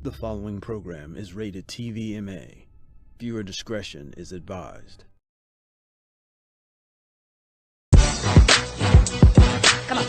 The following program is rated TVMA. Viewer discretion is advised. Come on. Come on.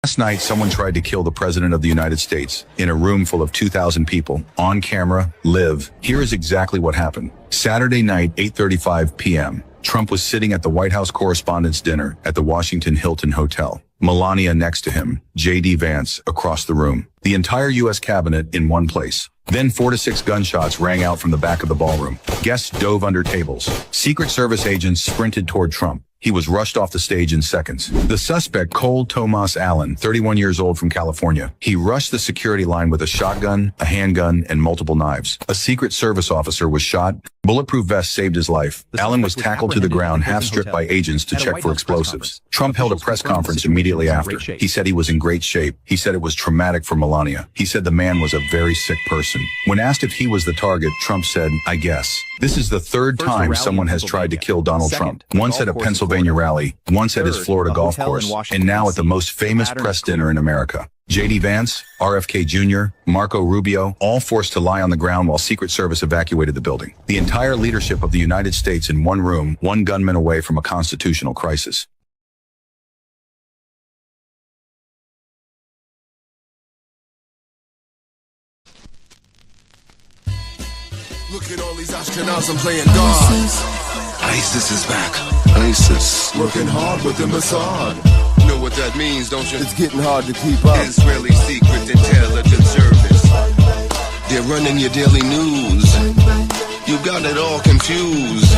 Last night, someone tried to kill the President of the United States in a room full of 2,000 people, on camera, live. Here is exactly what happened. Saturday night, 8:35 p.m., Trump was sitting at the White House Correspondents' Dinner at the Washington Hilton Hotel. Melania next to him, J.D. Vance across the room. The entire U.S. cabinet in one place. Then 4 to 6 gunshots rang out from the back of the ballroom. Guests dove under tables. Secret Service agents sprinted toward Trump. He was rushed off the stage in seconds. The suspect, Cole Thomas Allen, 31 years old from California. He rushed the security line with a shotgun, a handgun, and multiple knives. A Secret Service officer was shot. Bulletproof vest saved his life. Allen was tackled to the ground, half-stripped by agents to check for explosives. Trump held a press conference immediately after. He said he was in great shape. He said it was traumatic for Melania. He said the man was a very sick person. When asked if he was the target, Trump said, "I guess." This is the third time someone has tried to kill Donald Trump. Once at a Pennsylvania rally, once at his Florida golf course, and now at the most famous press dinner in America. J.D. Vance, RFK Jr., Marco Rubio, all forced to lie on the ground while Secret Service evacuated the building. The entire leadership of the United States in one room, one gunman away from a constitutional crisis. Look at all these Ashkenazim playing God. ISIS is back. ISIS working hard with the Mossad. Know what that means, don't you? It's getting hard to keep up. Israeli Secret Intelligence Service. They're running your daily news. You got it all confused.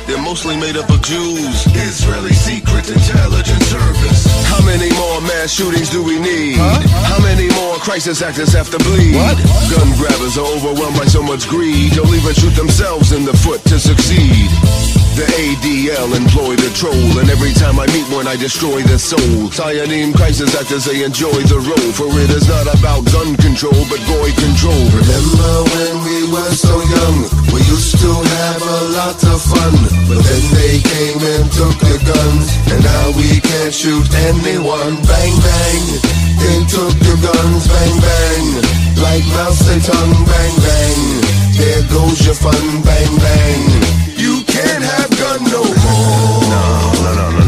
They're mostly made up of Jews. Israeli Secret Intelligence Service. How many more mass shootings do we need? How many more crisis actors have to bleed? What? Gun grabbers are overwhelmed by so much greed. They'll even shoot themselves in the foot to succeed. The ADL employ the troll, and every time I meet one I destroy their soul. Cyanine crisis actors, they enjoy the role, for it is not about gun control but boy control. Remember when we were so young, we used to have a lot of fun, but then they came and took the guns, and now we can't shoot anyone. Bang bang, they took the guns. Bang bang, like mouse they tongue. Bang bang, there goes your fun. Bang bang, you can't have gun no more.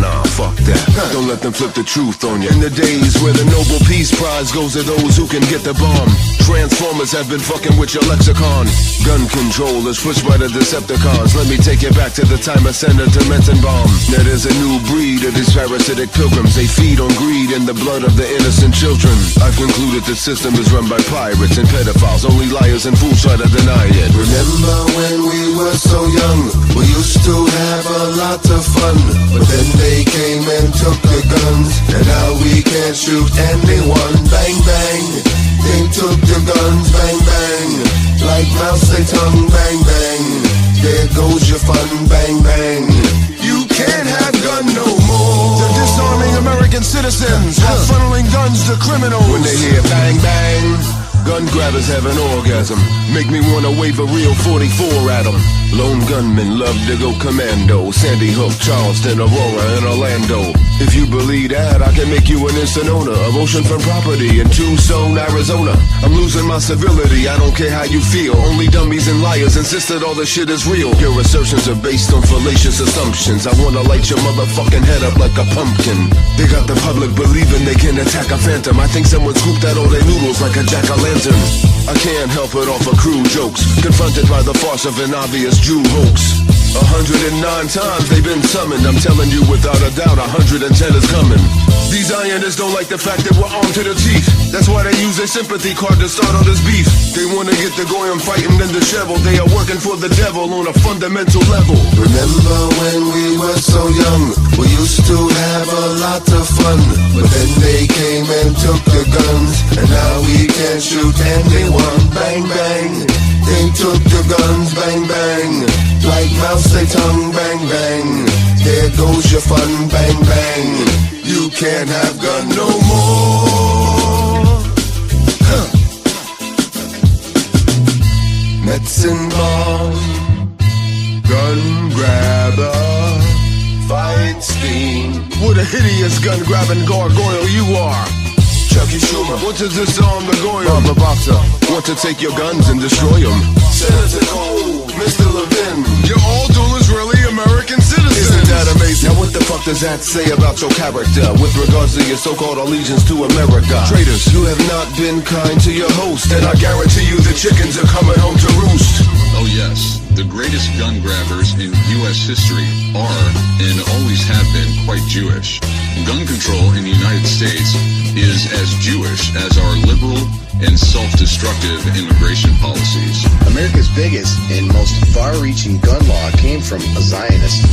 No, fuck that. Don't let them flip the truth on you. In the days where the Nobel Peace Prize goes to those who can get the bomb, Transformers have been fucking with your lexicon. Gun control is pushed by the Decepticons. Let me take you back to the time of Senator Mettenbaum. Now there's a new breed of these parasitic pilgrims. They feed on greed and the blood of the innocent children. I've concluded the system is run by pirates and pedophiles. Only liars and fools try to deny it. Remember when we were so young, we used to have a lot of fun, but then they came and took the guns, and now we can't shoot anyone. Bang bang, they took the guns. Bang bang, like mouse they tongue. Bang bang, there goes your fun. Bang bang, you can't have gun no more. They're disarming American citizens, funneling guns to criminals. When they hear bang bang, gun grabbers have an orgasm. Make me wanna wave a real 44 at them. Lone gunmen love to go commando. Sandy Hook, Charleston, Aurora, and Orlando. If you believe that, I can make you an instant owner of oceanfront property in Tucson, Arizona. I'm losing my civility, I don't care how you feel. Only dummies and liars insist that all this shit is real. Your assertions are based on fallacious assumptions. I wanna light your motherfucking head up like a pumpkin. They got the public believing they can attack a phantom. I think someone scooped out all their noodles like a jack-o'-lantern. I can't help it off of crude jokes, confronted by the farce of an obvious Jew hoax. 109 times they've been summoned. I'm telling you without a doubt, 110 is coming. These Zionists don't like the fact that we're armed to the teeth. That's why they use their sympathy card to start all this beef. They wanna get the goyim fighting in the shovel. They are working for the devil on a fundamental level. Remember when we were so young, we used to have a lot of fun, but then they came and took the guns, and now we can't shoot anyone. Bang bang, they took the guns. Bang bang, There goes your fun, bang bang. You can't have gun no more. Huh. Medicine ball, gun grabber, fine scheme. What a hideous gun grabbing gargoyle you are. Chucky Schumer, what does this arm the goyle? Bob the boxer, want to take your guns and destroy them. Senator Cole, Mr. Levin, you're all duelers really American citizens. Isn't that amazing? Now what the fuck does that say about your character with regards to your so-called allegiance to America? Traitors, you have not been kind to your host, and I guarantee you the chickens are coming home to roost. Oh yes, the greatest gun grabbers in U.S. history are, and always have been, quite Jewish. Gun control in the United States is as Jewish as our liberal and self-destructive immigration policies. America's biggest and most far-reaching gun law came from a Zionist.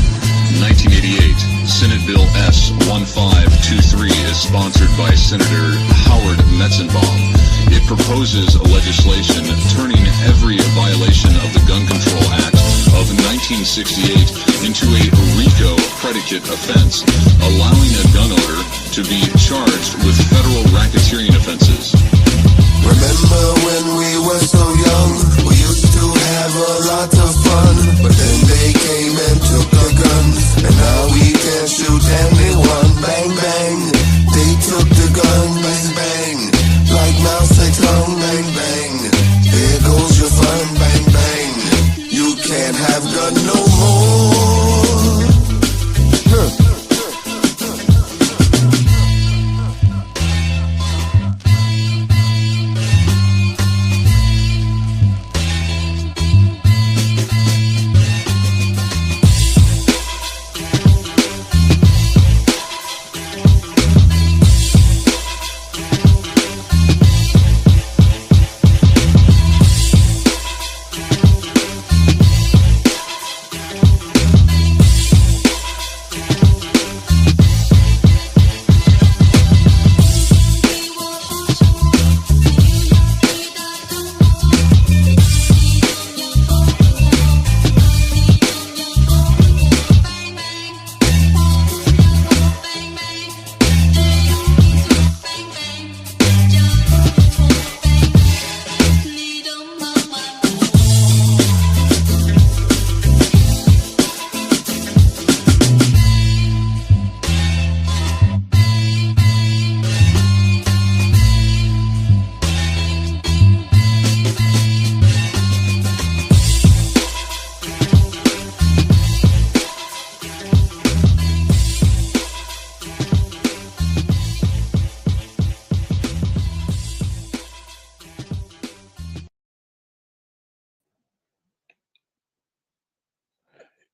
1988, Senate Bill S-1523 is sponsored by Senator Howard Metzenbaum. It proposes a legislation turning every violation of the Gun Control Act of 1968 into a RICO predicate offense, allowing a gun owner to be charged with federal racketeering offenses. Remember when we were so young, we used to have a lot of fun, but then they came and took the guns, and now we can't shoot anyone. Bang bang, they took the gun. Bang bang, like mouse they tongue. Bang bang, there goes your fun. Bang bang, you can't have gun no more. Huh.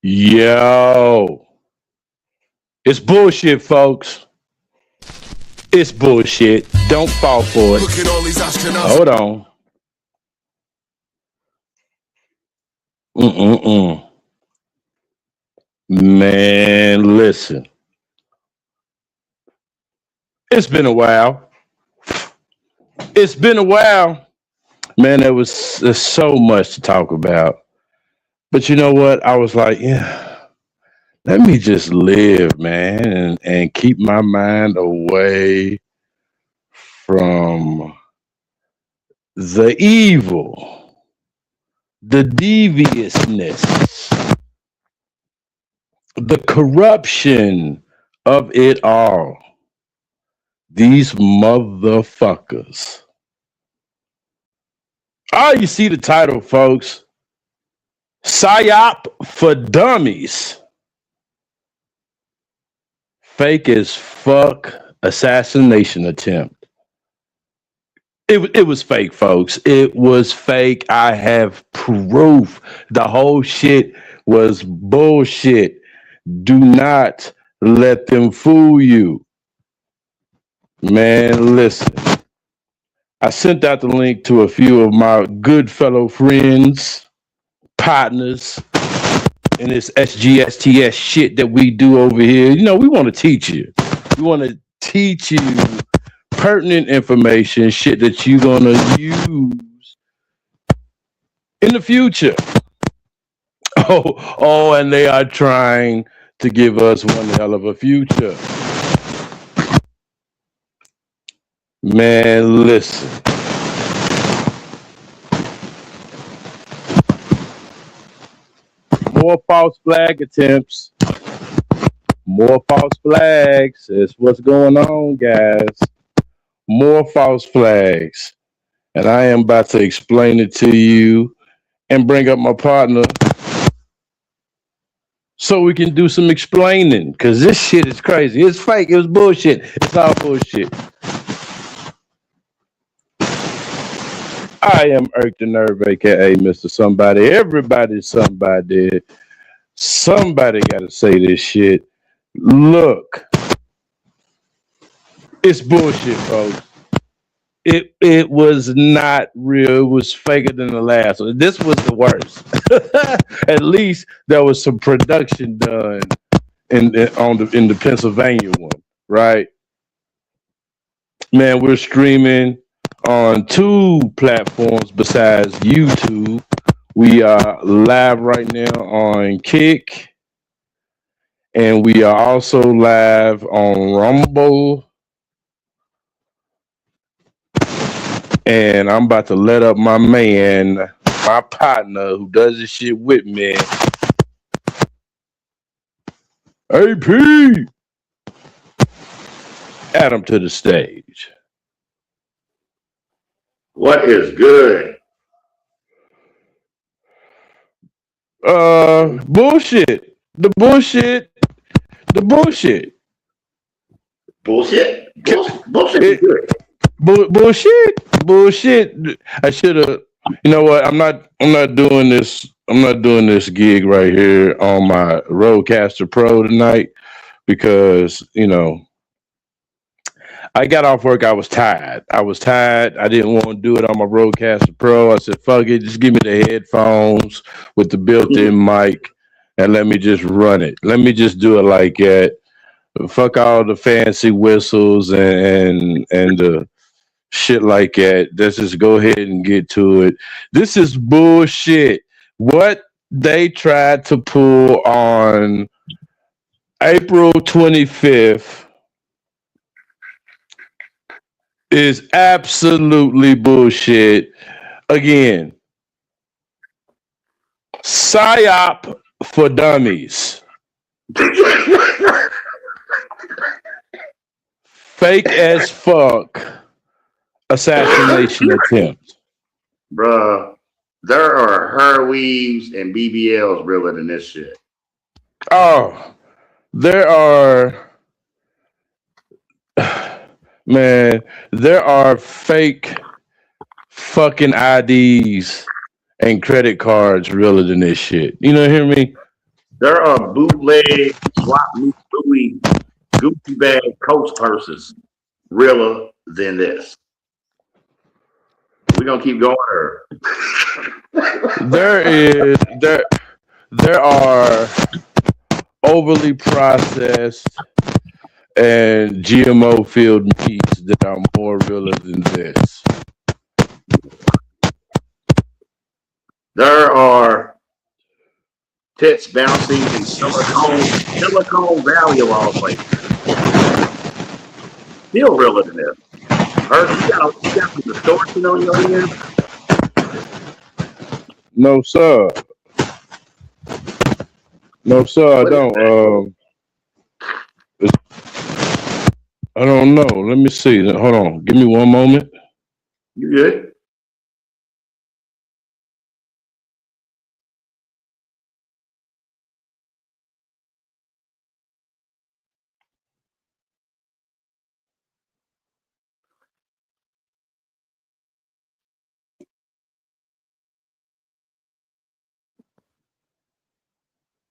Yo, it's bullshit, folks. It's bullshit. Don't fall for it. Look at all these Ashkenazis. Hold on. Man, listen. It's been a while. It's been a while. Man, there's so much to talk about. But you know what? I was like, yeah, let me just live, man, and keep my mind away from the evil, the deviousness, the corruption of it all. These motherfuckers. Oh, you see the title, folks. PSYOP for Dummies. Fake as fuck assassination attempt. It was fake, folks. It was fake. I have proof. The whole shit was bullshit. Do not let them fool you. Man, listen. I sent out the link to a few of my good fellow friends, partners in this SGSTS shit that we do over here. You know, we want to teach you. We want to teach you pertinent information, shit that you're going to use in the future. Oh, and they are trying to give us one hell of a future. Man, listen. More false flag attempts. More false flags. That's what's going on, guys. More false flags. And I am about to explain it to you and bring up my partner so we can do some explaining. Because this shit is crazy. It's fake. It was bullshit. It's all bullshit. I am Irk the Nerve, aka Mr. Somebody. Everybody's somebody. Somebody got to say this shit. Look, it's bullshit, folks. It was not real. It was faker than the last one. This was the worst. At least there was some production done in the Pennsylvania one, right? Man, we're streaming on 2 platforms besides YouTube. We are live right now on Kick, and we are also live on Rumble. And I'm about to let up my man, my partner who does this shit with me. AP! Add him to the stage. What is good? Bullshit. The bullshit. Bullshit is good. Bullshit. I should have. You know what? I'm not doing this. I'm not doing this gig right here on my Rodecaster Pro tonight because I got off work. I was tired. I didn't want to do it on my Rodecaster Pro. I said, "Fuck it. Just give me the headphones with the built-in mic, and let me just run it. Let me just do it like that. Fuck all the fancy whistles and the shit like that. Let's just go ahead and get to it. This is bullshit. What they tried to pull on April 25th is absolutely bullshit. Again, PSYOP for dummies. Fake as fuck assassination attempt. Bruh, there are hair weaves and BBLs realer than this shit. Oh, there are, man, there are fake fucking IDs and credit cards realer than this shit. You know, hear me? There are bootleg, swap meet Louis, Gucci bag, Coach purses realer than this. We're gonna keep going. There are overly processed and GMO filled meats that are more realer than this. There are tits bouncing in Silicon Valley of all places. Still realer than this. You got some distortion on your end? No, sir. No, sir, I don't. I don't know. Let me see. Hold on. Give me one moment. You good?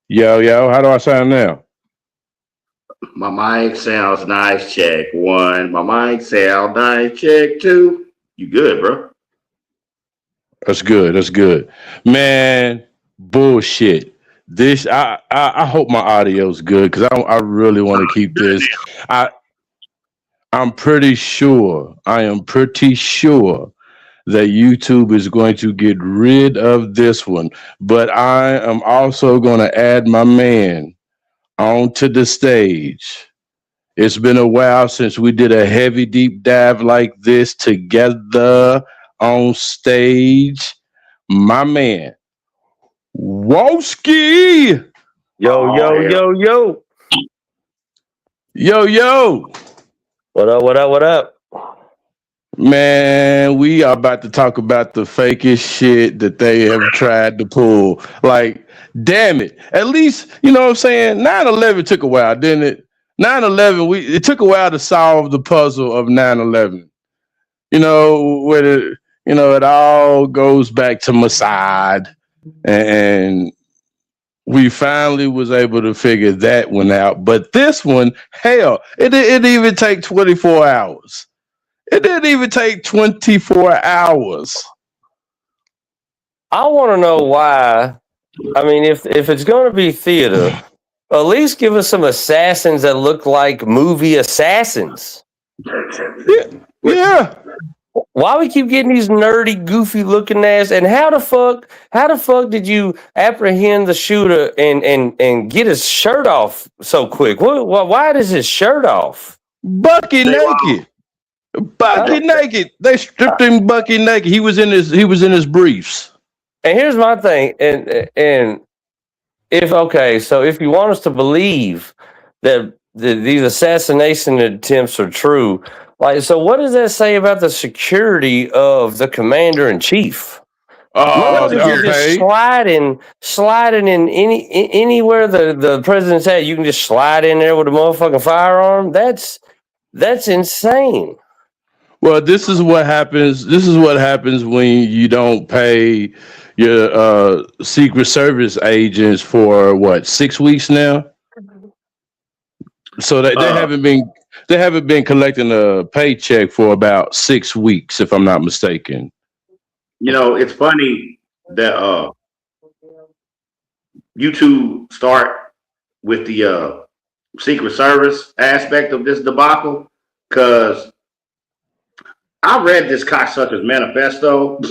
Yo, how do I sound now? My mic sounds nice, check 1. My mic sounds nice, check 2. You good, bro? That's good. Man, bullshit. This I hope my audio's good because I really want to keep this. I am pretty sure that YouTube is going to get rid of this one, but I am also going to add my man onto the stage. It's been a while since we did a heavy deep dive like this together on stage. My man, Woski. Yo, yo, yo, yo. Yo, yo. What up, what up, what up? Man, we are about to talk about the fakest shit that they have tried to pull. Like, damn it. At least, you know what I'm saying? 9/11 took a while, didn't it? 9/11, it took a while to solve the puzzle of 9/11. You know, it all goes back to Mossad, and we finally was able to figure that one out. But this one, hell, it didn't even take 24 hours. It didn't even take 24 hours. I want to know why. I mean, if it's going to be theater, at least give us some assassins that look like movie assassins. Yeah. Why we keep getting these nerdy, goofy looking ass? And how the fuck did you apprehend the shooter and get his shirt off so quick? Why is his shirt off? Bucky naked. Bucky naked. They stripped him bucky naked. He was in his briefs. And here's my thing. And if you want us to believe that these assassination attempts are true, like, so what does that say about the security of the commander in chief? Just sliding in anywhere the president's at, you can just slide in there with a motherfucking firearm. That's insane. Well, this is what happens. This is what happens when you don't pay your Secret Service agents for what, 6 weeks now. So they haven't been collecting a paycheck for about 6 weeks, if I'm not mistaken. You know, it's funny that you two start with the Secret Service aspect of this debacle, because I read this cocksucker's manifesto.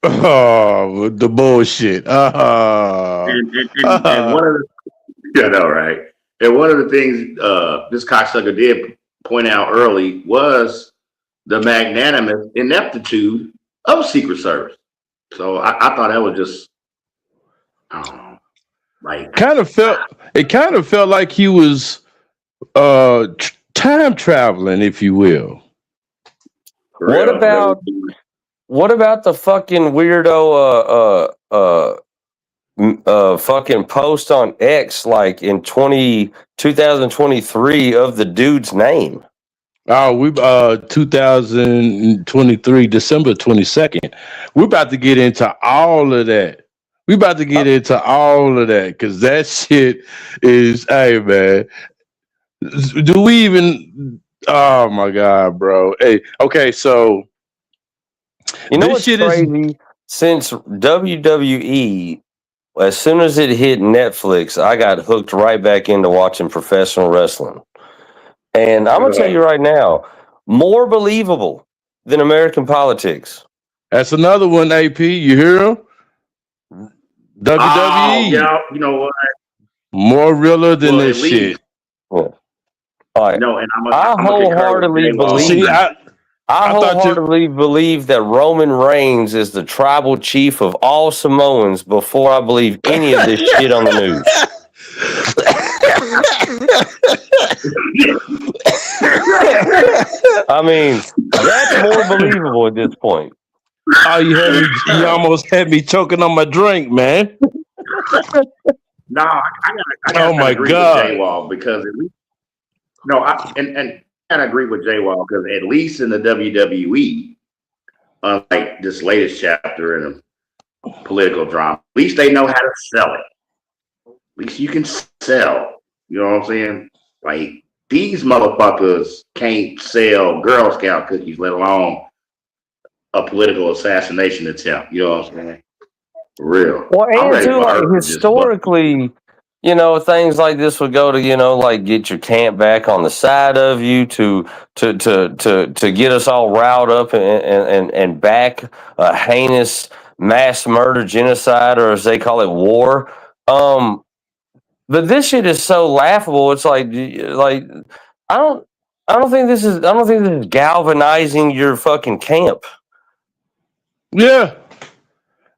Oh, the bullshit. And one of the, yeah, no, right. And one of the things this cocksucker did point out early was the magnanimous ineptitude of Secret Service. So I thought that was just, I don't know, like, it kind of felt like he was time traveling, if you will. What about the fucking weirdo fucking post on X like in 2023 of the dude's name? Oh, we 2023 December 22nd. We're about to get into all of that. Because that shit is, hey man, do we even? Oh my god, bro. Hey, okay, so you know what's crazy? Since WWE, as soon as it hit Netflix, I got hooked right back into watching professional wrestling. And I'm gonna tell you right now, more believable than American politics. That's another one, AP. You hear him? WWE. Oh, yeah, you know what? More realer than this shit. Yeah. All right. No, and I wholeheartedly believe. I wholeheartedly believe that Roman Reigns is the tribal chief of all Samoans before I believe any of this shit on the news. I mean, that's more believable at this point. Oh, you almost had me choking on my drink, man. No, I gotta oh my agree god, with J-Wall, because at least, no, I gotta agree with J-Wall, because at least in the WWE, unlike this latest chapter in a political drama, at least they know how to sell it. At least you can sell. You know what I'm saying? Like, these motherfuckers can't sell Girl Scout cookies, let alone a political assassination attempt. You know what I'm saying? For real. Well, and too, like, historically, you know, things like this would go to, you know, like, get your camp back on the side of you to get us all riled up and back a heinous mass murder, genocide, or as they call it, war. But this shit is so laughable. It's like I don't think this is galvanizing your fucking camp. Yeah.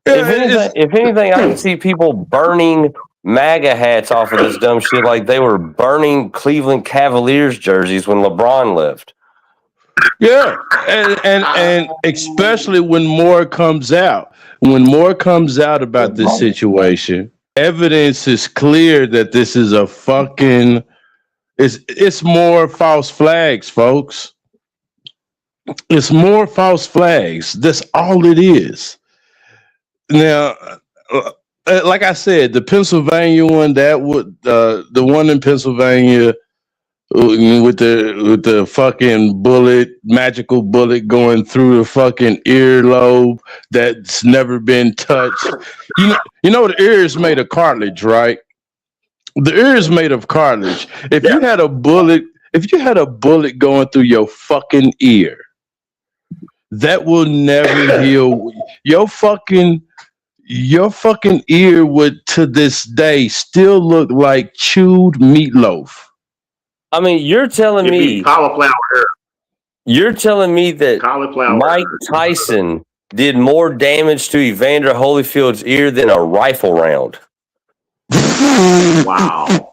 If anything, I can see people burning MAGA hats off of this dumb shit like they were burning Cleveland Cavaliers jerseys when LeBron left. Yeah, and especially when more comes out. When more comes out about this situation, evidence is clear that this is a fucking. It's more false flags, folks. It's more false flags. That's all it is. Now, like I said, the Pennsylvania one, the one in Pennsylvania with the fucking magical bullet going through the fucking earlobe that's never been touched. You know the ear is made of cartilage, right? The ear is made of cartilage. If you had a bullet going through your fucking ear, that will never heal. Your fucking ear would to this day still look like chewed meatloaf. I mean, you're telling me cauliflower. You're telling me that Mike Tyson did more damage to Evander Holyfield's ear than a rifle round. Wow.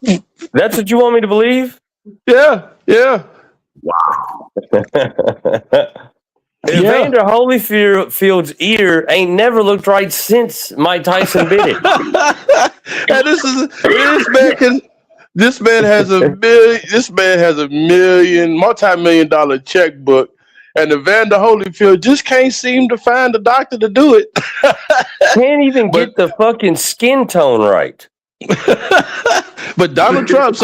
That's what you want me to believe? Yeah. Wow. Evander Holyfield's ear ain't never looked right since Mike Tyson bit it. And this man has a multi-million dollar checkbook, and Evander Holyfield just can't seem to find a doctor to do it. Can't even get the fucking skin tone right. But Donald Trump,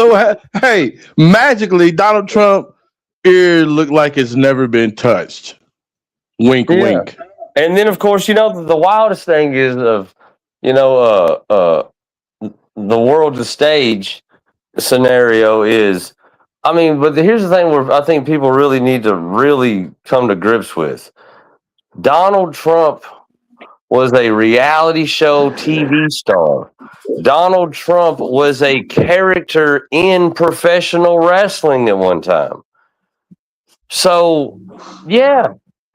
magically Donald Trump ear looked like it's never been touched. Wink, wink. And then, of course, the wildest thing is the world's a stage scenario is, but here's the thing where I think people really need to really come to grips with. Donald Trump was a reality show TV star. Donald Trump was a character in professional wrestling at one time. So, yeah,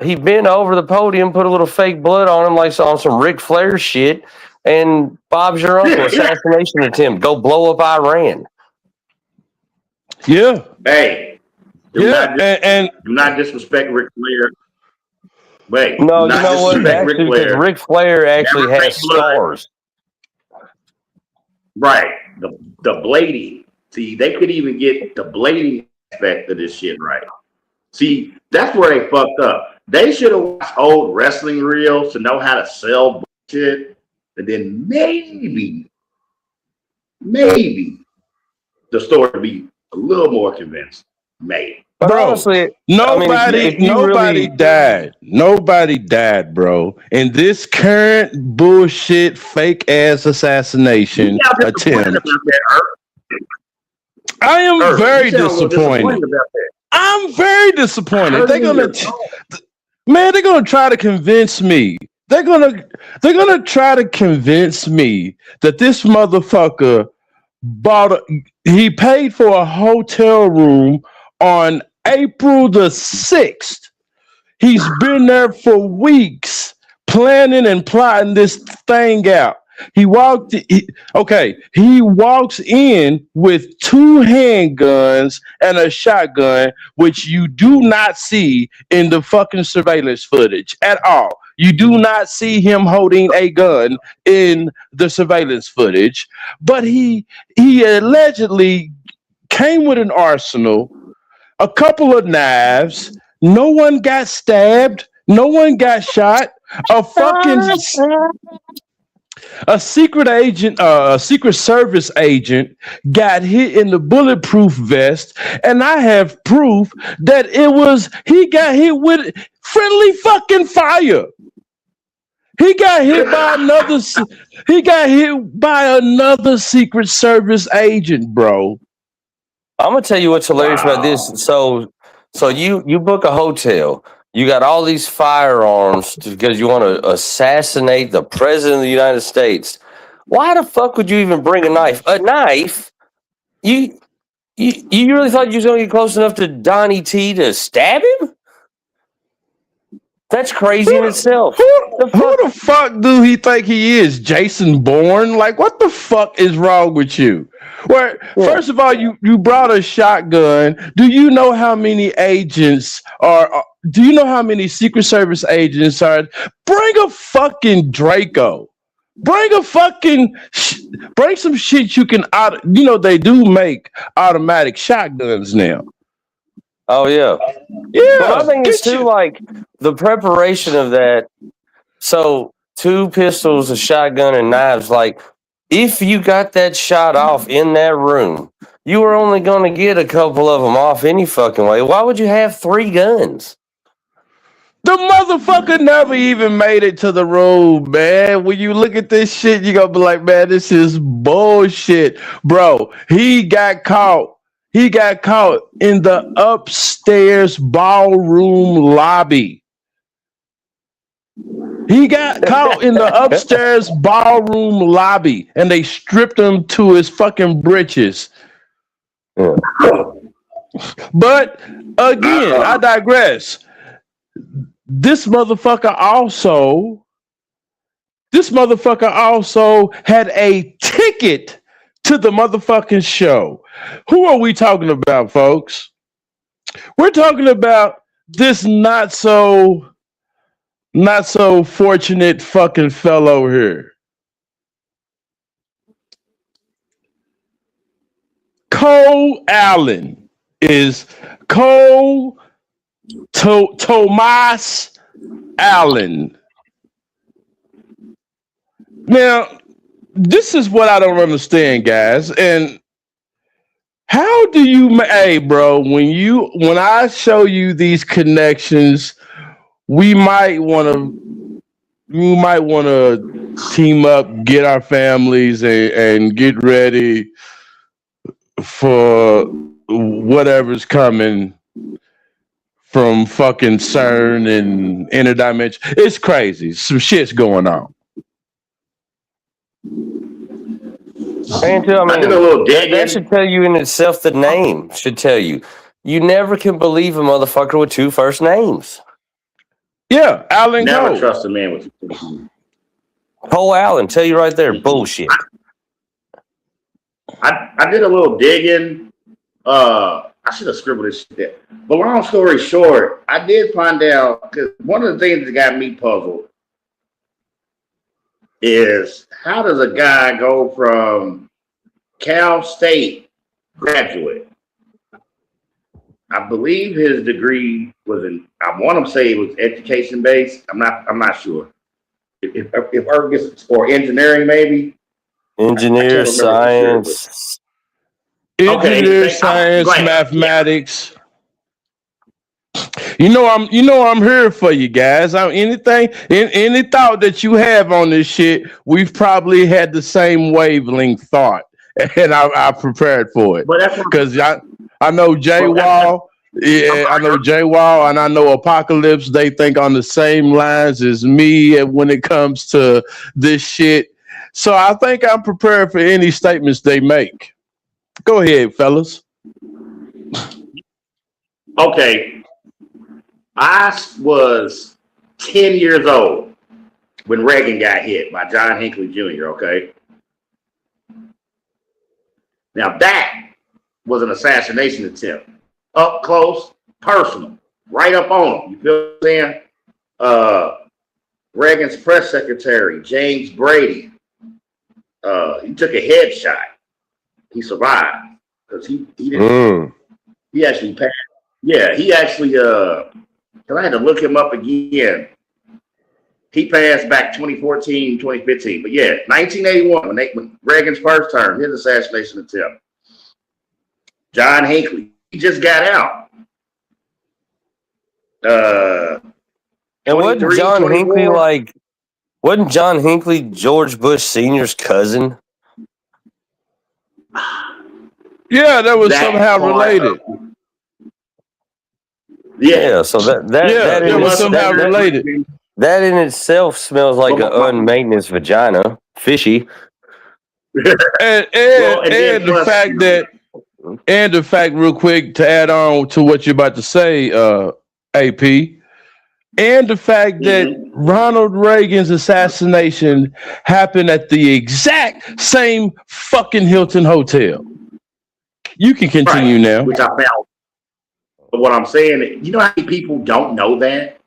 he bent over the podium, put a little fake blood on him, like on some Ric Flair shit, and Bob's your uncle, assassination attempt, go blow up Iran. Yeah. Hey. Do not disrespect Ric Flair. Wait. No, you know what? Ric Flair actually has scars. Right. The blading. See, they could even get the blading aspect of this shit right. See, that's where they fucked up. They should have watched old wrestling reels to know how to sell bullshit. And then maybe the story would be a little more convincing. Maybe. But honestly, nobody died. Nobody died, bro. In this current bullshit, fake ass assassination attempt. I am very disappointed. I'm very disappointed. They're gonna try to convince me. They're gonna try to convince me that this motherfucker he paid for a hotel room on April the 6th. He's been there for weeks planning and plotting this thing out. He walks in with 2 handguns and a shotgun, which you do not see in the fucking surveillance footage at all. You do not see him holding a gun in the surveillance footage, but he allegedly came with an arsenal, a couple of knives. No one got stabbed. No one got shot. A secret agent, a Secret Service agent got hit in the bulletproof vest, and I have proof that he got hit with friendly fucking fire. He got hit by another Secret Service agent, bro. I'm gonna tell you what's hilarious about this. So you book a hotel. You got all these firearms because you want to assassinate the president of the United States. Why the fuck would you even bring a knife? A knife? You really thought you was going to get close enough to Donnie T to stab him? That's crazy in itself. Who the fuck do he think he is? Jason Bourne? Like, what the fuck is wrong with you? Well, first of all, you brought a shotgun. Do you know how many agents are? Do you know how many Secret Service agents are? Bring a fucking Draco. Bring a fucking bring some shit you can they do make automatic shotguns now. Oh yeah. Yeah. But I think it's too like the preparation of that. So 2 pistols, a shotgun, and knives. Like if you got that shot off in that room, you were only going to get a couple of them off any fucking way. Why would you have 3 guns? The motherfucker never even made it to the room, man. When you look at this shit, you're going to be like, man, this is bullshit. Bro, he got caught. He got caught in the upstairs ballroom lobby. He got caught in the upstairs ballroom lobby, and they stripped him to his fucking britches. Yeah. But again, I digress. This motherfucker also had a ticket to the motherfucking show. Who are we talking about, folks? We're talking about this not so fortunate fucking fellow here. Cole Allen is Cole Tomas Allen. Now, this is what I don't understand, guys. And how do you, hey, bro, when I show you these connections, you might want to team up, get our families, and get ready for whatever's coming from fucking CERN and interdimension. It's crazy. Some shit's going on. I did a little that should tell you in itself. The name should tell you. You never can believe a motherfucker with 2 first names. Yeah, Allen Never Cole. trust a man with 2 Cole Allen, tell you right there, bullshit. I did a little digging. I should have scribbled this shit. But long story short, I did find out, because one of the things that got me puzzled is how does a guy go from Cal State graduate? I believe his degree was I want to say it was education based. I'm not sure. If or engineering maybe. Engineer, science. Engineer, science, mathematics. You know I'm here for you guys. Any thought that you have on this shit, we've probably had the same wavelength thought, and I prepared for it. Because I know Jay Wall, and I know Apocalypse. They think on the same lines as me when it comes to this shit. So I think I'm prepared for any statements they make. Go ahead, fellas. Okay. I was 10 years old when Reagan got hit by John Hinckley Jr., okay? Now that was an assassination attempt. Up close, personal, right up on him. You feel what I'm saying? Reagan's press secretary, James Brady, he took a headshot. He survived because he didn't. He actually passed. Yeah, he actually. I had to look him up again. He passed back 2014, 2015. But yeah, 1981 when Reagan's first term, his assassination attempt. John Hinckley, he just got out. And wasn't John Hinckley wasn't John Hinckley George Bush Sr.'s cousin? Yeah, that was somehow related. Yeah, so that was somehow related. That in itself smells like an unmaintenance vagina. Fishy. And the fact that, and the fact, real quick, to add on to what you're about to say, AP, and the fact that Ronald Reagan's assassination happened at the exact same fucking Hilton Hotel. You can continue now. Which I found. But what I'm saying, you know how many people don't know that?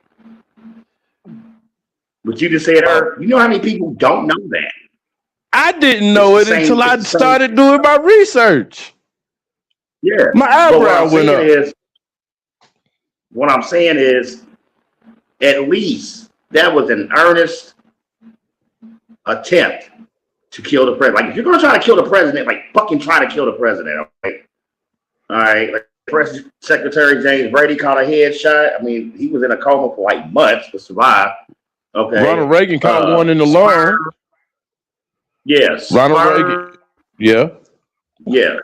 What you just said, you know how many people don't know that? I didn't know it until I started doing my research. Yeah. My eyebrow went up. What I'm saying is, at least that was an earnest attempt to kill the president. Like, if you're going to try to kill the president, like, fucking try to kill the president, okay? All right? Like, Press Secretary James Brady caught a headshot. I mean, he was in a coma for, like, months to survive. Okay. Ronald Reagan caught one in the lung. Yes. Ronald Reagan. Yeah. Yeah.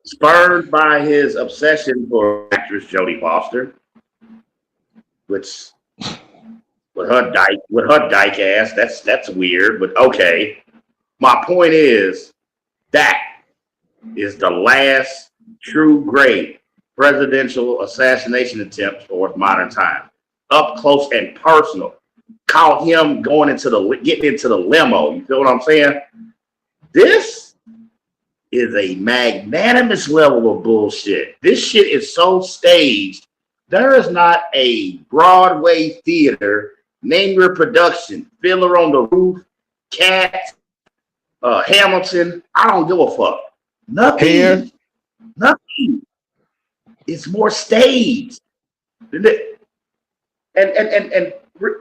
Spurred by his obsession for actress Jodie Foster, which with her dyke ass, that's weird, but okay. My point is that is the last true great presidential assassination attempt for modern time. Up close and personal. Caught him getting into the limo. You feel what I'm saying? This is a magnanimous level of bullshit. This shit is so staged. There is not a Broadway theater, name your production, Fiddler on the Roof, Cats, Hamilton. I don't give a fuck. Nothing. Here. Nothing. It's more staged. And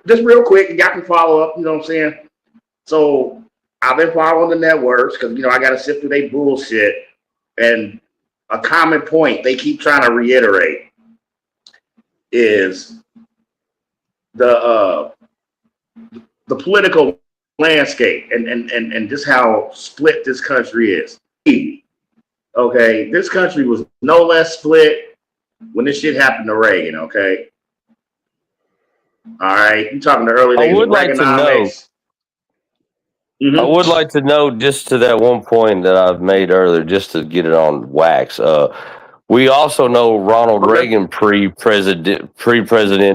just real quick, y'all can follow up, you know what I'm saying? So I've been following the networks because, you know, I got to sift through their bullshit. And a common point they keep trying to reiterate is the political landscape and just how split this country is. Okay, this country was no less split when this shit happened to Reagan, okay? All right, you talking the early days. I would like to know. I would like to know, just to that one point that I've made earlier, just to get it on wax. We also know Ronald Reagan pre-president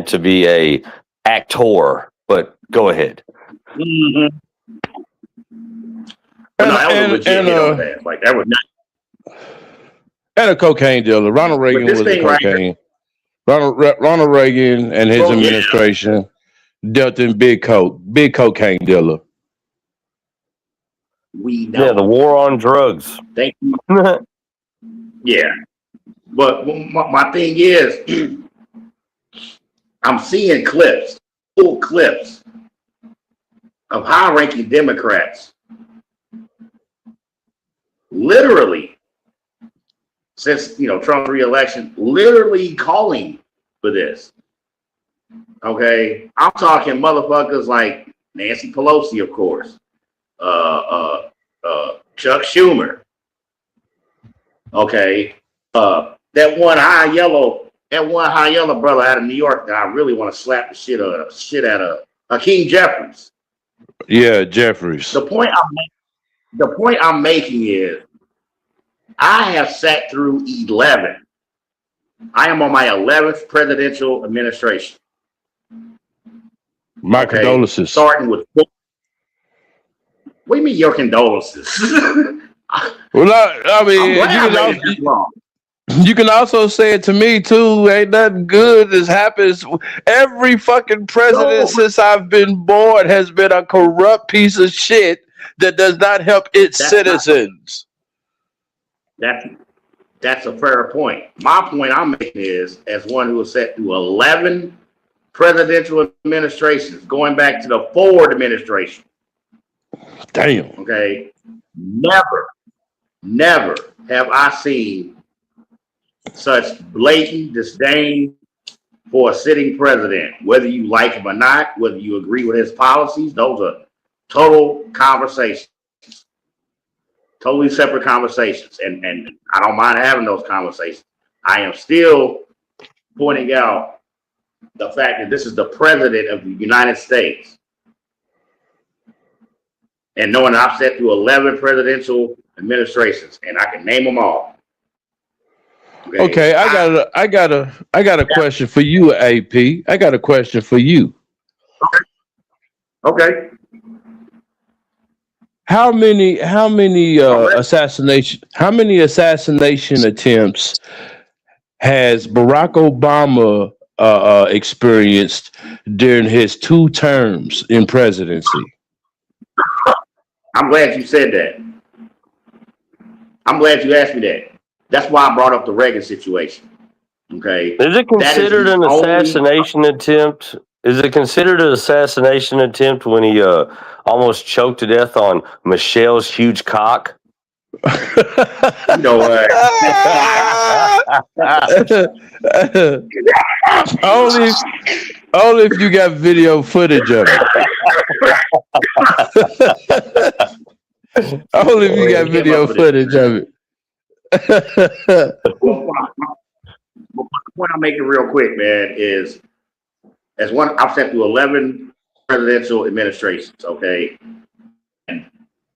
to be a actor, but go ahead. No, that was legit. Like that was not. And a cocaine dealer. Ronald Reagan was a cocaine. Ronald Reagan and his administration dealt in big cocaine dealer. We know. Yeah, the war on drugs. Thank you. Yeah. But my thing is, I'm seeing full clips of high-ranking Democrats literally, since, you know, Trump's re-election, literally calling for this. Okay? I'm talking motherfuckers like Nancy Pelosi, of course. Chuck Schumer. Okay. That one high yellow brother out of New York that I really want to slap the shit out of Hakeem Jeffries. Yeah, Jeffries. The point I'm making is I have sat through 11. I am on my 11th presidential administration. My condolences. Starting with, what do you mean your condolences? Well, I mean, you can also say it to me too. Ain't nothing good has happened. Every fucking president since I've been born has been a corrupt piece of shit that does not help its citizens. That's a fair point. My point I'm making is, as one who has sat through 11 presidential administrations, going back to the Ford administration. Damn. Okay. Never have I seen such blatant disdain for a sitting president, whether you like him or not, whether you agree with his policies. Those are total conversations, totally separate conversations. And I don't mind having those conversations. I am still pointing out the fact that this is the president of the United States. and knowing I've sat through 11 presidential administrations, and I can name them all. Okay, I got a question for you, AP. I got a question for you. Okay. How many assassination attempts has Barack Obama experienced during his 2 terms in presidency? I'm glad you said that. I'm glad you asked me that. That's why I brought up the Reagan situation. Okay. Is it considered an assassination attempt? Is it considered an assassination attempt when he almost choked to death on Michelle's huge cock? You know what? only if you got video footage of it. Only if you got video footage of it. The point I'm making real quick, man, is I've sat through 11 presidential administrations, okay? And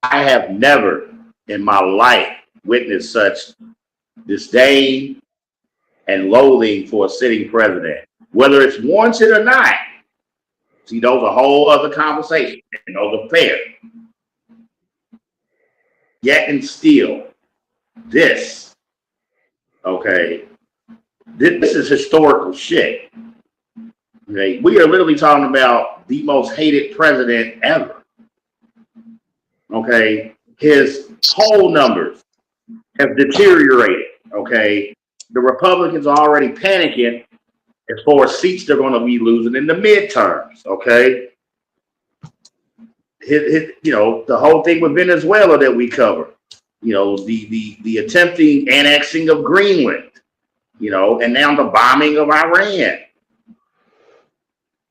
I have never in my life witnessed such disdain and loathing for a sitting president, whether it's warranted or not. See, those are a whole other conversation, and those are fair. Yet and still, this, okay, this is historical shit. Okay, we are literally talking about the most hated president ever. Okay, his poll numbers have deteriorated. Okay, the Republicans are already panicking as far as seats they're going to be losing in the midterms. Okay, the whole thing with Venezuela that we cover. The attempting annexing of Greenland. And now the bombing of Iran.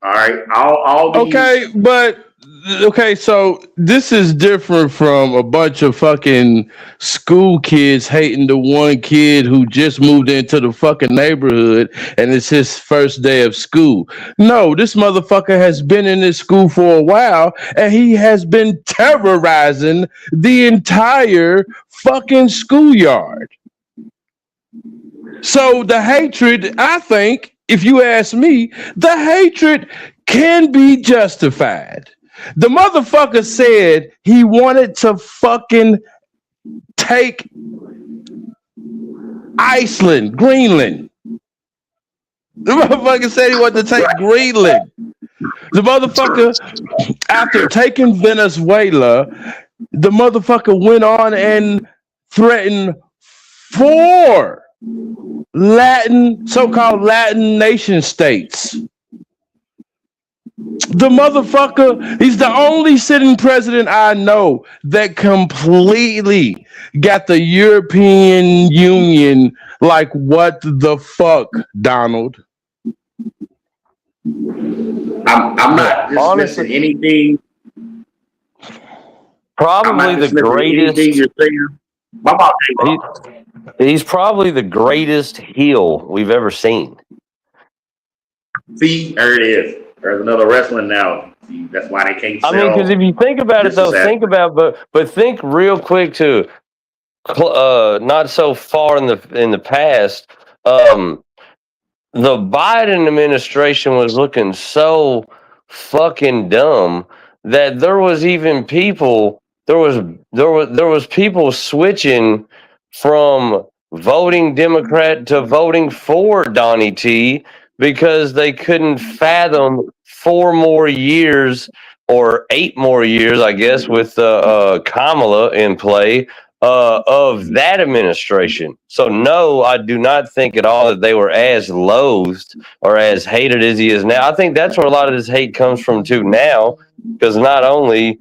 All right, all these. Okay, so this is different from a bunch of fucking school kids hating the one kid who just moved into the fucking neighborhood and it's his first day of school. No, this motherfucker has been in this school for a while and he has been terrorizing the entire fucking schoolyard. So the hatred, I think, if you ask me, the hatred can be justified. The motherfucker said he wanted to fucking take Iceland, Greenland. The motherfucker said he wanted to take Greenland. The motherfucker, after taking Venezuela, the motherfucker went on and threatened 4 so-called Latin nation states. The motherfucker, he's the only sitting president I know that completely got the European Union like, what the fuck, Donald? I'm not dismissing anything. Probably the greatest. He's probably the greatest heel we've ever seen. See, there it is. There's another wrestling now. See, that's why they can't sell. I mean, because if you think about it, though, but think real quick to not so far in the past. The Biden administration was looking so fucking dumb that there was people switching from voting Democrat to voting for Donnie T because they couldn't fathom 4 more years or 8 more years, I guess, with Kamala in play of that administration. So no, I do not think at all that they were as loathed or as hated as he is now. I think that's where a lot of this hate comes from too now, because not only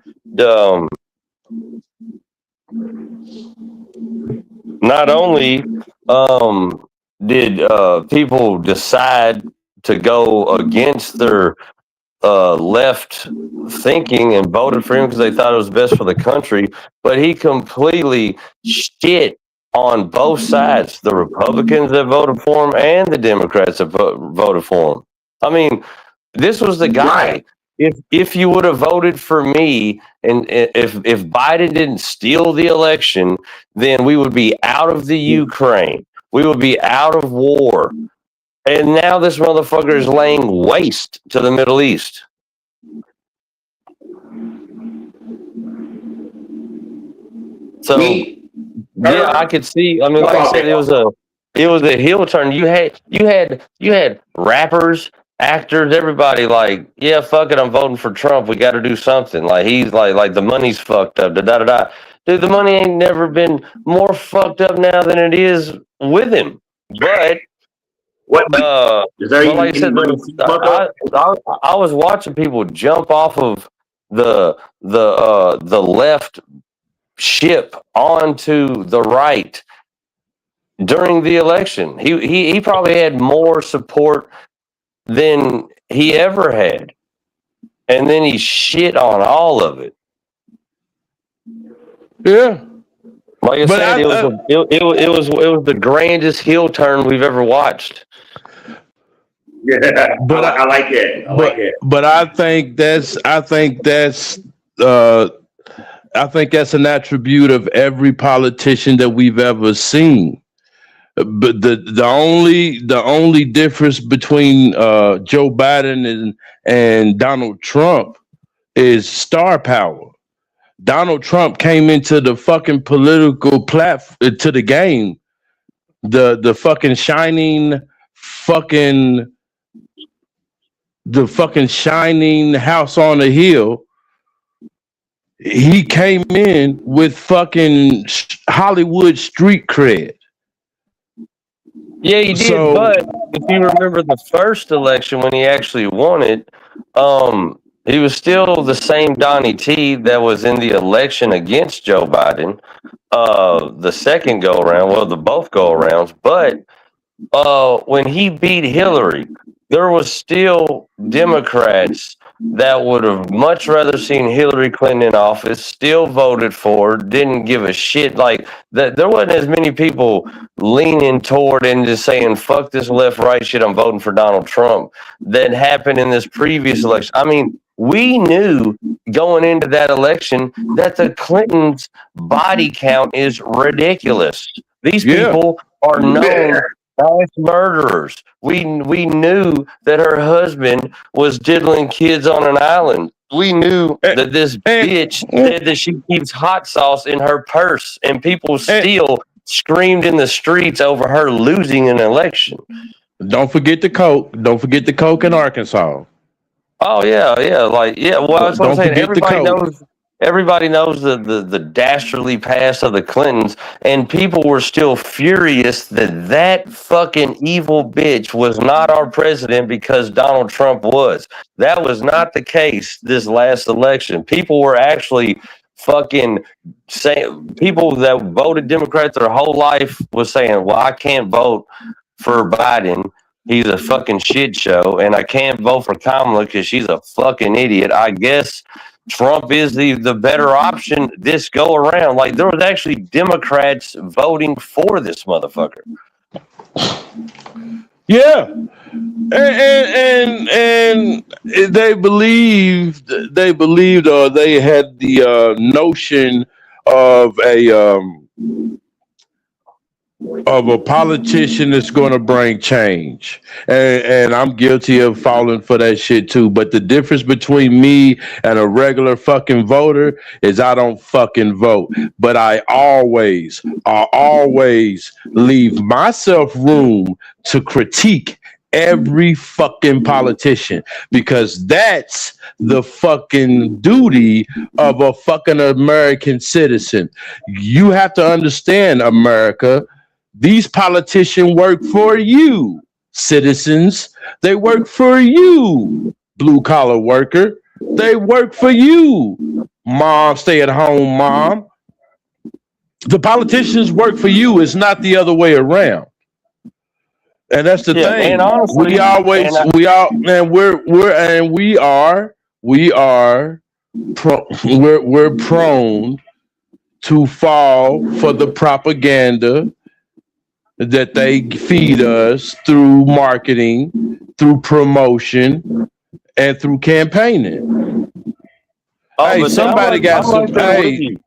did people decide to go against their left thinking and voted for him because they thought it was best for the country, but he completely shit on both sides, the Republicans that voted for him and the Democrats that voted for him. I mean, this was the guy. if you would have voted for me, and if Biden didn't steal the election, then we would be out of the Ukraine. We would be out of war. And now this motherfucker is laying waste to the Middle East. So yeah, I could see. I mean, like I said, it was a heel turn. You had rappers, actors, everybody like, yeah, fuck it, I'm voting for Trump. We got to do something. Like he's like the money's fucked up. Da da da da. Dude, the money ain't never been more fucked up now than it is with him. But like I said, I was watching people jump off of the left ship onto the right during the election. He probably had more support than he ever had, and then he shit on all of it. Yeah, like I said, it was the grandest heel turn we've ever watched. Yeah, but I like it. I like it. But I think that's an attribute of every politician that we've ever seen. But the only difference between Joe Biden and Donald Trump is star power. Donald Trump came into the fucking political platform, to the game, the fucking shining house on the hill. He came in with fucking Hollywood street cred. Yeah, he did. But if you remember the first election when he actually won it, he was still the same Donnie T that was in the election against Joe Biden. The second go around, the both go arounds, but when he beat Hillary, there was still Democrats that would have much rather seen Hillary Clinton in office, still voted for, didn't give a shit. Like that, there wasn't as many people leaning toward and just saying, fuck this left-right shit, I'm voting for Donald Trump, that happened in this previous election. I mean, we knew going into that election that the Clintons' body count is ridiculous. These people are known as murderers. We knew that her husband was diddling kids on an island. We knew that this bitch said that she keeps hot sauce in her purse, and people still screamed in the streets over her losing an election. Don't forget the coke. Don't forget the coke in Arkansas. Oh yeah. Well, that's what I'm saying. Everybody knows the dastardly past of the Clintons, and people were still furious that fucking evil bitch was not our president because Donald Trump was. That was not the case this last election. People were actually fucking saying, people that voted Democrat their whole life was saying, well, I can't vote for Biden. He's a fucking shit show, and I can't vote for Kamala because she's a fucking idiot. I guess Trump is the better option this go around. Like, there was actually Democrats voting for this motherfucker. Yeah, and they believed, or they had the notion of a politician that's going to bring change, and I'm guilty of falling for that shit too. But the difference between me and a regular fucking voter is I don't fucking vote, but I always leave myself room to critique every fucking politician, because that's the fucking duty of a fucking American citizen. You have to understand, America, these politicians work for you, citizens. They work for you, blue collar worker. They work for you, mom, stay at home mom. The politicians work for you. It's not the other way around. And that's the thing. And honestly, we're prone to fall for the propaganda that they feed us through marketing, through promotion, and through campaigning. Oh, Hey, but somebody got I'm some. right there with Hey, you.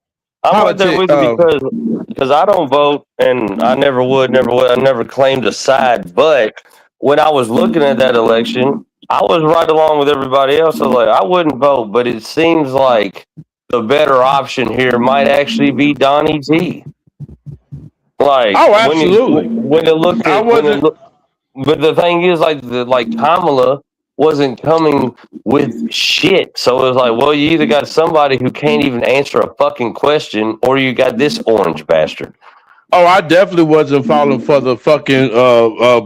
I'm right there with you because I don't vote, and I never would. I never claimed a side. But when I was looking at that election, I was right along with everybody else. I was like, I wouldn't vote, but it seems like the better option here might actually be Donnie T. Like, oh, absolutely. when it looked I at when it wasn't. looked, but the thing is, like Kamala wasn't coming with shit. So it was like, well, you either got somebody who can't even answer a fucking question, or you got this orange bastard. Oh, I definitely wasn't falling for the fucking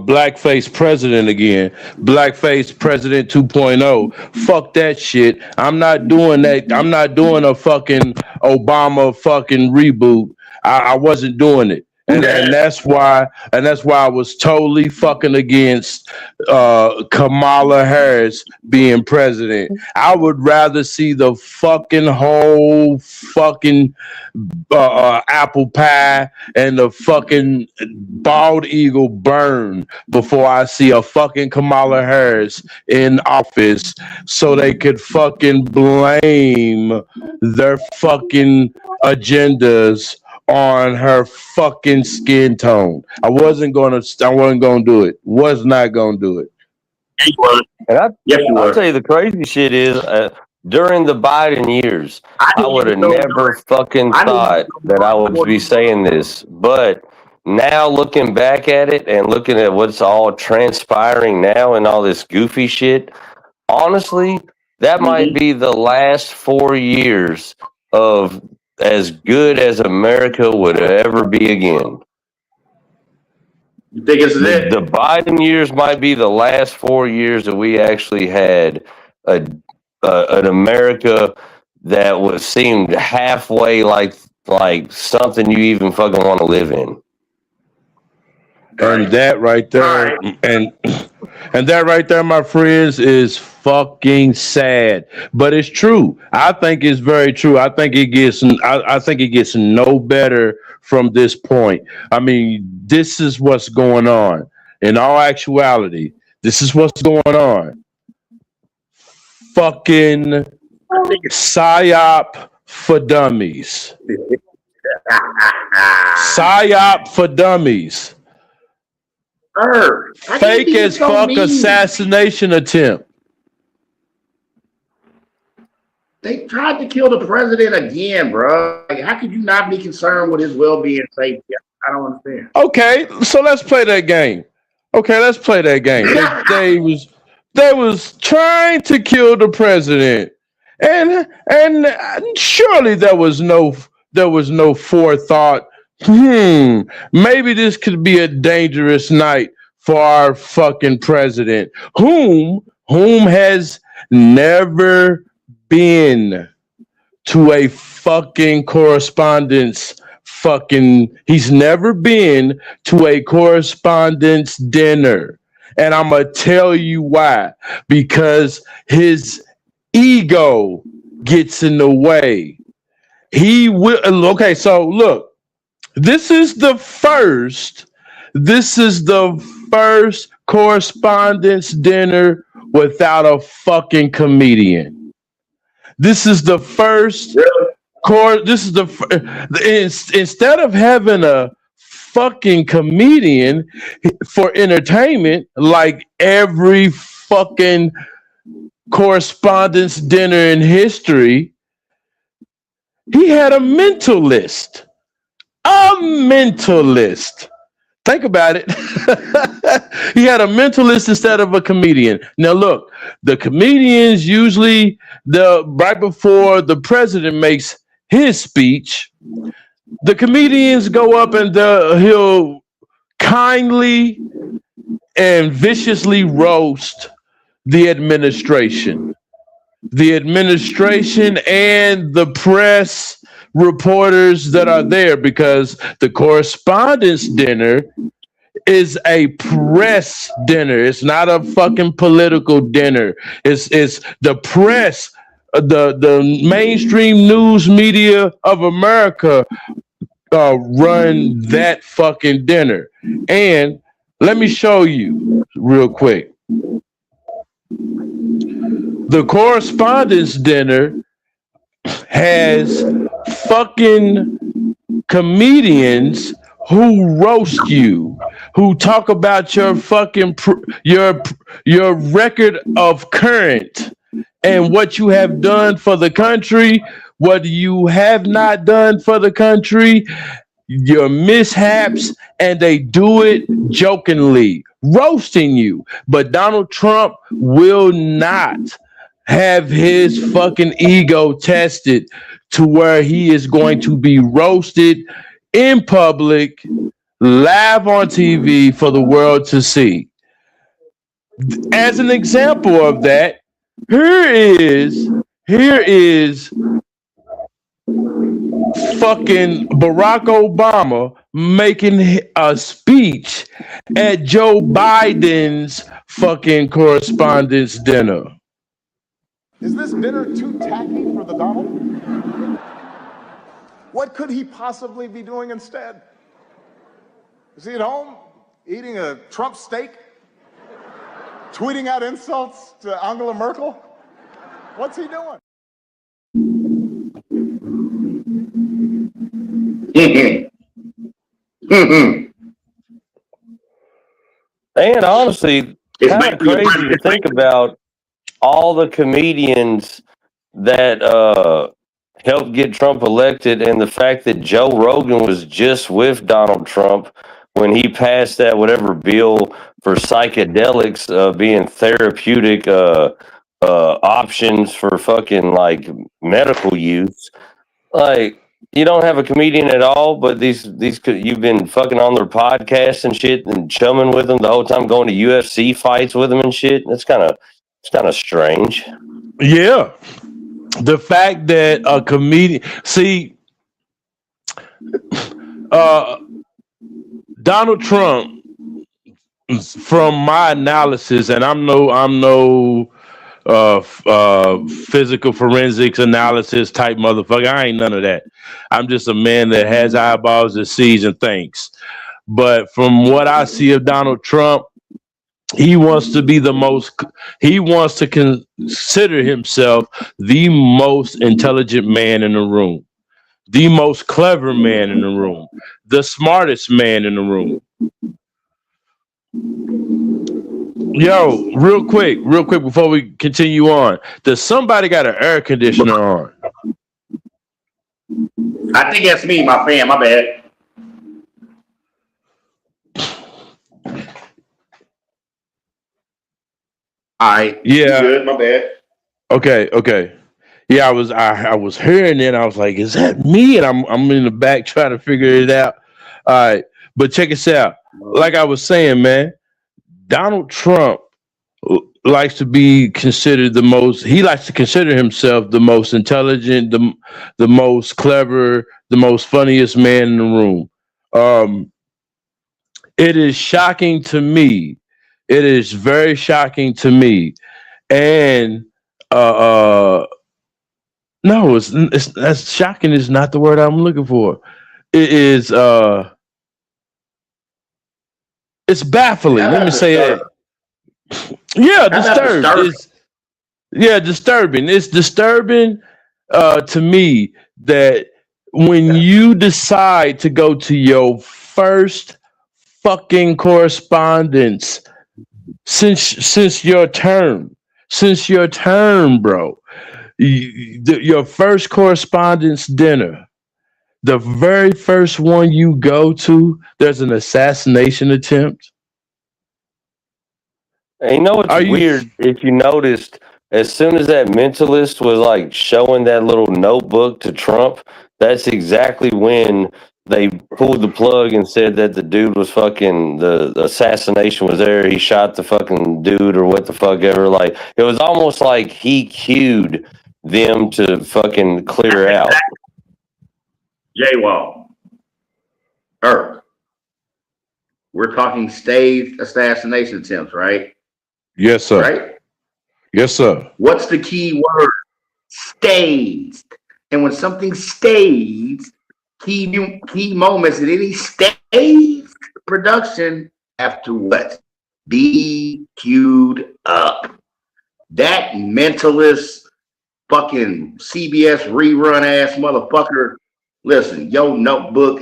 blackface president again. Blackface president 2.0. Fuck that shit. I'm not doing that. I'm not doing a fucking Obama fucking reboot. I wasn't doing it. And that's why I was totally fucking against Kamala Harris being president. I would rather see the fucking whole fucking apple pie and the fucking bald eagle burn before I see a fucking Kamala Harris in office, so they could fucking blame their fucking agendas on her fucking skin tone. I wasn't gonna do it. Was not gonna do it. And I'll tell you the crazy shit is, during the Biden years, I would have never fucking thought that I would be saying this. But now looking back at it and looking at what's all transpiring now and all this goofy shit, honestly, that might be the last 4 years of as good as America would ever be again. You think it's it? The Biden years might be the last 4 years that we actually had an America that was seemed halfway like something you even fucking want to live in. And that right there, and that right there, my friends, is fucking sad. But it's true. I think it's very true. I think it gets no better from this point. I mean, this is what's going on. In all actuality, this is what's going on. Fucking PSYOP for dummies. PSYOP for dummies. Fake as fuck assassination attempt. They tried to kill the president again, bro. Like, how could you not be concerned with his well-being and safety? I don't understand. Okay, so let's play that game. They was trying to kill the president, and surely there was no forethought. Maybe this could be a dangerous night for our fucking president, whom has never been to a fucking correspondence. He's never been to a correspondence dinner. And I'm going to tell you why. Because his ego gets in the way. He will. Okay, so look. This is the first correspondence dinner without a fucking comedian. This is the first instead of having a fucking comedian for entertainment like every fucking correspondence dinner in history, he had a mentalist. Think about it. He had a mentalist instead of a comedian. Now look, the comedians usually right before the president makes his speech, the comedians go up and he'll kindly and viciously roast the administration and the press reporters that are there, because the correspondence dinner is a press dinner. It's not a fucking political dinner. It's the press, the mainstream news media of America run that fucking dinner. And let me show you real quick. The Correspondence Dinner has fucking comedians who roast you, who talk about your fucking your record of current and what you have done for the country, what you have not done for the country, your mishaps, and they do it jokingly, roasting you. But Donald Trump will not have his fucking ego tested to where he is going to be roasted in public, live on TV for the world to see. As an example of that, here is fucking Barack Obama making a speech at Joe Biden's fucking Correspondence Dinner. Is this dinner too tacky for the Donald? What could he possibly be doing instead? Is he at home eating a Trump steak? Tweeting out insults to Angela Merkel? What's he doing? And honestly, kind of crazy to think about all the comedians that helped get Trump elected, and the fact that Joe Rogan was just with Donald Trump when he passed that whatever bill for psychedelics being therapeutic options for fucking like medical use. Like, you don't have a comedian at all, but these you've been fucking on their podcasts and shit and chumming with them the whole time, going to UFC fights with them and shit. It's kind of strange. Yeah, the fact that a comedian, Donald Trump, from my analysis, and I'm no physical forensics analysis type motherfucker. I ain't none of that. I'm just a man that has eyeballs that sees and thinks. But from what I see of Donald Trump, he wants to consider himself the most intelligent man in the room, the most clever man in the room, the smartest man in the room. Yo, real quick before we continue on, does somebody got an air conditioner on? I think that's me, my fan. My bad. All right. Yeah. Good. My bad. Okay. Yeah, I was hearing it. I was like, "Is that me?" And I'm in the back trying to figure it out. All right, but check this out. Like I was saying, man, Donald Trump likes to be considered the most. He likes to consider himself the most intelligent, the most clever, the most funniest man in the room. It is shocking to me. It is very shocking to me, and no, it's that's shocking is not the word I'm looking for. It is it's baffling. Let me say that. Yeah, disturbing. Disturbing. It's disturbing to me that when you decide to go to your first fucking correspondence since your term, bro, your first correspondence dinner, the very first one you go to, there's an assassination attempt. And you know what's weird? If you noticed, as soon as that mentalist was like showing that little notebook to Trump, that's exactly when they pulled the plug and said that the dude was fucking, the assassination was there. He shot the fucking dude or what the fuck ever. Like, it was almost like he cued them to fucking clear out. J-Wall. We're talking staged assassination attempts, right? Yes, sir. Right? Yes, sir. What's the key word? Staged. And when something's staged, key moments in any staged production have to what? Be queued up. that mentalist fucking CBS rerun ass motherfucker. Listen, your notebook.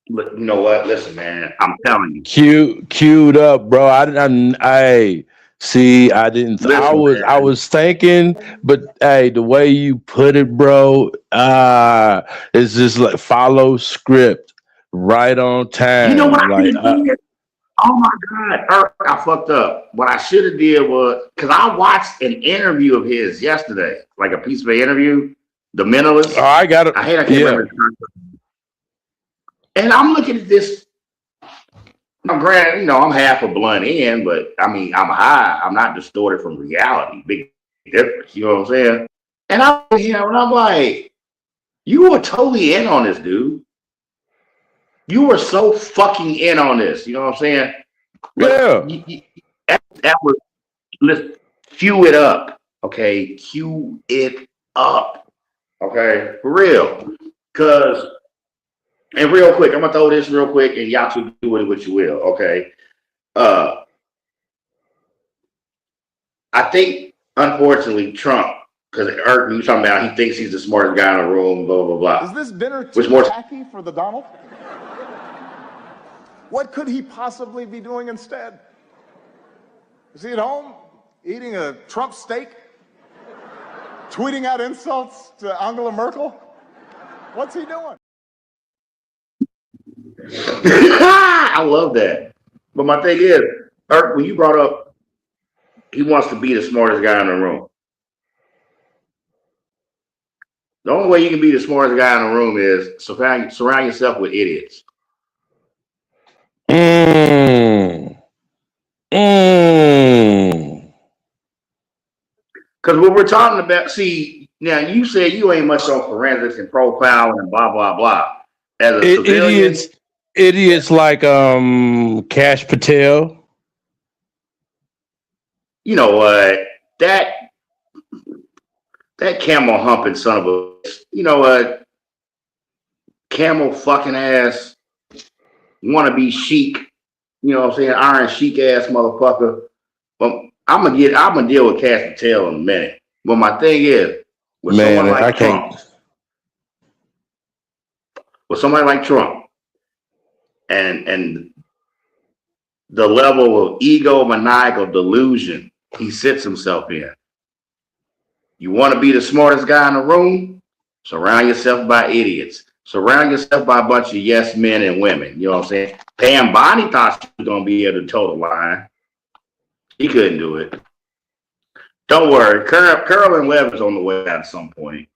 You know what? Listen, man. I'm telling you. Queued up, bro. I see. I didn't. Listen, I was thinking, but hey, the way you put it, bro, it's just like follow script, right on time. You know what I Like, did? Oh my God, I fucked up. What I should have did was because I watched an interview of his yesterday, like a piece of an interview, The Mentalist. oh, I got it. I can't remember. And I'm looking at this. Now, granted, you know, I'm half a blunt in, but I mean, I'm high. I'm not distorted from reality. Big difference. You know what I'm saying? And I'm like, you were totally in on this, dude. You were so fucking in on this. You know what I'm saying? Yeah. That was, let's cue it up. Okay. Cue it up. Okay. For real. Because, and real quick, I'm going to throw this real quick and y'all two do with it what you will. Okay. I think, unfortunately, Trump, because Eric, you talking about he thinks he's the smartest guy in the room, blah, blah, blah. Is this dinner too tacky for the Donald? What could he possibly be doing instead? Is he at home eating a Trump steak? Tweeting out insults to Angela Merkel? What's he doing? I love that. But my thing is, Eric, when you brought up he wants to be the smartest guy in the room. The only way you can be the smartest guy in the room is surround yourself with idiots. Because what we're talking about, see, now you said you ain't much on forensics and profiling and blah, blah, blah. As a civilian, idiots like Cash Patel. You know what? That camel humping son of a, you know what? Camel fucking ass, wanna be chic, you know what I'm saying? Iron chic ass motherfucker. But I'm gonna deal with Cash Patel in a minute. But my thing is, with someone like Trump, and the level of egomaniacal delusion he sits himself in. You want to be the smartest guy in the room? Surround yourself by idiots. Surround yourself by a bunch of yes men and women. You know what I'm saying? Pam Bondi thought she was going to be able to toe the line. He couldn't do it. Don't worry. Carolyn Webb is on the way out at some point.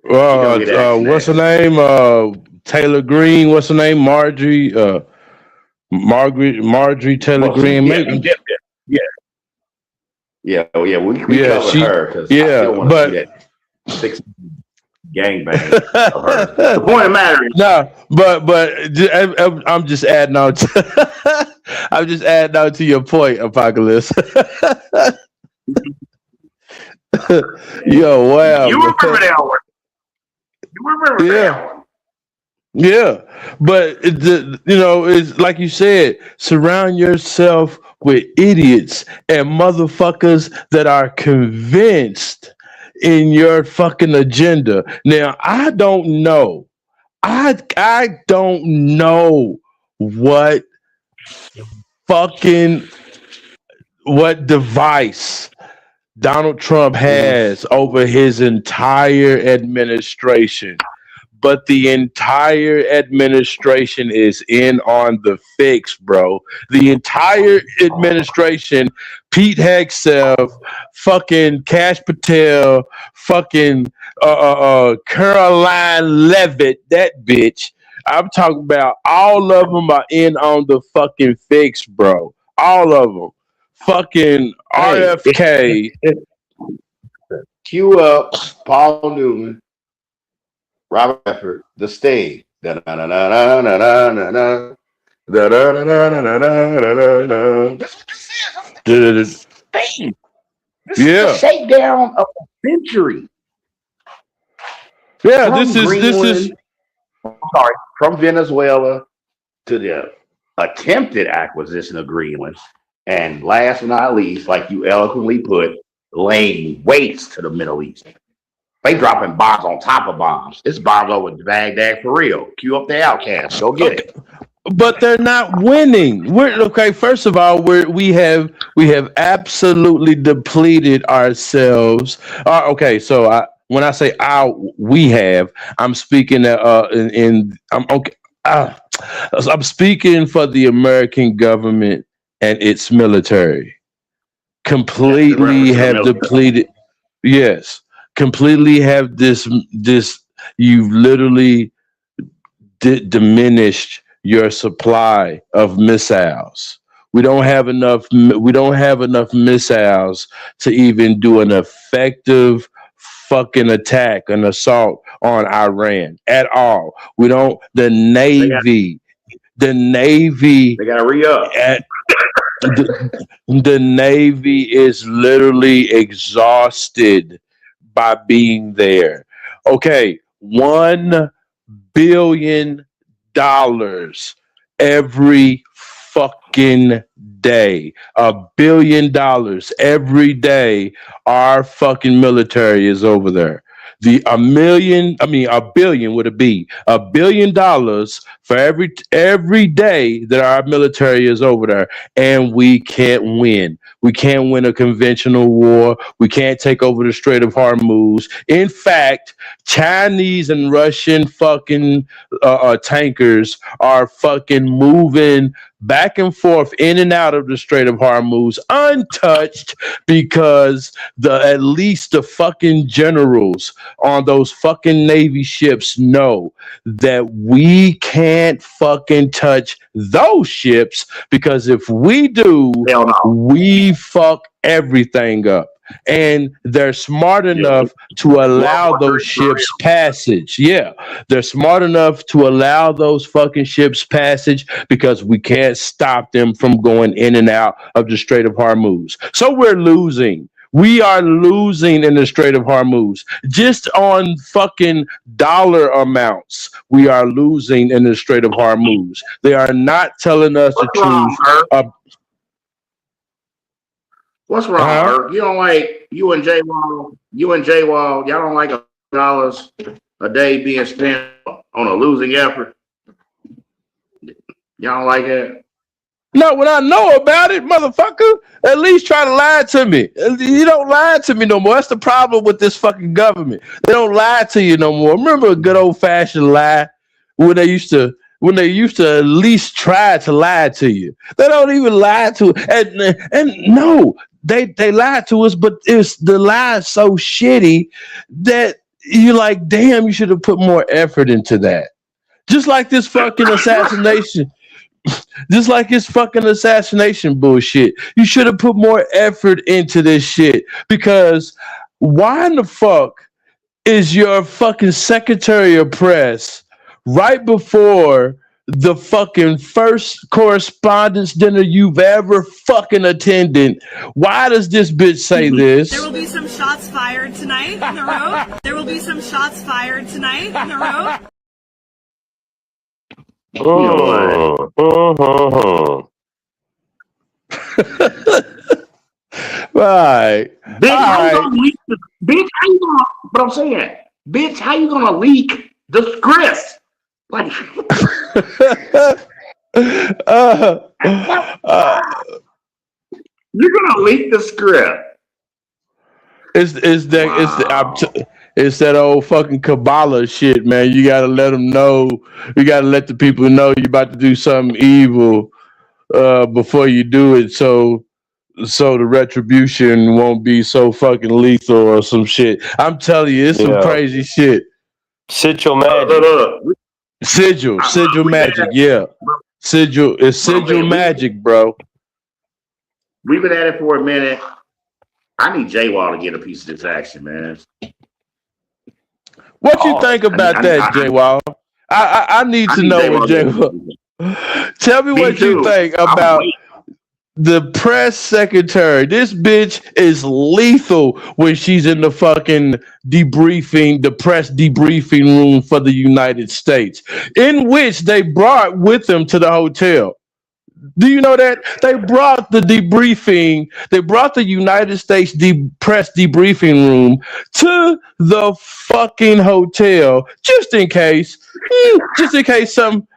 What's her name? Taylor Greene. What's her name? Marjorie Taylor Greene. Yeah. We cover her because I still want to see that 6 gangbang of her. The point of the matter is, no, but I'm just adding on to I'm just adding on to your point, Apocalypse. Yo, wow. You remember that one. That one. Yeah, but it's like you said, surround yourself with idiots and motherfuckers that are convinced in your fucking agenda. Now, I don't know. I don't know what device Donald Trump has over his entire administration. But the entire administration is in on the fix, bro. The entire administration, Pete Hegseth, fucking Cash Patel, fucking Caroline Levitt, that bitch. I'm talking about all of them are in on the fucking fix, bro. All of them. Fucking RFK. Cue up Paul Newman. Robert Redford, The Stage. This is the shakedown of a century. Yeah, this is from Venezuela to the attempted acquisition of Greenland. And last but not least, like you eloquently put, laying waste to the Middle East. They dropping bombs on top of bombs. It's bombs over Baghdad for real. Cue up the Outcasts. Go get it. But they're not winning. Okay. First of all, we have absolutely depleted ourselves. Okay, so when I say I'm speaking I'm speaking for the American government and its military. Completely have depleted. Yes, completely have this. You've literally diminished your supply of missiles. We don't have enough missiles to even do an effective fucking attack, an assault on Iran at all. We don't. The Navy. They gotta re-up. The Navy is literally exhausted by being there. Okay, $1 billion every fucking day. $1 billion every day. Our fucking military is over there. $1 billion would it be? $1 billion for every day that our military is over there, and we can't win. We can't win a conventional war. We can't take over the Strait of Hormuz. In fact, Chinese and Russian fucking tankers are fucking moving back and forth in and out of the Strait of Hormuz untouched because at least the fucking generals on those fucking Navy ships know that we can't fucking touch those ships, because if we do, we fuck everything up. And they're smart enough to allow those ships passage. Yeah, they're smart enough to allow those fucking ships passage because we can't stop them from going in and out of the Strait of Hormuz. So we're losing. We are losing in the Strait of Hormuz. Just on fucking dollar amounts, we are losing in the Strait of Hormuz. They are not telling us the truth. What's wrong, Herb? You don't like you and J Wall, y'all don't like $1 a day being spent on a losing effort. Y'all don't like that? No, when I know about it, motherfucker, at least try to lie to me. You don't lie to me no more. That's the problem with this fucking government. They don't lie to you no more. Remember a good old fashioned lie when they used to at least try to lie to you. They don't even lie to and no, they lied to us, but it's the lie so shitty that you're like, damn, you should have put more effort into that. Just like this fucking assassination. Just like his fucking assassination bullshit. You should have put more effort into this shit, because why in the fuck is your fucking Secretary of Press right before the fucking first correspondence dinner you've ever fucking attended? Why does this bitch say this? There will be some shots fired tonight in the road. There will be some shots fired tonight in the road. Right. Bitch, how you gonna leak but I'm saying, bitch, how you gonna leak the script? Like you're gonna leak the script. It's that old fucking Kabbalah shit, man. You gotta let them know. You gotta let the people know you're about to do something evil before you do it, so the retribution won't be so fucking lethal or some shit. I'm telling you, it's some crazy shit. Sigil magic. Sigil magic, yeah. Sigil magic, bro. We've been at it for a minute. I need J Wall to get a piece of this action, man. What you think about that, J Wall? I need to know what J Wall. Tell me what you think about the press secretary. This bitch is lethal when she's in the fucking the press debriefing room for the United States, in which they brought with them to the hotel. Do you know that they brought the debriefing? They brought the United States press debriefing room to the fucking hotel just in case, just in case something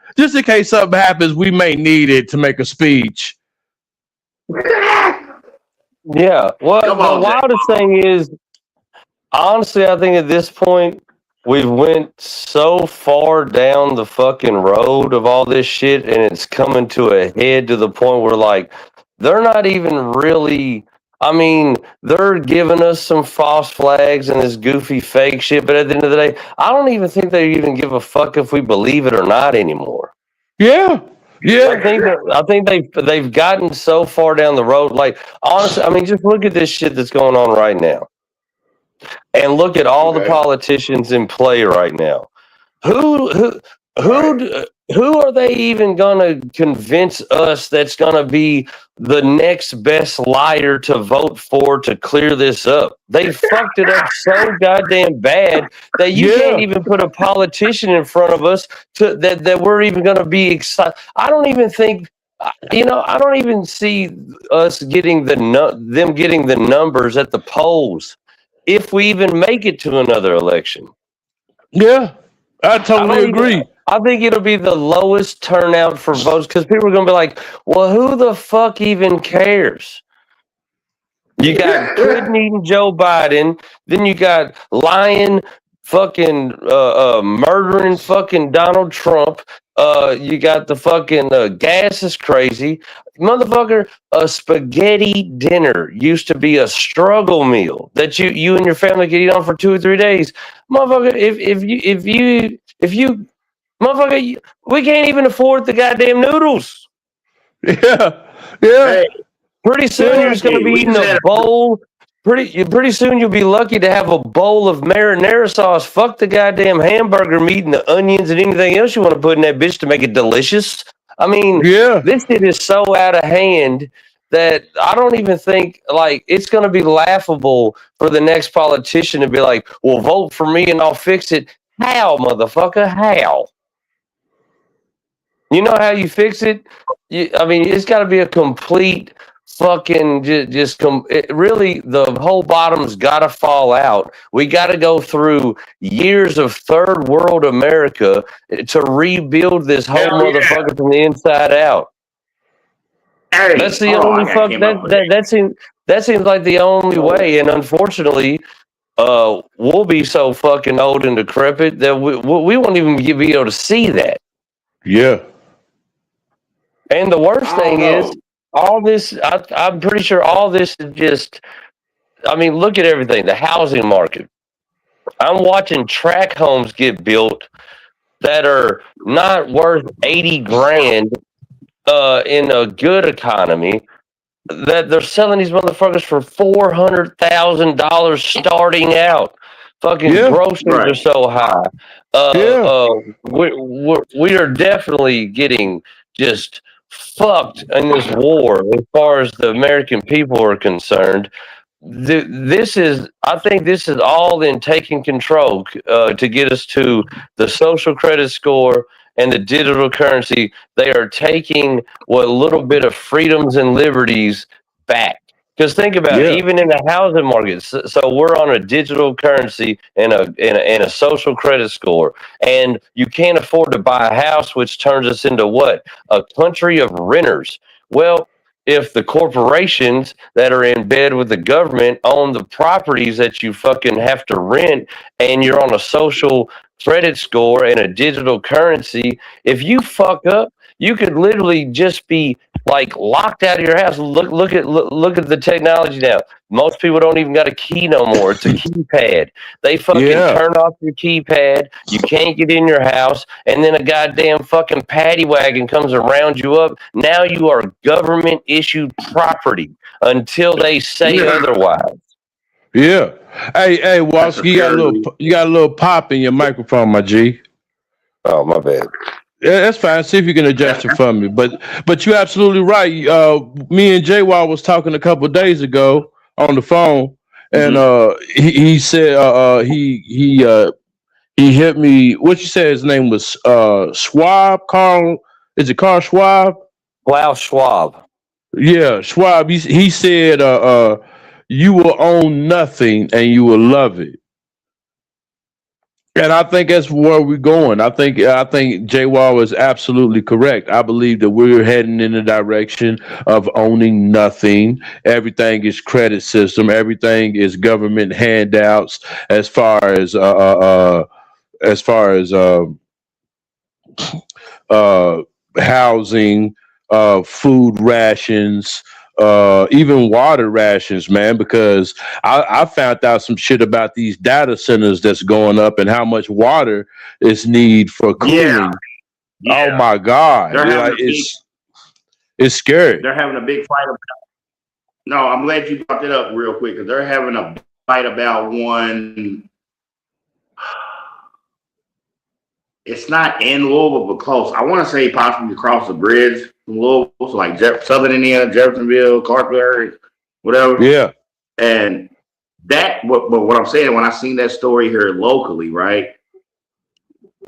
happens. We may need it to make a speech. Yeah. Well, the wildest thing is, honestly, I think at this point we've went so far down the fucking road of all this shit, and it's coming to a head to the point where, like, they're not even really. I mean, they're giving us some false flags and this goofy fake shit, but at the end of the day, I don't even think they even give a fuck if we believe it or not anymore. Yeah. Yeah. I think they've gotten so far down the road. Like, honestly, I mean, just look at this shit that's going on right now. And look at all the politicians in play right now. Who are they even gonna convince us that's gonna be the next best liar to vote for to clear this up? They fucked it up so goddamn bad that you can't even put a politician in front of us that we're even gonna be excited. I don't even think. I don't even see us getting them getting the numbers at the polls if we even make it to another election. Yeah, I totally agree. I think it'll be the lowest turnout for votes because people are going to be like, well, who the fuck even cares? You got kid-eating Joe Biden, then you got lying, fucking murdering fucking Donald Trump. You got the fucking gas is crazy. Motherfucker, a spaghetti dinner used to be a struggle meal that you and your family could eat on for 2 or 3 days. Motherfucker, if you motherfucker, we can't even afford the goddamn noodles. Yeah. Hey, pretty soon you're just gonna be eating a bowl. Pretty soon you'll be lucky to have a bowl of marinara sauce. Fuck the goddamn hamburger meat and the onions and anything else you want to put in that bitch to make it delicious. I mean, this shit is so out of hand that I don't even think, like, it's going to be laughable for the next politician to be like, well, vote for me and I'll fix it. How, motherfucker? How? You know how you fix it? I mean, it's got to be a complete fucking really, the whole bottom's got to fall out. We got to go through years of third world America to rebuild this whole motherfucker from the inside out. Hey, that's the only fuck that seems like the only way, and unfortunately, we'll be so fucking old and decrepit that we won't even be able to see that. Yeah. And the worst thing is, all this, I'm pretty sure all this is just, I mean, look at everything. The housing market. I'm watching tract homes get built that are not worth 80 grand in a good economy, that they're selling these motherfuckers for $400,000 starting out. Fucking groceries are so high. We are definitely getting just fucked in this war as far as the American people are concerned. I think this is all in taking control to get us to the social credit score and the digital currency. They are taking what little bit of freedoms and liberties back. Because think about it, even in the housing market, so we're on a digital currency and a social credit score, and you can't afford to buy a house, which turns us into what? A country of renters. Well, if the corporations that are in bed with the government own the properties that you fucking have to rent, and you're on a social credit score and a digital currency, if you fuck up, you could literally just be like locked out of your house. Look at the technology now. Most people don't even got a key no more. It's a keypad. They fucking turn off your keypad. You can't get in your house, and then a goddamn fucking paddy wagon comes and rounds you up. Now you are government issued property until they say otherwise. Yeah. Hey, Walski, you got a little pop in your microphone, my G. Oh, my bad. Yeah, that's fine. See if you can adjust it for me. But you're absolutely right. Me and J-Wall was talking a couple of days ago on the phone, and he said he hit me. What you said his name was Schwab? Carl? Is it Carl Schwab? Klaus Schwab. Yeah, Schwab. He said, "You will own nothing and you will love it." And I think that's where we're going. I think Jay Wall is absolutely correct. I believe that we're heading in the direction of owning nothing. Everything is credit system. Everything is government handouts. As far as housing, food rations, even water rations, man, because I found out some shit about these data centers that's going up and how much water is need for cooling. Yeah. Oh my God. It's scary. They're having a big fight about. No, I'm glad you brought that up real quick because they're having a fight about one. It's not in Louisville, but close. I want to say possibly across the bridge from Louisville, so like Southern Indiana, Jeffersonville, Carterbury, whatever. Yeah. And but what I'm saying, when I seen that story here locally, right,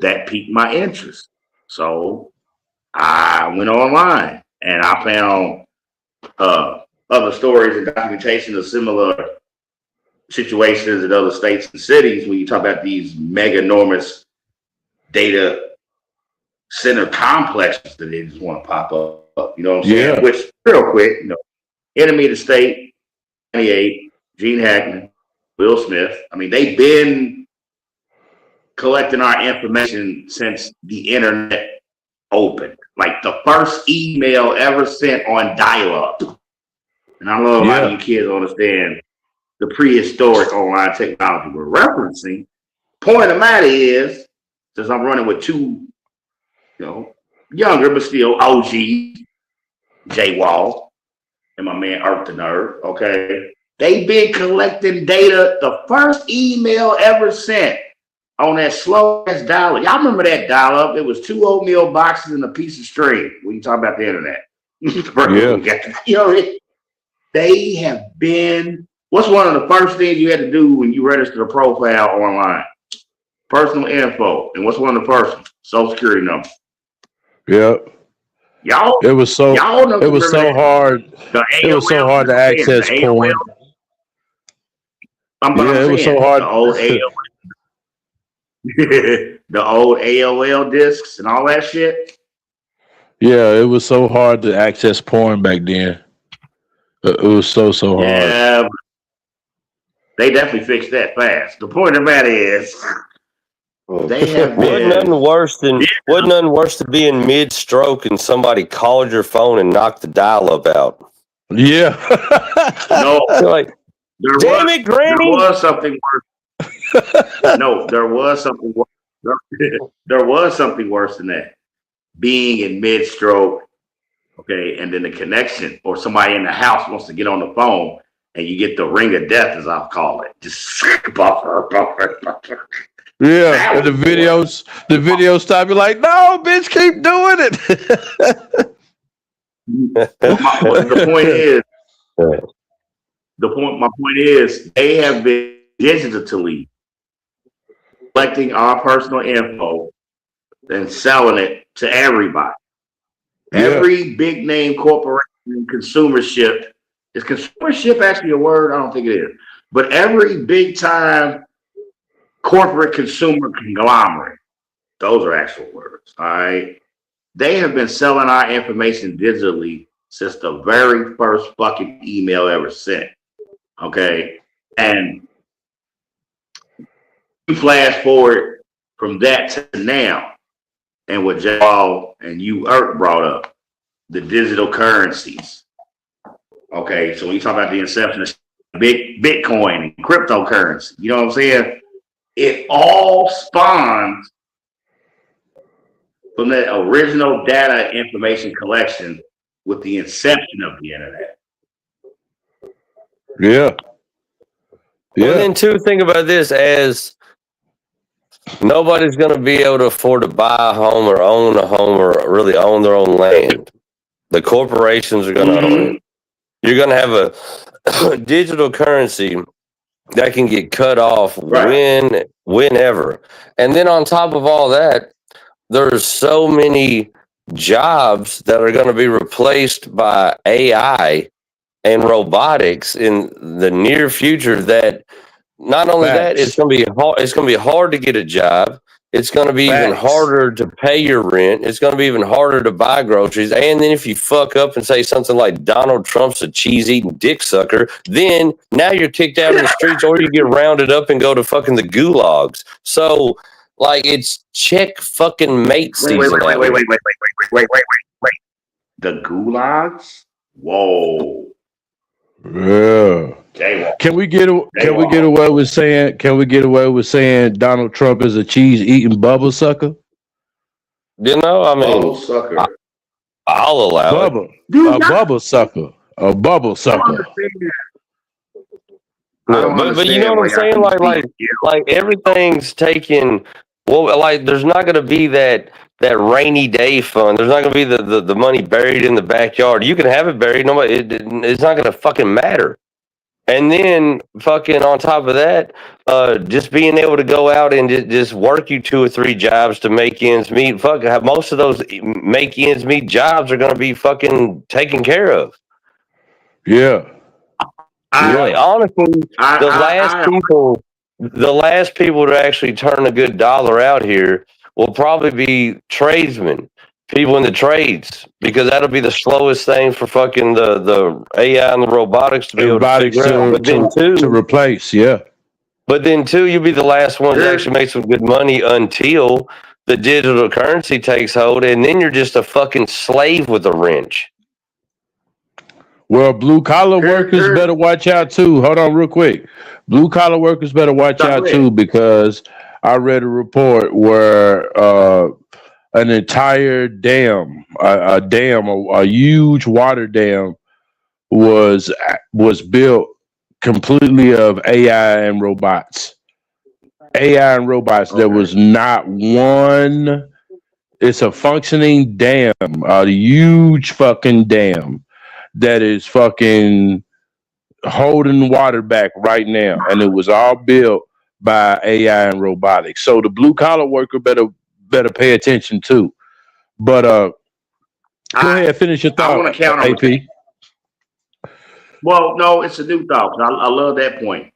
that piqued my interest. So I went online and I found other stories and documentation of similar situations in other states and cities when you talk about these mega enormous data center complexes that they just want to pop up. You know what I'm saying? Yeah. Which, real quick, enemy of the state, 98, Gene Hackman, Will Smith. I mean, they've been collecting our information since the internet opened. Like the first email ever sent on dial-up. And I know a lot of you kids understand the prehistoric online technology we're referencing. Point of the matter is, since I'm running with two, younger but still OG, Jay Wall and my man Earth the Nerd, okay? They've been collecting data. The first email ever sent on that slow-ass dial-up. Y'all remember that dial-up? It was 2 oatmeal boxes and a piece of string when you talk about the internet. They have been, what's one of the first things you had to do when you registered a profile online? Personal info. And what's one of the first? Social security number. Yep. It was so hard. It was so hard to access porn. It was so hard. The old AOL discs and all that shit. Yeah, it was so hard to access porn back then. It was so hard. Yeah, they definitely fixed that fast. The point of the matter is, they have been. Wasn't nothing worse than being mid-stroke and somebody called your phone and knocked the dial-up out. Yeah. No. Like, damn it, Granny. There was something worse. No, there was something worse. There was something worse than that. Being in mid-stroke, okay, and then the connection or somebody in the house wants to get on the phone and you get the ring of death, as I'll call it. Just yeah, and the videos stop. You're like, no, bitch, keep doing it. My point is, they have been digitally collecting our personal info and selling it to everybody. Yeah. Every big name corporation, consumership. Is consumership actually a word? I don't think it is. But every big time corporate consumer conglomerate, those are actual words. All right. They have been selling our information digitally since the very first fucking email ever sent. Okay. And you flash forward from that to now, and what Paul and you brought up, the digital currencies. Okay, so when you talk about the inception of big Bitcoin and cryptocurrency, you know what I'm saying? It all spawns from that original data information collection with the inception of the internet. Yeah. Well, then too, think about this as nobody's going to be able to afford to buy a home or own a home or really own their own land. The corporations are going to own it. You're going to have a digital currency that can get cut off whenever. And then on top of all that, there's so many jobs that are going to be replaced by AI and robotics in the near future. That not only that, it's Facts. going to be hard. It's going to be hard to get a job. It's going to be even Facts. harder to pay your rent. It's going to be even harder to buy groceries. And then if you fuck up and say something like Donald Trump's a cheese-eating dick sucker, then now you're kicked out in the streets or you get rounded up and go to fucking the gulags. So, like, it's check fucking mate season. Wait. The gulags? Whoa. Yeah. Can we get away with saying Donald Trump is a cheese eating bubble sucker? You know, I mean, Bubble sucker. I'll allow Bubble. Bubble sucker. A bubble sucker. But you know what I'm saying? Like everything's taken. Well, like there's not going to be that rainy day fund. There's not going to be the money buried in the backyard. You can have it buried. It's not going to fucking matter. And then fucking on top of that, just being able to go out and just work you 2 or 3 jobs to make ends meet. Fuck, most of those make ends meet jobs are going to be fucking taken care of. Yeah. Honestly, the last people to actually turn a good dollar out here will probably be tradesmen, people in the trades, because that'll be the slowest thing for fucking the AI and the robotics to be able to figure out. But then to replace, yeah. But then too, you'll be the last one to actually make some good money until the digital currency takes hold, and then you're just a fucking slave with a wrench. Well, blue collar workers better watch out too. Hold on, real quick. Blue collar workers better watch out too, because I read a report where an entire dam, a huge water dam, was built completely of AI and robots. AI and robots. There was not one. It's a functioning dam, a huge fucking dam that is fucking holding water back right now, and it was all built by AI and robotics. So the blue collar worker better pay attention too. But go ahead, finish your thought, I want to count on AP. Well, no, it's a new thought. I love that point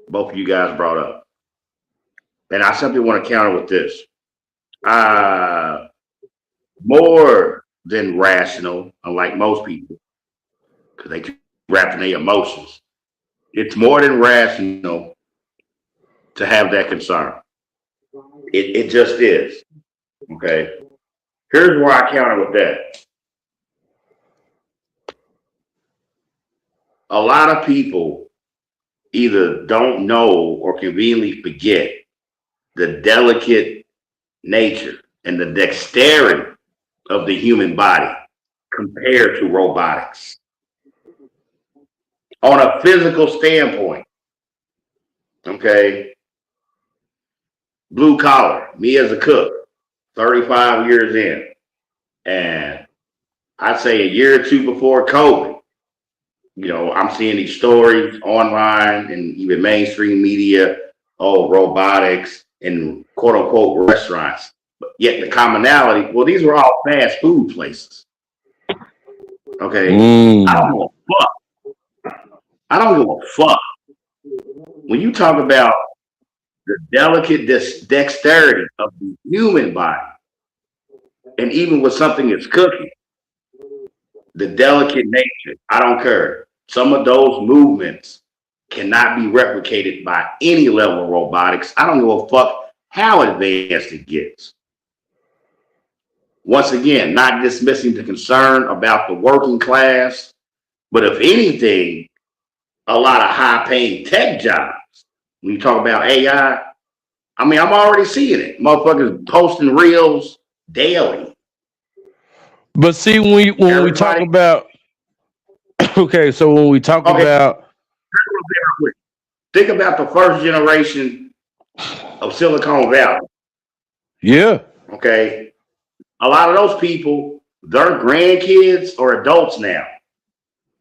both of you guys brought up, and I simply want to counter with this: more than rational, unlike most people, because they keep wrapping their emotions. It's more than rational to have that concern. It just is. Okay. Here's where I counter with that. A lot of people either don't know or conveniently forget the delicate nature and the dexterity of the human body compared to robotics. On a physical standpoint, okay, blue collar, me as a cook, 35 years in, and I'd say a year or two before COVID, you know, I'm seeing these stories online and even mainstream media, robotics and quote unquote restaurants. But yet the commonality, well, these were all fast food places. Okay. I don't give a fuck. I don't give a fuck. When you talk about the delicate dexterity of the human body, and even with something that's cooking, the delicate nature, I don't care. Some of those movements cannot be replicated by any level of robotics. I don't give a fuck how advanced it gets. Once again, not dismissing the concern about the working class, but if anything, a lot of high-paying tech jobs. When you talk about AI, I mean, I'm already seeing it. Motherfuckers posting reels daily. But see, when we talk about, okay, so when we talk about, think about the first generation of Silicon Valley. Yeah. Okay. A lot of those people, their grandkids are adults now.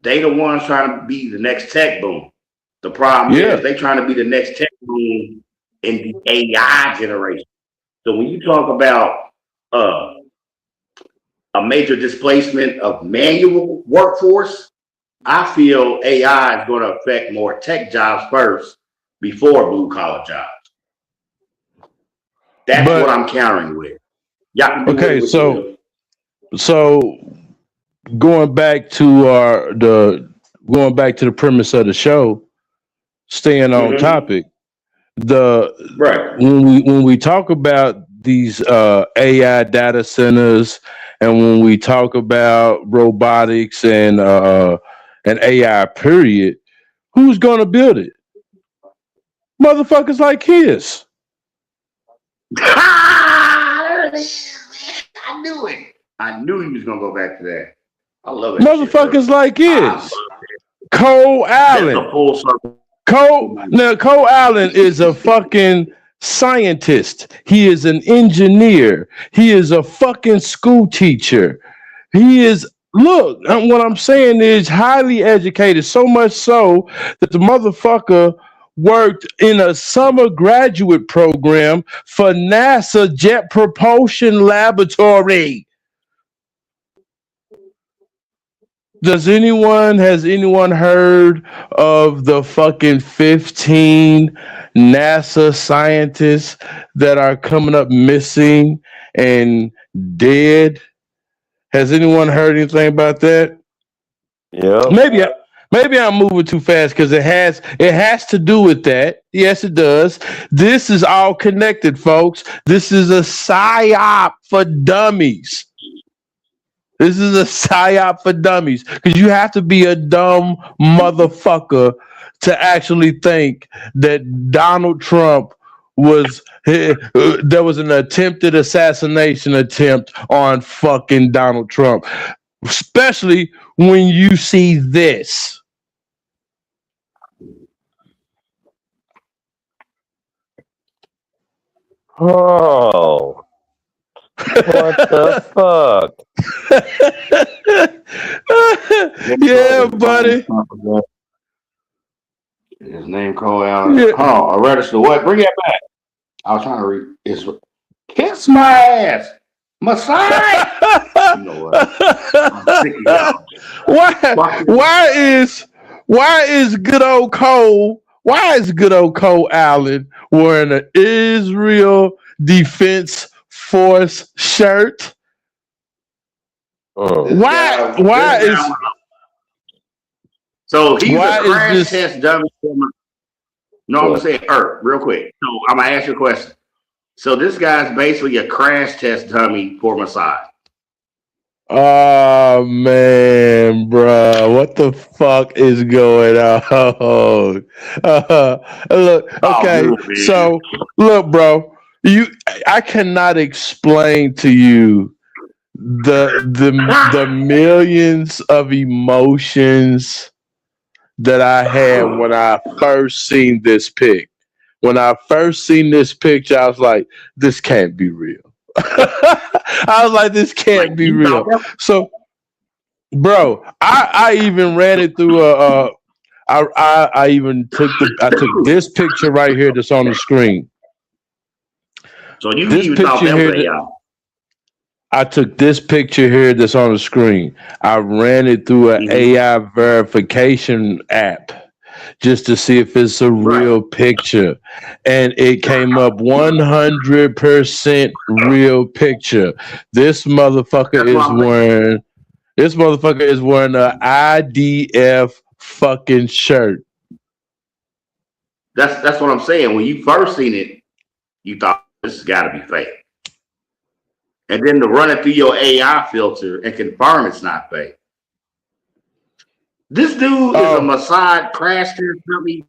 They the ones trying to be the next tech boom. The problem is they trying to be the next tech boom in the AI generation. So when you talk about a major displacement of manual workforce, I feel AI is going to affect more tech jobs first before blue collar jobs. That's what I'm countering with. Yeah. Okay, so going back to the premise of the show, staying on topic. When we talk about these AI data centers, and when we talk about robotics and AI, period, who's gonna build it? Motherfuckers like his. I knew it. I knew he was gonna go back to that. I love it. Motherfuckers like his. Cole Allen. Cole Allen is a fucking scientist. He is an engineer. He is a fucking school teacher. He is, look, what I'm saying is highly educated, so much so that the motherfucker worked in a summer graduate program for NASA Jet Propulsion Laboratory. Has anyone heard of the fucking 15 NASA scientists that are coming up missing and dead? Has anyone heard anything about that? Yeah. Maybe I'm moving too fast because it has to do with that. Yes, it does. This is all connected, folks. This is a PSYOP for dummies. This is a PSYOP for dummies, because you have to be a dumb motherfucker to actually think that Donald Trump there was an attempted assassination attempt on fucking Donald Trump, especially when you see this. Oh. What the fuck? Yeah, buddy. His name Cole Allen. Yeah. Oh, I registered what? Bring it back. I was trying to read. It's kiss my ass, Messiah. You know what? I'm sick of y'all. Why is good old Cole? Why is good old Cole Allen wearing an Israel Defense Force shirt? Why is so he's a crash test dummy for my, no, I'm gonna say it real quick. So I'm gonna ask you a question. So this guy's basically a crash test dummy for Messiah. Oh man, bro, what the fuck is going on? Look, okay, so look, bro, I cannot explain to you the millions of emotions that I had when I first seen this pic. When I first seen this picture, I was like, this can't be real. I was like, this can't be real. So, bro, I even ran it through I took this picture right here that's on the screen. So you even thought that was AI. I took this picture here that's on the screen. I ran it through an AI verification app just to see if it's a real picture. And it came up 100% real picture. This motherfucker is wearing an IDF fucking shirt. That's what I'm saying. When you first seen it, you thought this has got to be fake. And then to run it through your AI filter and confirm it's not fake. This dude is a Mossad crash test dummy.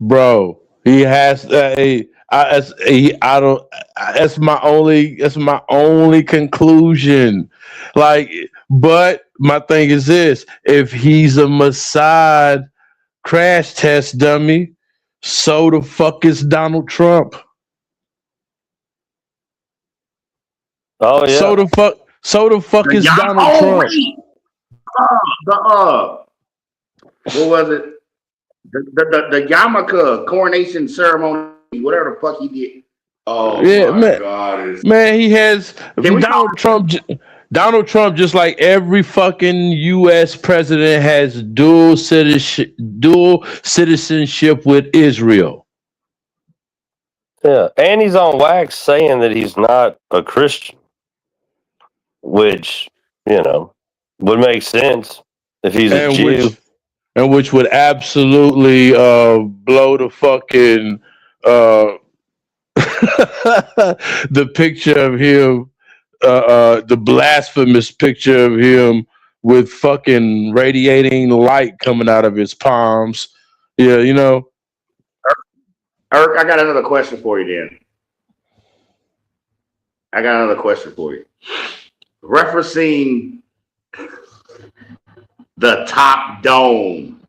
Bro, he has that's my only conclusion. Like, but my thing is this: if he's a Mossad crash test dummy, so the fuck is Donald Trump. Oh yeah. So the fuck is Donald Trump. What was it? The yarmulke coronation ceremony, whatever the fuck he did. Oh Yeah, my God! Man, he has Donald Trump. Donald Trump, just like every fucking U.S. president, has dual citizenship with Israel. Yeah, and he's on wax saying that he's not a Christian, which would make sense if he's a Jew. Which would absolutely blow the fucking the picture of him, the blasphemous picture of him with fucking radiating light coming out of his palms. Yeah, Eric, I got another question for you then. Referencing the Top Dome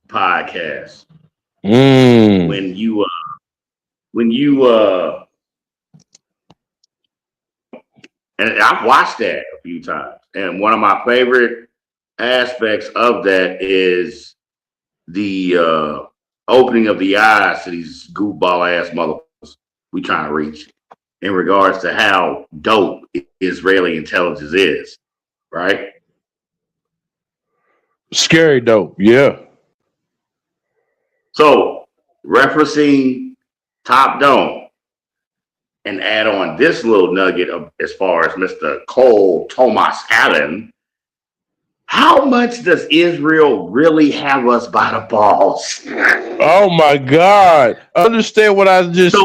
podcast. When you and I've watched that a few times, and one of my favorite aspects of that is the opening of the eyes to these goofball ass motherfuckers we trying to reach in regards to how dope Israeli intelligence is, right? Scary dope, yeah. So, referencing Top Dome, and add on this little nugget of as far as Mr. Cole Thomas Allen, how much does Israel really have us by the balls? Oh my God! Understand what I just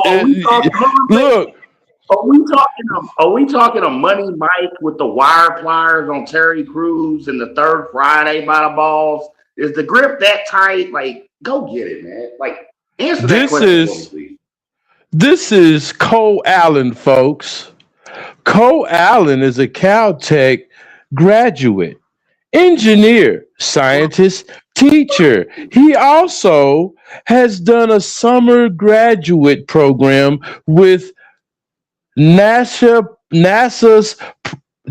look. Are we talking a Money Mike with the wire pliers on Terry Crews and the Third Friday by the balls? Is the grip that tight? Like, go get it, man. Like, answer that question for me, please. This is Cole Allen, folks. Cole Allen is a Caltech graduate, engineer, scientist, teacher. He also has done a summer graduate program with NASA's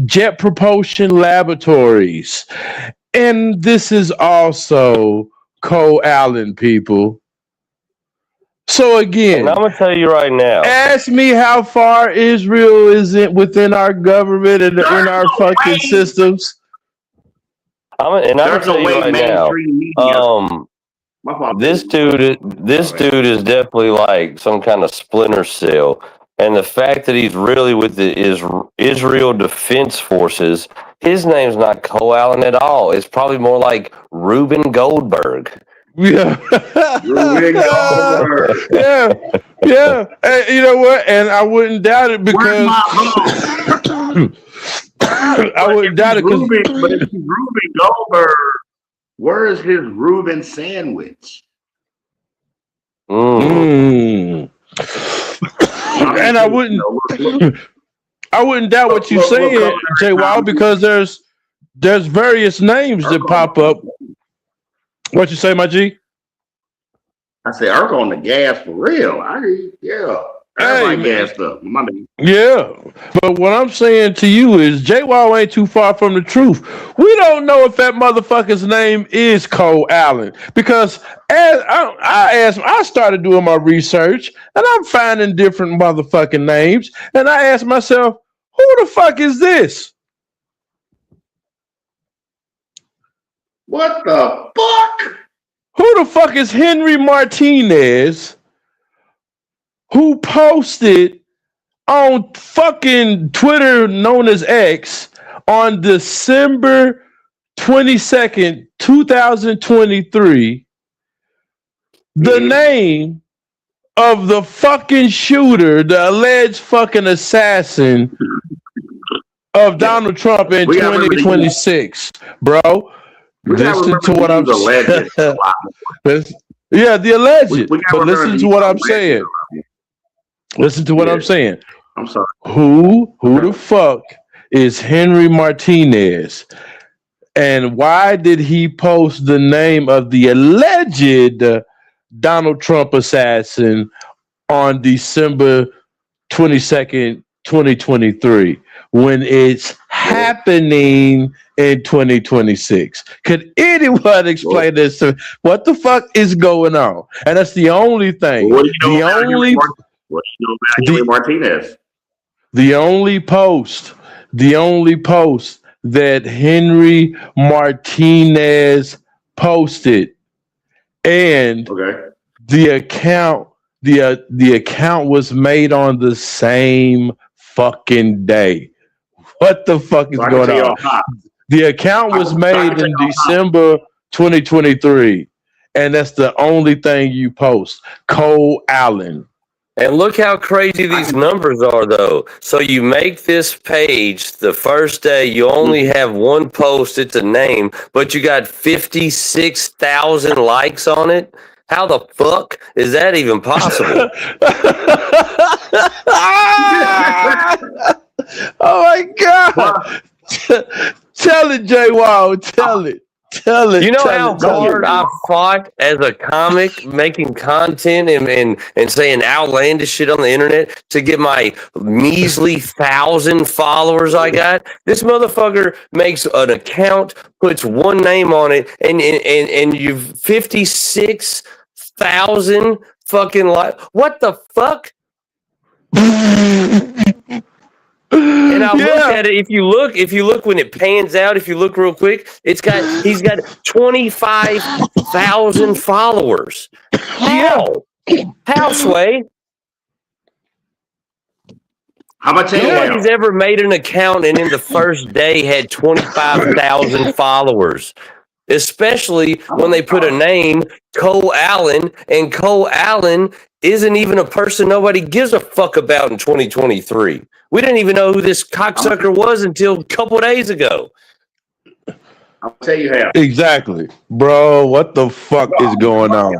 Jet Propulsion Laboratories. And this is also Cole Allen, people. So again, and I'm gonna tell you right now. Ask me how far Israel is within our government and in our fucking systems. I'm gonna tell you right now. This dude is definitely like some kind of splinter cell, and the fact that he's really with the Israel Defense Forces, his name's not Cole Allen at all. It's probably more like Reuben Goldberg. Yeah. Yeah. And you know what? And I wouldn't doubt it because I wouldn't doubt it because but if he's Reuben Goldberg, where is his Reuben sandwich? And I wouldn't doubt what you're saying, Jay Wild, because there's various names that pop up. What you say, my G? I say Irk on the gas for real. Everybody gassed up. My man. Yeah, but what I'm saying to you is Jay Wall ain't too far from the truth. We don't know if that motherfucker's name is Cole Allen because as I started doing my research and I'm finding different motherfucking names, and I asked myself, who the fuck is this? What the fuck? Who the fuck is Henry Martinez, who posted on fucking Twitter, known as X, on December 22nd, 2023, the name of the fucking shooter, the alleged fucking assassin of Donald Trump in 2026, bro? Listen to what I'm saying. Yeah, the alleged. But listen to what I'm saying. Listen to what I'm saying. I'm sorry. Who the fuck is Henry Martinez? And why did he post the name of the alleged Donald Trump assassin on December 22nd, 2023, when it's happening in 2026? Could anyone explain this to me? What the fuck is going on? And that's the only thing. Well, you know about Henry Martinez. The only post that Henry Martinez posted, and the account was made on the same fucking day. What the fuck is going on? The account was made in December 2023, and that's the only thing you post. Cole Allen. And look how crazy these numbers are, though. So you make this page the first day, you only have one post, it's a name, but you got 56,000 likes on it. How the fuck is that even possible? Oh my God. Tell it, J. Wow. Tell it. You know how hard I fought as a comic making content and saying outlandish shit on the internet to get my measly 1,000 followers I got? This motherfucker makes an account, puts one name on it, and you've 56,000 fucking likes. What the fuck? And I look at it. If you look when it pans out, if you look real quick, he's got 25,000 followers. How, Sway? How much? Nobody's ever made an account and in the first day had 25,000 followers. Especially when they put a name, Cole Allen, and Cole Allen isn't even a person nobody gives a fuck about in 2023. We didn't even know who this cocksucker was until a couple of days ago. I'll tell you how. Exactly. Bro, what the fuck is going on?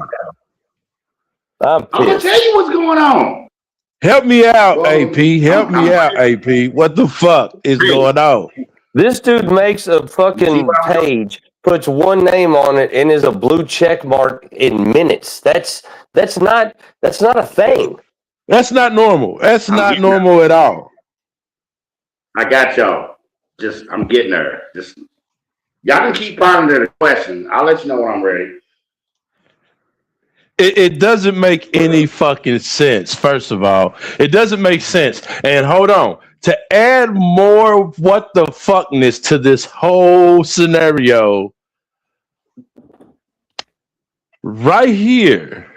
I'm gonna tell you what's going on. Help me out, AP. Help me out, AP. What the fuck is going on? This dude makes a fucking page, puts one name on it, and is a blue check mark in minutes. That's not a thing. That's not normal. That's not normal at all. I got y'all. I'm getting there. Y'all can keep pondering the question. I'll let you know when I'm ready. It doesn't make any fucking sense. First of all, it doesn't make sense. And hold on, to add more what the fuckness to this whole scenario, right here.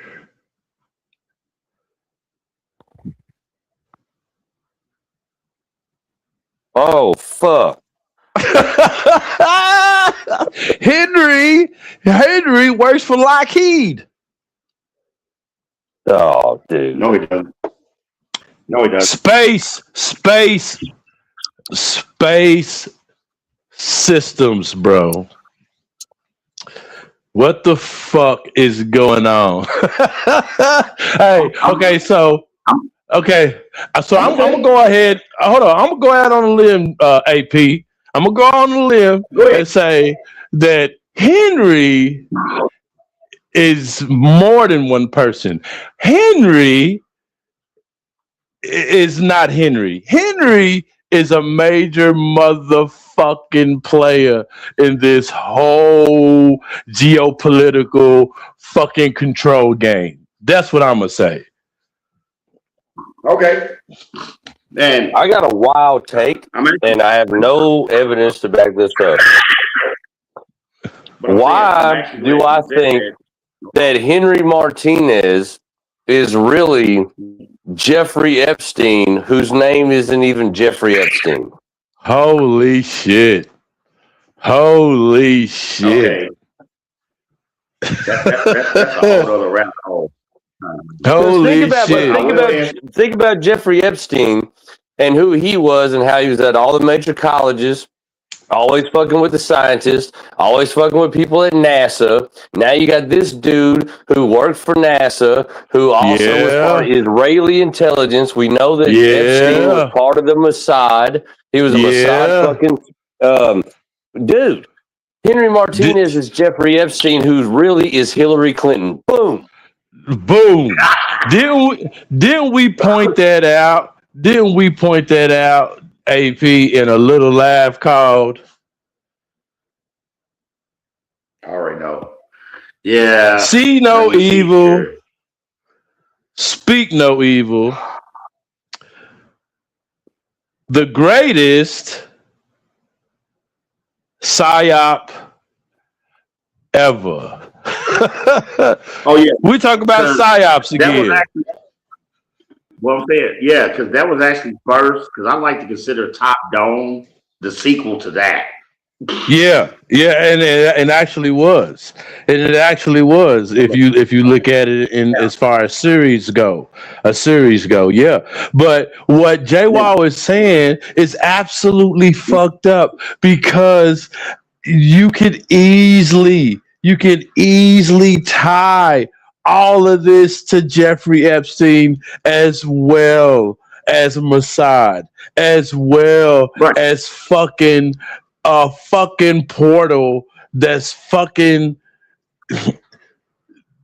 Oh fuck. Henry works for Lockheed. Oh, dude. No, he doesn't. No, he doesn't. Space systems, bro. What the fuck is going on? Hey, okay, so I'm gonna go ahead. Hold on, I'm gonna go out on a limb, AP. I'm gonna go on a limb and say that Henry is more than one person. Henry is not Henry. Henry is a major motherfucking player in this whole geopolitical fucking control game. That's what I'm gonna say. Okay. And I got a wild take, and I have no evidence to back this up. Why do I think that Henry Martinez is really Jeffrey Epstein, whose name isn't even Jeffrey Epstein? Holy shit. Holy shit. Okay. That's a whole other rabbit hole. Holy shit. Think about Jeffrey Epstein and who he was and how he was at all the major colleges, always fucking with the scientists, always fucking with people at NASA. Now you got this dude who worked for NASA, who also was part of Israeli intelligence. We know that Epstein was part of the Mossad. He was a Mossad fucking dude. Henry Martinez is Jeffrey Epstein, who really is Hillary Clinton. Boom. Boom. Didn't we point that out? Didn't we point that out, AP, in a little laugh called? I already know. Yeah. See no evil. Speak no evil. The greatest PSYOP ever. Oh yeah, We talk about PSYOPs that was again. actually well said. Yeah, because that was actually first. Because I like to consider Top Dome the sequel to that. Yeah, and it actually was, and it actually was. If you look at it in as far as series go, yeah. But what JWoww is saying is absolutely fucked up because you could easily tie all of this to Jeffrey Epstein as well as Mossad, as well as fucking a fucking portal that's fucking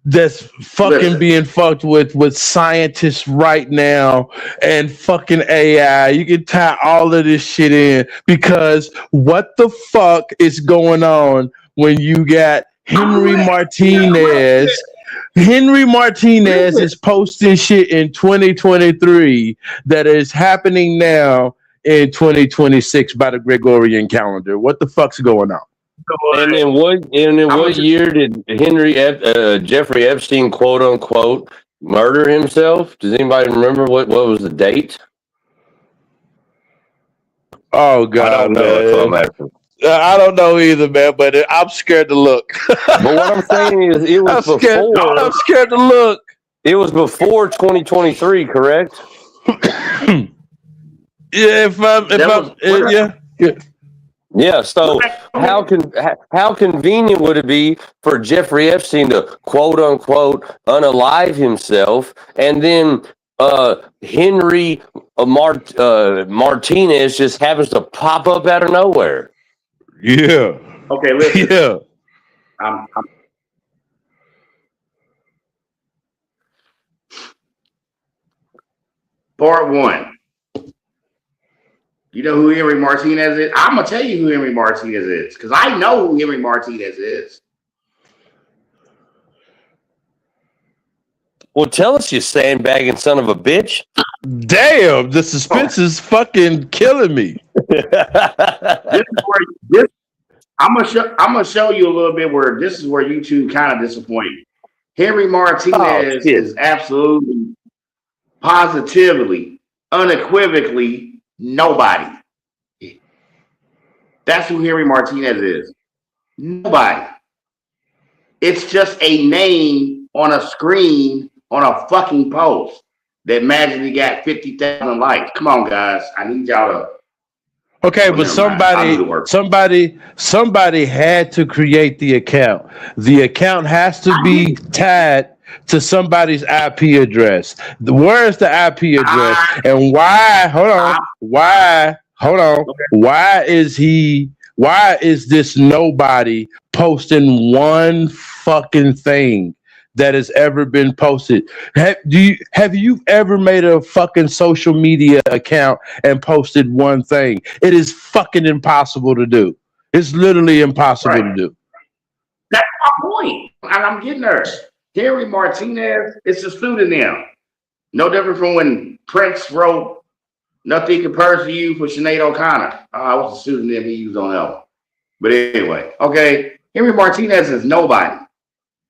being fucked with scientists right now and fucking AI. You can tie all of this shit in because what the fuck is going on when you got Henry Martinez? Henry Martinez is posting shit in 2023 that is happening now in 2026 by the Gregorian calendar. What the fuck's going on? And in what year did Jeffrey Epstein, quote unquote, murder himself? Does anybody remember what was the date? Oh God, I don't know either, man. But I'm scared to look. But what I'm saying is, it was I'm scared to look. It was before 2023, correct? Yeah, Yeah. So how convenient would it be for Jeffrey Epstein to quote unquote unalive himself, and then Henry Martinez just happens to pop up out of nowhere? Yeah. Okay. Listen. Yeah. Part one. You know who Henry Martinez is? I'm gonna tell you who Henry Martinez is because I know who Henry Martinez is. Well, tell us, you sandbagging son of a bitch. Damn, the suspense is fucking killing me. I'm gonna show you a little bit where this is where you two kind of disappoint me. Henry Martinez is absolutely, positively, unequivocally nobody. That's who Henry Martinez is. Nobody. It's just a name on a screen on a fucking post that magically got 50,000 likes. Come on, guys. I need y'all to. Okay, but somebody had to create the account. The account has to be tied to somebody's IP address. Where is the IP address? And why? Hold on. Why is this nobody posting one fucking thing that has ever been posted? Have you ever made a fucking social media account and posted one thing? It is fucking impossible to do. It's literally impossible to do. That's my point. And I'm getting there. Henry Martinez, it's a pseudonym. No different from when Prince wrote Nothing Compares to You for Sinead O'Connor. What's the pseudonym he used on that one? But anyway, okay. Henry Martinez is nobody.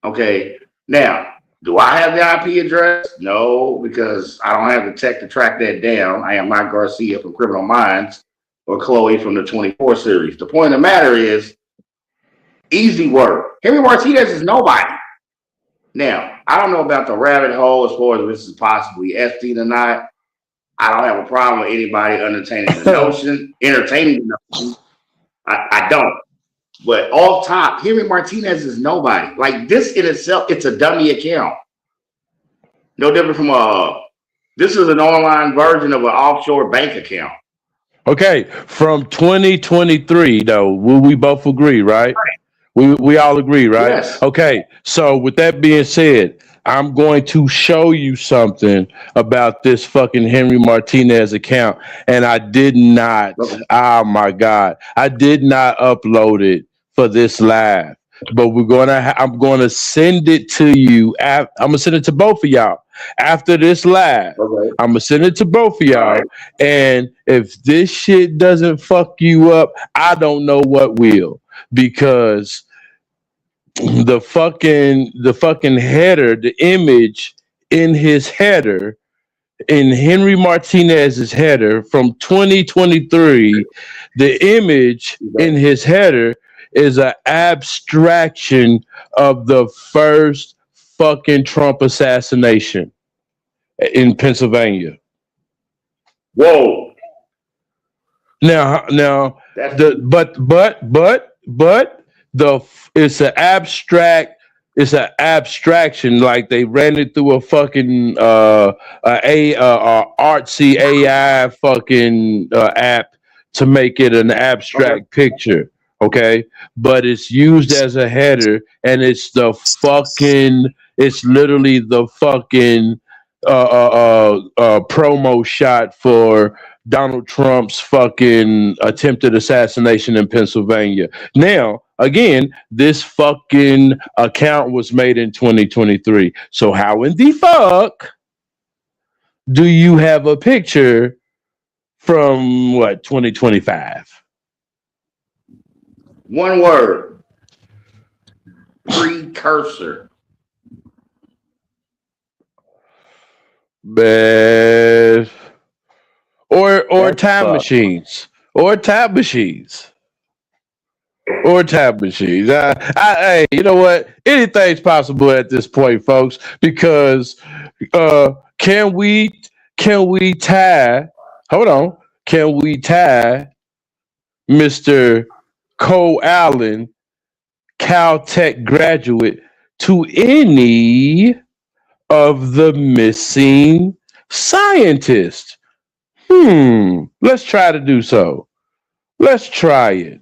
Okay. Now, do I have the IP address? No, because I don't have the tech to track that down. I am not Garcia from Criminal Minds or Chloe from the 24 series. The point of the matter is, easy word. Henry Martinez is nobody. Now, I don't know about the rabbit hole as far as this is possibly Epstein or not. I don't have a problem with anybody entertaining the notion. I don't. But off top, Henry Martinez is nobody. Like, this in itself, it's a dummy account. No different from this is an online version of an offshore bank account. Okay, from 2023 though, will we both agree, right? We all agree, right? Yes. Okay, so with that being said, I'm going to show you something about this fucking Henry Martinez account, and I did not. Oh my God, I did not upload it for this live but I'm gonna send it to you. I'm gonna send it to both of y'all after this live. Okay. I'm gonna send it to both of y'all, All right. and if this shit doesn't fuck you up, I don't know what will, because the fucking header, the image in his header, in Henry Martinez's header from 2023, the image in his header is an abstraction of the first fucking Trump assassination in Pennsylvania. Whoa. Now, it's an abstract. It's an abstraction. Like they ran it through a fucking artsy AI fucking app to make it an abstract picture. Okay, but it's used as a header, and it's literally the fucking promo shot for Donald Trump's fucking attempted assassination in Pennsylvania. Now, again, this fucking account was made in 2023. So how in the fuck do you have a picture from 2025? One word. Precursor. Man. Or That's time fucked. machines. Or time machines. Hey, you know what? Anything's possible at this point, folks, because can we tie Mr. Cole Allen, Caltech graduate, to any of the missing scientists? Let's try to do so. Let's try it.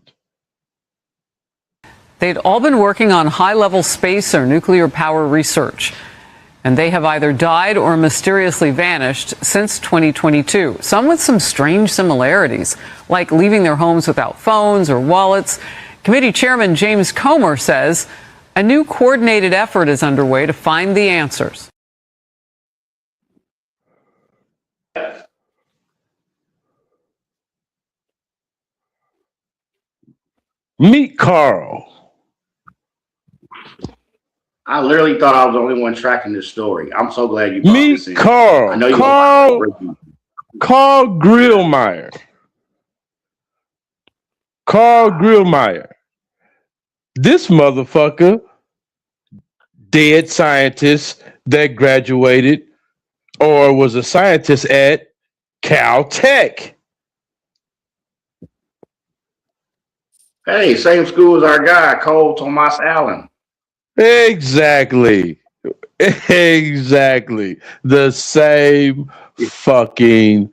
They'd all been working on high-level space or nuclear power research, and they have either died or mysteriously vanished since 2022, some with some strange similarities, like leaving their homes without phones or wallets. Committee Chairman James Comer says a new coordinated effort is underway to find the answers. Meet Carl. I literally thought I was the only one tracking this story. I'm so glad you brought this in. Meet Carl. I know you Carl Grillmeyer. Carl Grillmeyer. This motherfucker, dead scientist that graduated or was a scientist at Caltech. Hey, same school as our guy, Cole Thomas Allen. Exactly. The same fucking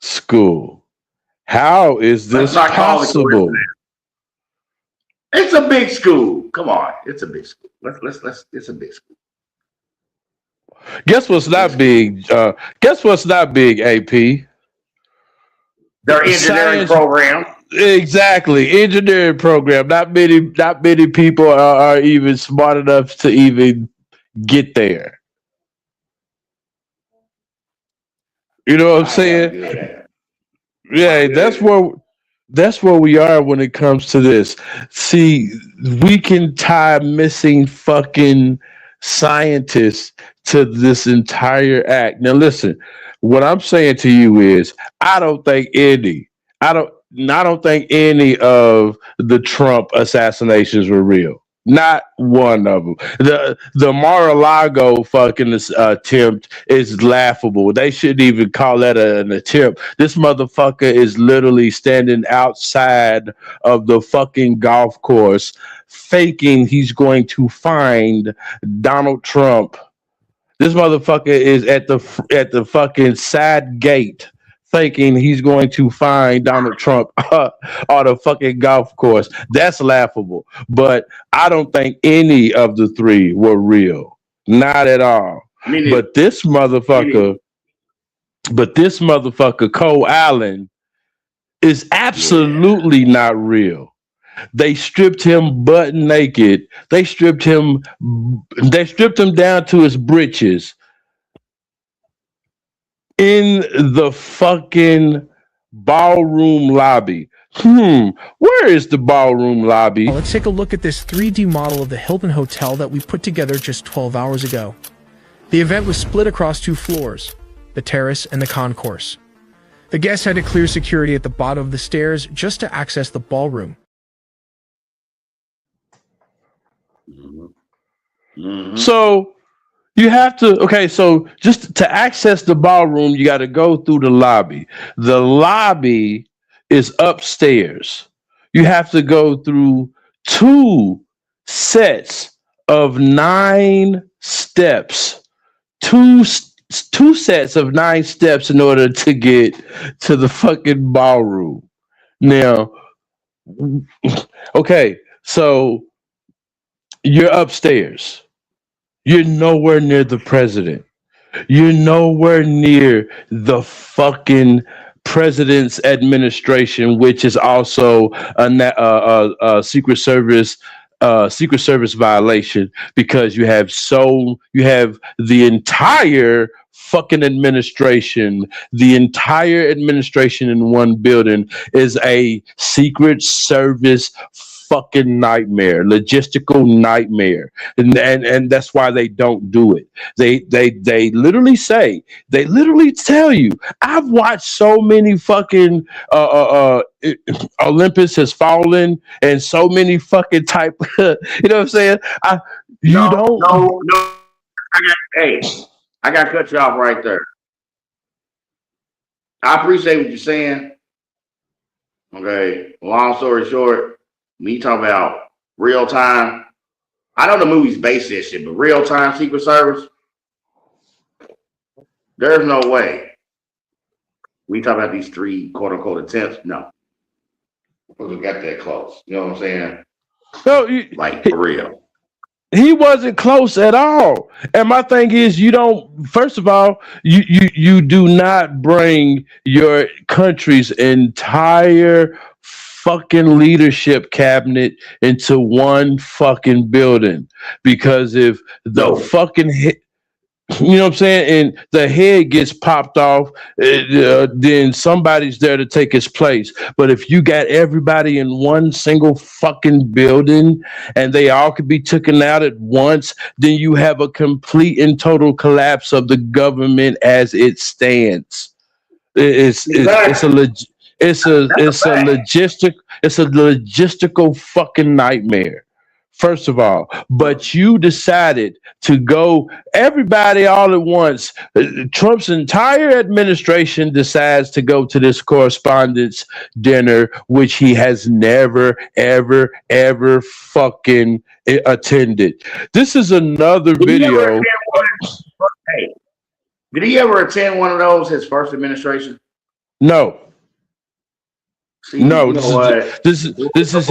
school. How is this possible? It's a big school. Come on, it's a big school. Let's. It's a big school. Guess what's not big? Guess what's not big? AP. Their engineering program. Exactly, engineering program. Not many people are even smart enough to even get there. You know what I'm saying? Yeah, that's where we are when it comes to this. See, we can tie missing fucking scientists to this entire act. Now, listen, what I'm saying to you is, I don't think any of the Trump assassinations were real. Not one of them. The Mar-a-Lago fucking attempt is laughable. They shouldn't even call that an attempt. This motherfucker is literally standing outside of the fucking golf course, faking he's going to find Donald Trump. This motherfucker is at the fucking side gate, thinking he's going to find Donald Trump on a fucking golf course. That's laughable. But I don't think any of the three were real. Not at all. But this motherfucker, Cole Allen, is absolutely not real. They stripped him butt naked. They stripped him down to his britches in the fucking ballroom lobby. Where is the ballroom lobby? Let's take a look at this 3D model of the Hilton Hotel that we put together just 12 hours ago. The event was split across 2 floors, the terrace and the concourse. The guests had to clear security at the bottom of the stairs just to access the ballroom. So you have to, so just to access the ballroom, you got to go through the lobby. The lobby is upstairs. You have to go through 2 sets of 9 steps. Two sets of 9 steps in order to get to the fucking ballroom. Now, okay, so you're upstairs. You're nowhere near the president. You're nowhere near the fucking president's administration, which is also a Secret Service violation, because you have the entire fucking administration. The entire administration in one building is a Secret Service fucking nightmare, logistical nightmare, and that's why they don't do it. They literally tell you. I've watched so many fucking Olympus Has Fallen and so many fucking type. You know what I'm saying? No. I got to cut you off right there. I appreciate what you're saying. Okay, long story short. Me talking about real time. I know the movie's based this shit, but real time Secret Service. There's no way. We talk about these 3 quote unquote attempts. No, we got that close. You know what I'm saying? No, for real. He wasn't close at all. And my thing is, first of all, you do not bring your country's entire fucking leadership cabinet into one fucking building, because if the fucking head, you know what I'm saying, and the head gets popped off, then somebody's there to take his place. But if you got everybody in one single fucking building and they all could be taken out at once, then you have a complete and total collapse of the government as it stands. It's a logistical fucking nightmare, first of all. But you decided to go everybody all at once. Trump's entire administration decides to go to this correspondence dinner, which he has never, ever fucking attended. This is another video. Did he ever attend one of those, his first administration? No. See, no, this is his.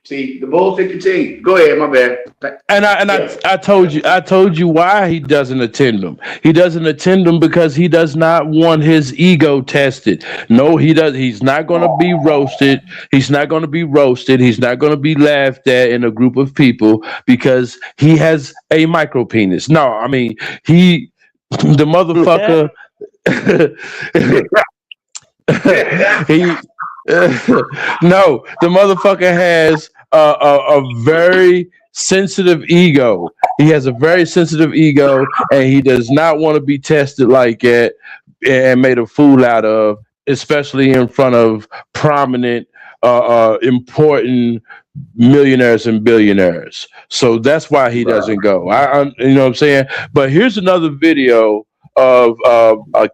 See, the bullshit continues. Go ahead, my bad. I told you why he doesn't attend them. He doesn't attend them because he does not want his ego tested. No, he does. He's not going to be roasted. He's not going to be roasted. He's not going to be laughed at in a group of people because he has a micro penis. No, I mean the motherfucker. No, the motherfucker has a very sensitive ego. He has a very sensitive ego, and he does not want to be tested like that and made a fool out of, especially in front of prominent, important millionaires and billionaires. So that's why he doesn't go. You know what I'm saying? But here's another video of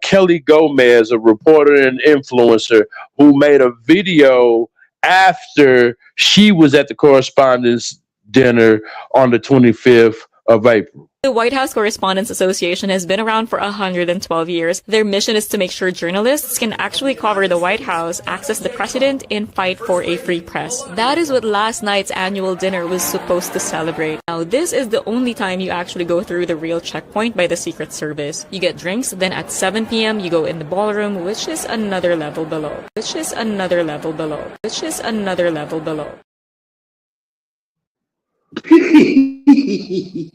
Kelly Gomez, a reporter and influencer, who made a video after she was at the correspondence dinner on the 25th of April. The White House Correspondents Association has been around for 112 years. Their mission is to make sure journalists can actually cover the White House, access the president, and fight for a free press. That is what last night's annual dinner was supposed to celebrate. Now, this is the only time you actually go through the real checkpoint by the Secret Service. You get drinks, then at 7 p.m. you go in the ballroom, which is another level below. Which is another level below. Which is another level below.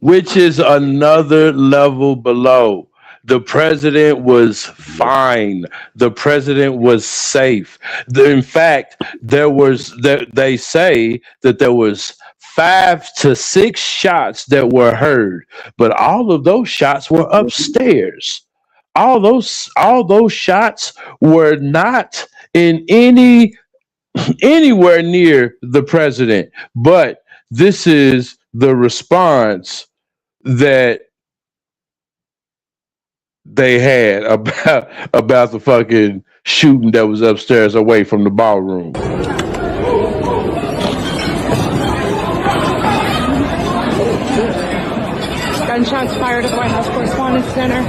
Which is another level below. The president was fine. The president was safe. In fact, they say that there was 5 to 6 shots that were heard, but all of those shots were upstairs. All those shots were not in anywhere near the president. But this is the response that they had about the fucking shooting that was upstairs away from the ballroom. Gunshots fired at the White House Correspondents' Center.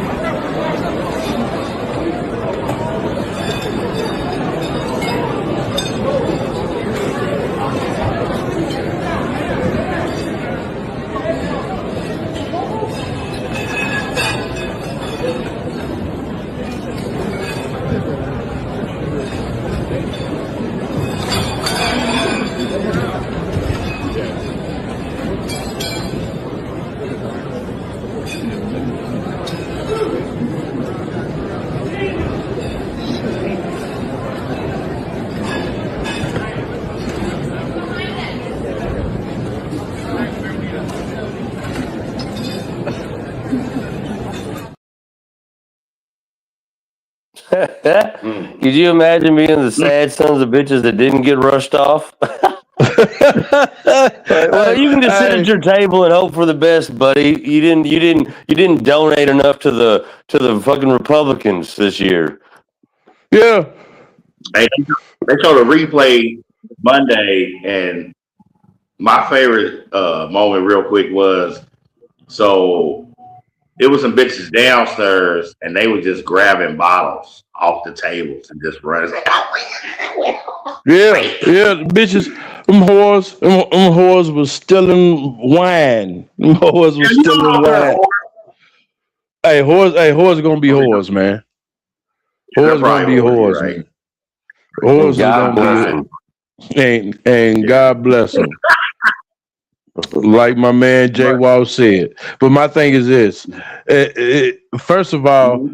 Could you imagine being the sad sons of bitches that didn't get rushed off? Well, you can just sit at your table and hope for the best, buddy. You didn't donate enough to the fucking Republicans this year. Yeah. Hey, they showed a replay Monday, and my favorite moment, real quick, was it was some bitches downstairs, and they were just grabbing bottles off the tables and just running. Yeah, the bitches, them whores was stealing wine. Them whores was stealing wine. Hey, whores gonna be whores, man. Whores gonna be whores, man. Whores gonna be, and God bless them. Like my man Jay Wall said. But my thing is this. First of all,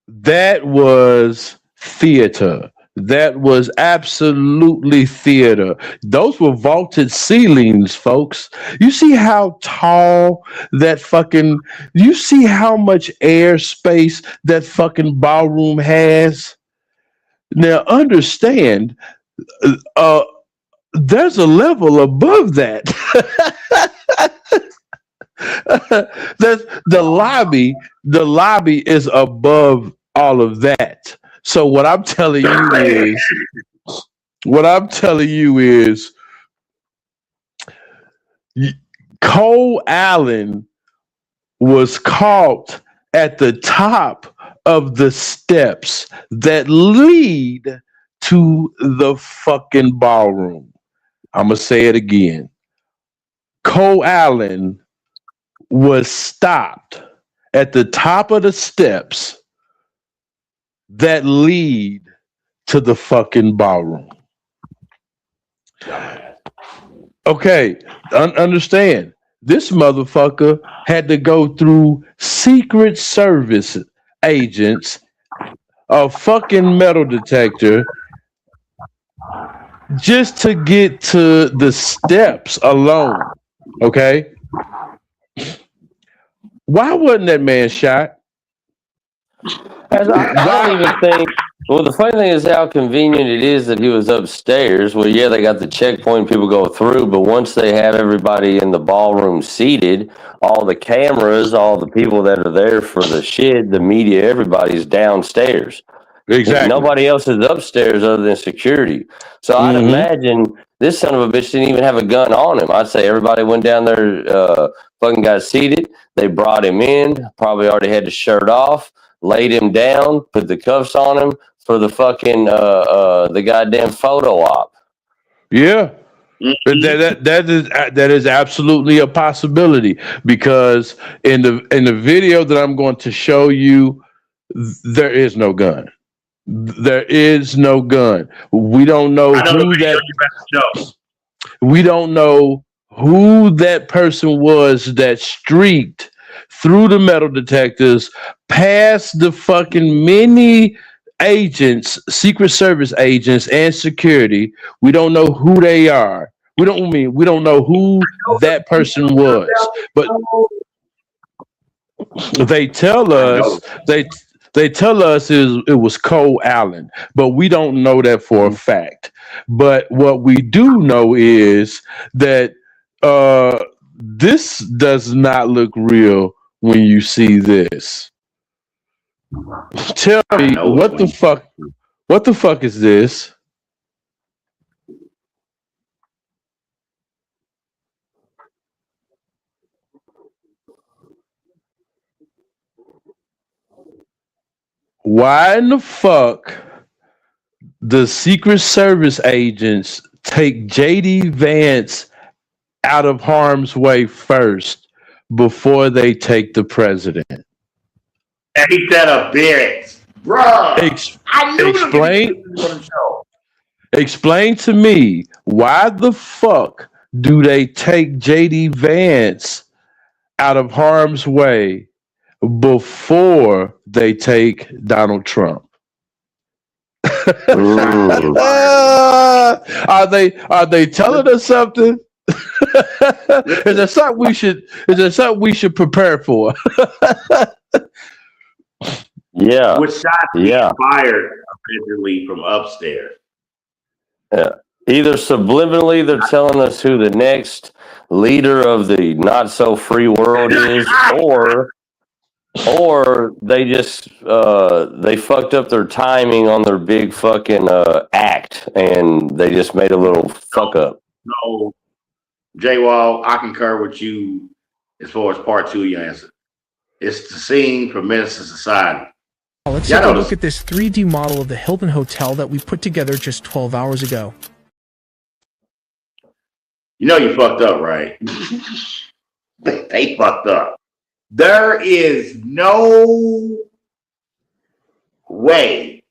that was theater. That was absolutely theater. Those were vaulted ceilings, folks. You see how tall you see how much airspace that fucking ballroom has? Now understand, there's a level above that. The lobby is above all of that. So what I'm telling you is Cole Allen was caught at the top of the steps that lead to the fucking ballroom. I'm going to say it again. Cole Allen was stopped at the top of the steps that lead to the fucking ballroom. Okay, understand. This motherfucker had to go through Secret Service agents, a fucking metal detector, just to get to the steps alone. Okay? Why wasn't that man shot? I don't even think. Well, the funny thing is how convenient it is that he was upstairs. Well, yeah, they got the checkpoint people go through, but once they have everybody in the ballroom seated, all the cameras, all the people that are there for the shit, the media, everybody's downstairs. Exactly. Nobody else is upstairs other than security. So I'd imagine this son of a bitch didn't even have a gun on him. I'd say everybody went down there, fucking got seated. They brought him in, probably already had the shirt off, laid him down, put the cuffs on him for the fucking the goddamn photo op. Yeah. That is absolutely a possibility, because in the video that I'm going to show you, there is no gun. There is no gun. We don't know who that. We don't know who that person was that streaked through the metal detectors, past the fucking many agents, Secret Service agents, and security. We don't know who they are. We don't know who that person was. But they tell us they tell us it was Cole Allen, but we don't know that for a fact. But what we do know is that this does not look real when you see this. Tell me, what the fuck? What the fuck is this? Why in the fuck the Secret Service agents take JD Vance out of harm's way first before they take the president? Ain't that a bitch, bro? Explain to me, why the fuck do they take JD Vance out of harm's way before they take Donald Trump? Are they telling us something? Is there something we should prepare for? Yeah. With shots being fired allegedly from upstairs. Yeah. Either subliminally they're telling us who the next leader of the not so free world is, or they just they fucked up their timing on their big fucking act, and they just made a little fuck up. No, J-Wall, I concur with you as far as part two of your answer. It's the scene from Menace to Society. Let's take a look at this 3D model of the Hilton Hotel that we put together just 12 hours ago. You know you fucked up, right? They fucked up. There is no way.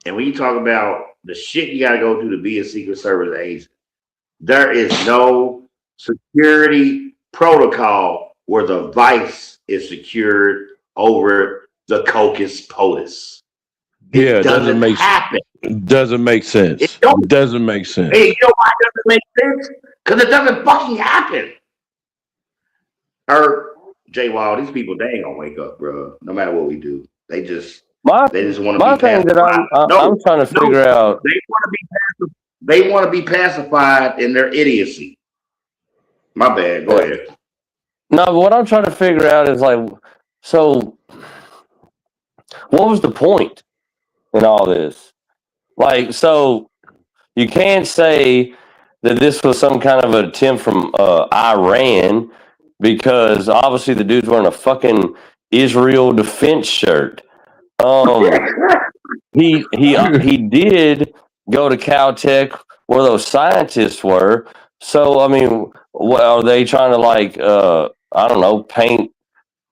And when you talk about the shit you got to go through to be a Secret Service agent, there is no security protocol where the vice is secured over the Cocus POTUS. It doesn't make sense. It doesn't make sense. It doesn't make sense. Hey, you know why it doesn't make sense? Because it doesn't fucking happen. Or J-Wall, these people, they ain't gonna wake up, bro. No matter what we do, they just want to be pacified. I'm trying to figure out. They want to be pacified in their idiocy. My bad. Go ahead. No, but what I'm trying to figure out is like, so what was the point in all this? Like, so you can't say that this was some kind of an attempt from Iran, because obviously the dude's wearing a fucking Israel defense shirt. He did go to Caltech where those scientists were. So I mean, what are they trying to, like? I don't know, paint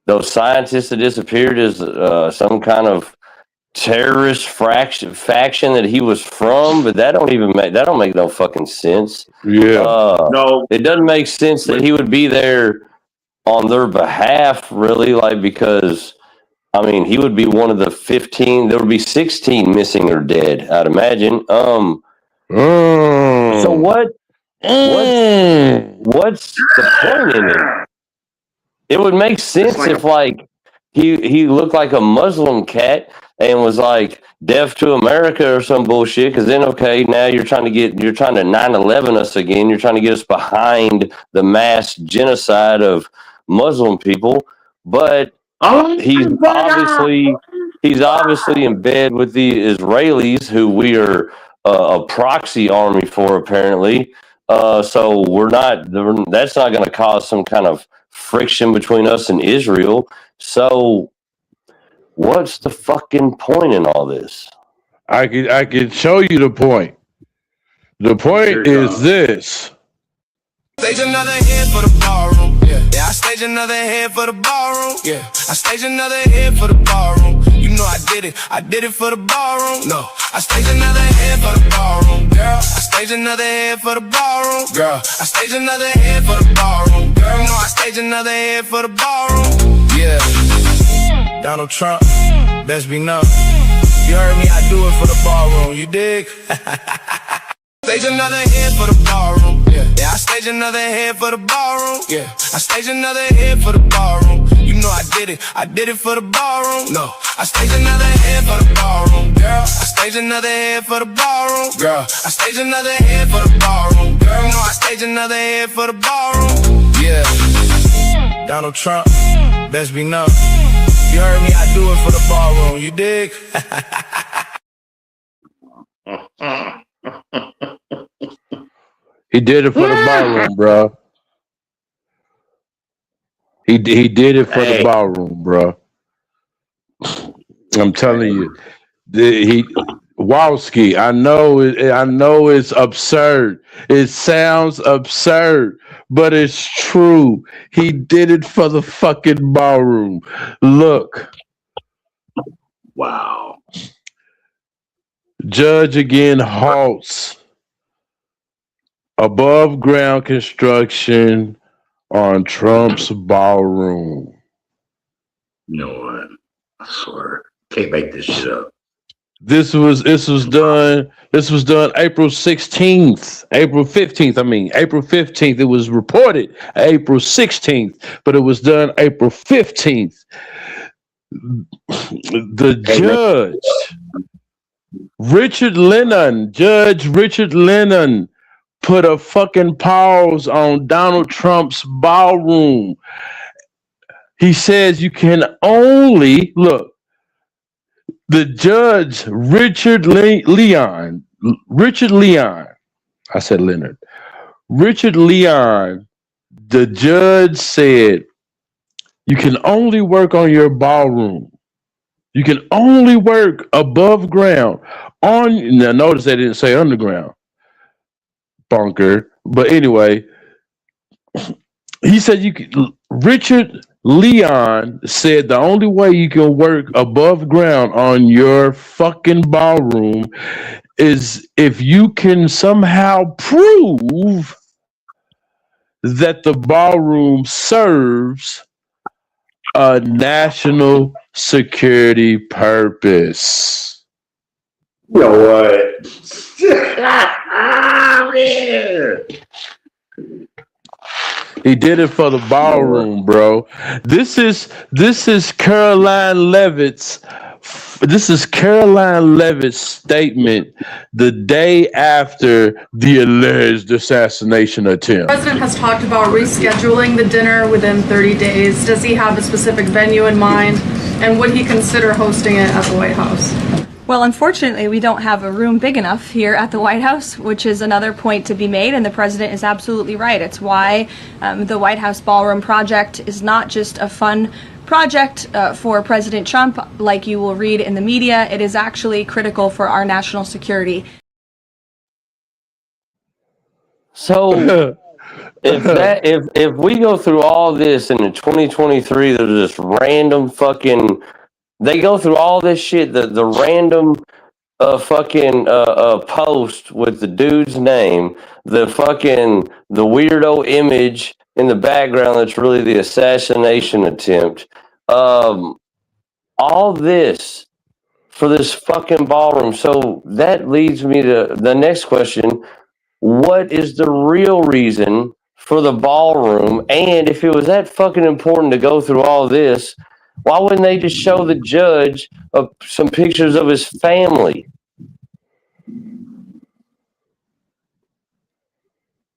those scientists that disappeared as some kind of terrorist faction that he was from? But that don't make no fucking sense. Yeah, no, it doesn't make sense that he would be there on their behalf, really, like, because I mean, he would be one of the 15. There would be 16 missing or dead, I'd imagine. So what's the point in it? It would make sense if, like, he looked like a Muslim cat and was like deaf to America or some bullshit. Because then, okay, now you're trying to 9/11 us again. You're trying to get us behind the mass genocide of Muslim people, but he's obviously He's obviously in bed with the Israelis, who we are a proxy army for, apparently. So that's not going to cause some kind of friction between us and Israel. So what's the fucking point in all this? I could show you the point. The point is this. Stage another hit for the ballroom. Yeah, I stage another hit for the ballroom. Yeah, I stage another hit for the ballroom. You know I did it for the ballroom. No, I stage another hit for the ballroom. Girl, I stage another hit for the ballroom. Girl, I stage another hit for the ballroom. Girl, you know I stage another hit for the ballroom. Yeah, Donald Trump, best be known. You heard me, I do it for the ballroom. You dig? Stage another hit for the ballroom. Yeah, I stage another hit for the ballroom. Yeah, I stage another hit for the ballroom. You know I did it for the ballroom. No, I stage another hit for the ballroom. Girl, I stage another hit for the ballroom. Girl, I stage another hit for the ballroom. Girl, you know I stage another hit for the ballroom. Yeah, Donald Trump, best be known. You heard me, I do it for the ballroom. You dig? He did it for the ballroom, bro. He did it for the ballroom, bro. I'm telling you, Wowski. I know it's absurd. It sounds absurd, but it's true. He did it for the fucking ballroom. Look. Wow. Judge again halts above ground construction on Trump's ballroom. You know what? I swear. Can't make this shit up. This was done April 16th. April 15th. It was reported April 16th, but it was done April 15th. The judge, Judge Richard Lennon, put a fucking pause on Donald Trump's ballroom. He says you can only look. The judge, Richard Leon, I said Leonard. Richard Leon, the judge said, you can only work on your ballroom. You can only work above ground. Now notice they didn't say underground. Bunker. But anyway, he said Richard Leon said the only way you can work above ground on your fucking ballroom is if you can somehow prove that the ballroom serves a national security purpose. You know what? He did it for the ballroom, bro. This is Caroline Levitt's statement the day after the alleged assassination attempt. The president has talked about rescheduling the dinner within 30 days. Does he have a specific venue in mind? And would he consider hosting it at the White House? Well, unfortunately, we don't have a room big enough here at the White House, which is another point to be made, and the president is absolutely right. It's why the White House Ballroom Project is not just a fun project for President Trump, like you will read in the media. It is actually critical for our national security. So if we go through all this and in 2023 there's this random fucking, they go through all this shit, the random fucking post with the dude's name, the weirdo image in the background that's really the assassination attempt, all this for this fucking ballroom. So that leads me to the next question. What is the real reason for the ballroom? And if it was that fucking important to go through all this, why wouldn't they just show the judge some pictures of his family?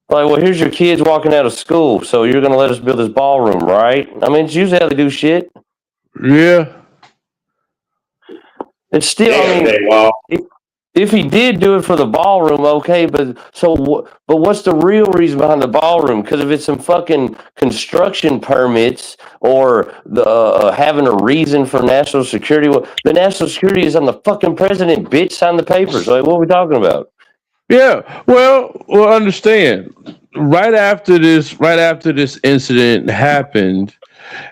Like, well, here's your kids walking out of school, so you're going to let us build this ballroom, right? I mean, it's usually how they do shit. Yeah. It's still, I mean, if he did do it for the ballroom, okay, but what's the real reason behind the ballroom? Because if it's some fucking construction permits or the having a reason for national security, well, the national security is on the fucking president. Bitch, sign the papers. Like, what are we talking about? Yeah, well, understand. Right after this incident happened,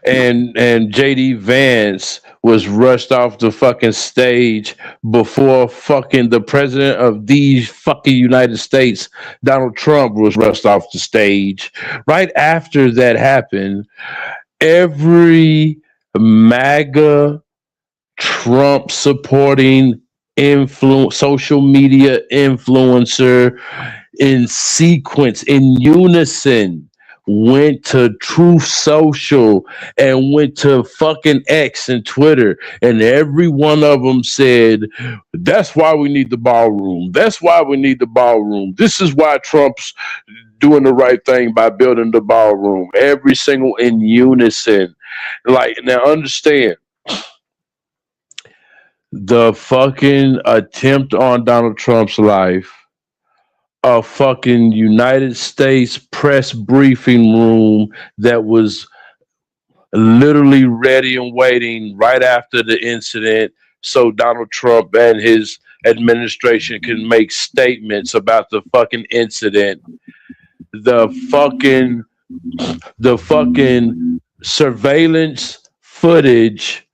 and JD Vance was rushed off the fucking stage before fucking the president of these fucking United States, Donald Trump, was rushed off the stage. Right after that happened, every MAGA Trump supporting social media influencer in sequence, in unison, went to Truth Social and went to fucking X and Twitter, and every one of them said, that's why we need the ballroom. That's why we need the ballroom. This is why Trump's doing the right thing by building the ballroom. Every single in unison. Like, now understand, the fucking attempt on Donald Trump's life, a fucking United States press briefing room that was literally ready and waiting right after the incident so Donald Trump and his administration can make statements about the fucking incident. The fucking surveillance footage,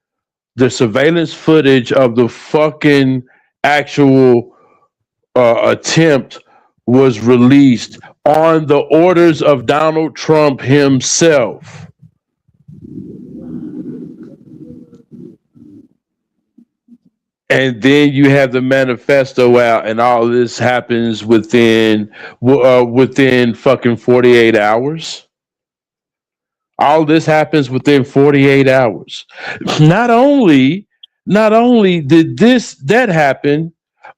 of the fucking actual attempt was released on the orders of Donald Trump himself. And then you have the manifesto out, and all this happens within fucking 48 hours. All this happens within 48 hours. Not only did that happen,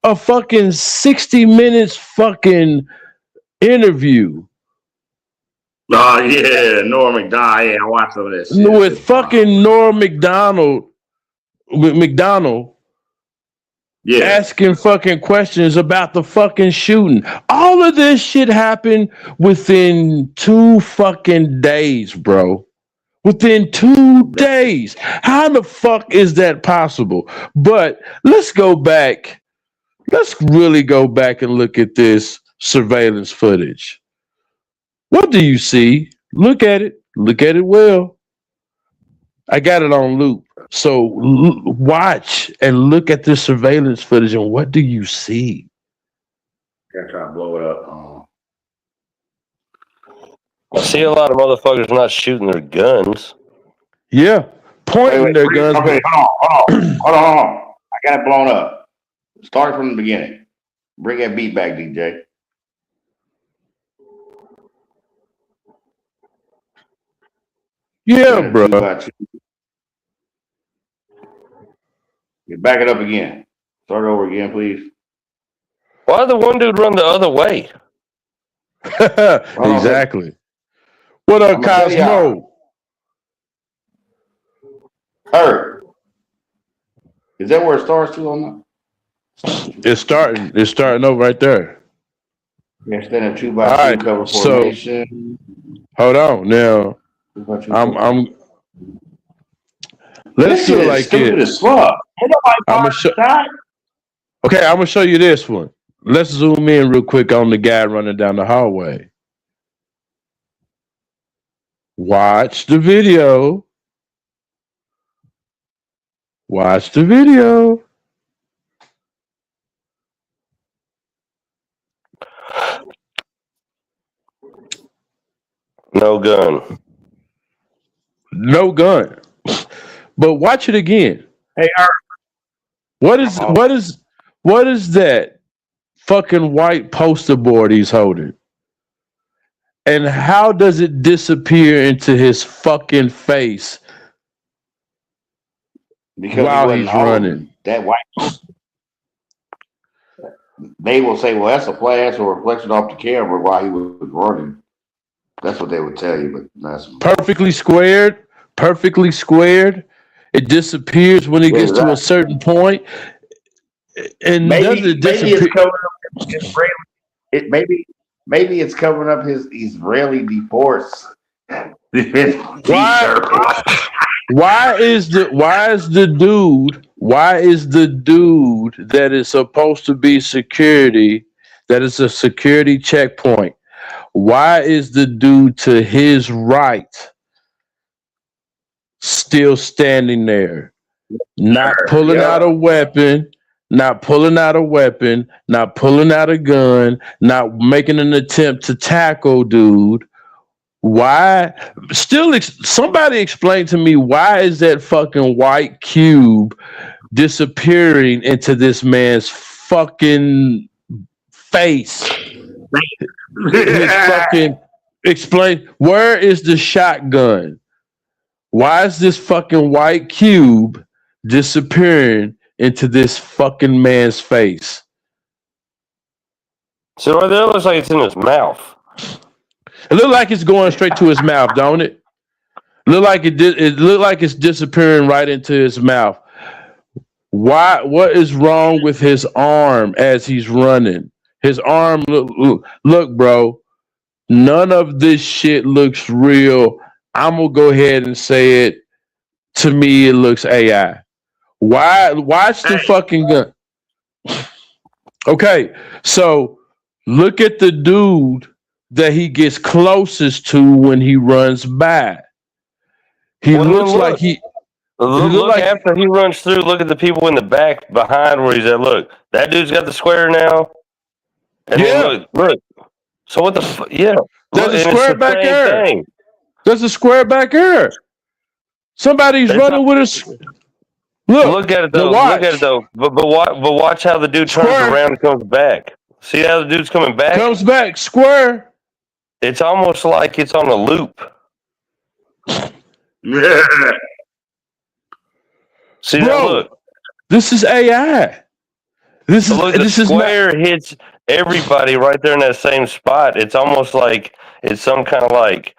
a fucking 60 minutes fucking interview. Oh yeah, Norm Macdonald. Yeah, I watched some of this shit. With fucking Norm Macdonald. Yeah. Asking fucking questions about the fucking shooting. All of this shit happened within 2 fucking days, bro. Within 2 days. How the fuck is that possible? But let's go back. Let's really go back and look at this surveillance footage. What do you see? Look at it. Look at it well. I got it on loop. So watch and look at the surveillance footage, and what do you see? Gotta try to blow it up. I see a lot of motherfuckers not shooting their guns. Yeah, pointing their guns. Okay, hold on. I got it blown up. Start from the beginning. Bring that beat back, DJ. Yeah, bro. Back it up again. Start over again, please. Why did the one dude run the other way? Exactly. What up, Cosmo? Hurt. Is that where it starts to on that? It's starting over right there. Yeah, standing 2x2 cover formation. Hold on now. I'm let's do it like this. I'm gonna show you this one. Let's zoom in real quick on the guy running down the hallway. Watch the video. Watch the video. No gun. No gun. But watch it again. Hey, what is that fucking white poster board he's holding? And how does it disappear into his fucking face while he's running? That white. They will say, well, that's a flash or reflection off the camera while he was running. That's what they would tell you, but that's perfectly squared. It disappears when it gets to a certain point. And maybe it's covering up his Israeli. Maybe it's covering up his Israeli divorce. Why is the dude that is supposed to be security, that is a security checkpoint? Why is the dude to his right still standing there, not pulling out a weapon, not pulling out a gun, not making an attempt to tackle dude? Why? Somebody explain to me, why is that fucking white cube disappearing into this man's fucking face? His fucking explain. Where is the shotgun? Why is this fucking white cube disappearing into this fucking man's face? So right there, looks like it's in his mouth. It looked like it's going straight to his mouth, don't it? Look like it looked like it's disappearing right into his mouth. Why? What is wrong with his arm as he's running? His arm, look, bro. None of this shit looks real. I'm gonna go ahead and say it. To me, it looks AI. Why? Watch the fucking gun. Okay, so look at the dude that he gets closest to when he runs by. Looks like he. Look after he runs through. Look at the people in the back behind where he's at. Look, that dude's got the square now. And then look. So what the yeah? There's a square back there. There's a square back here. Somebody's running with us. Look at it though. Look at it though. But watch how the dude turns around and comes back. See how the dude's coming back? Comes back square. It's almost like it's on a loop. See, bro, look. This is AI. The square hits everybody right there in that same spot. It's almost like it's some kind of like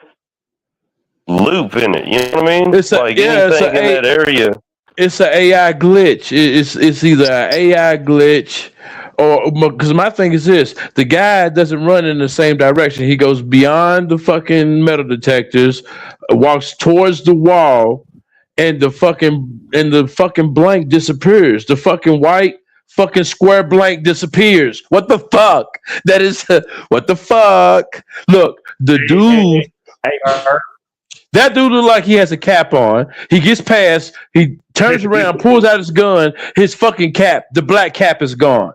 loop in it. You know what I mean? It's anything in that area. It's an AI glitch. It's either an AI glitch or because my thing is this: the guy doesn't run in the same direction. He goes beyond the fucking metal detectors, walks towards the wall, and the fucking blank disappears. The fucking white fucking square blank disappears. What the fuck? That is what the fuck? Look, the dude. That dude look like he has a cap on. He gets past. He turns around, pulls out his gun. His fucking cap, the black cap, is gone.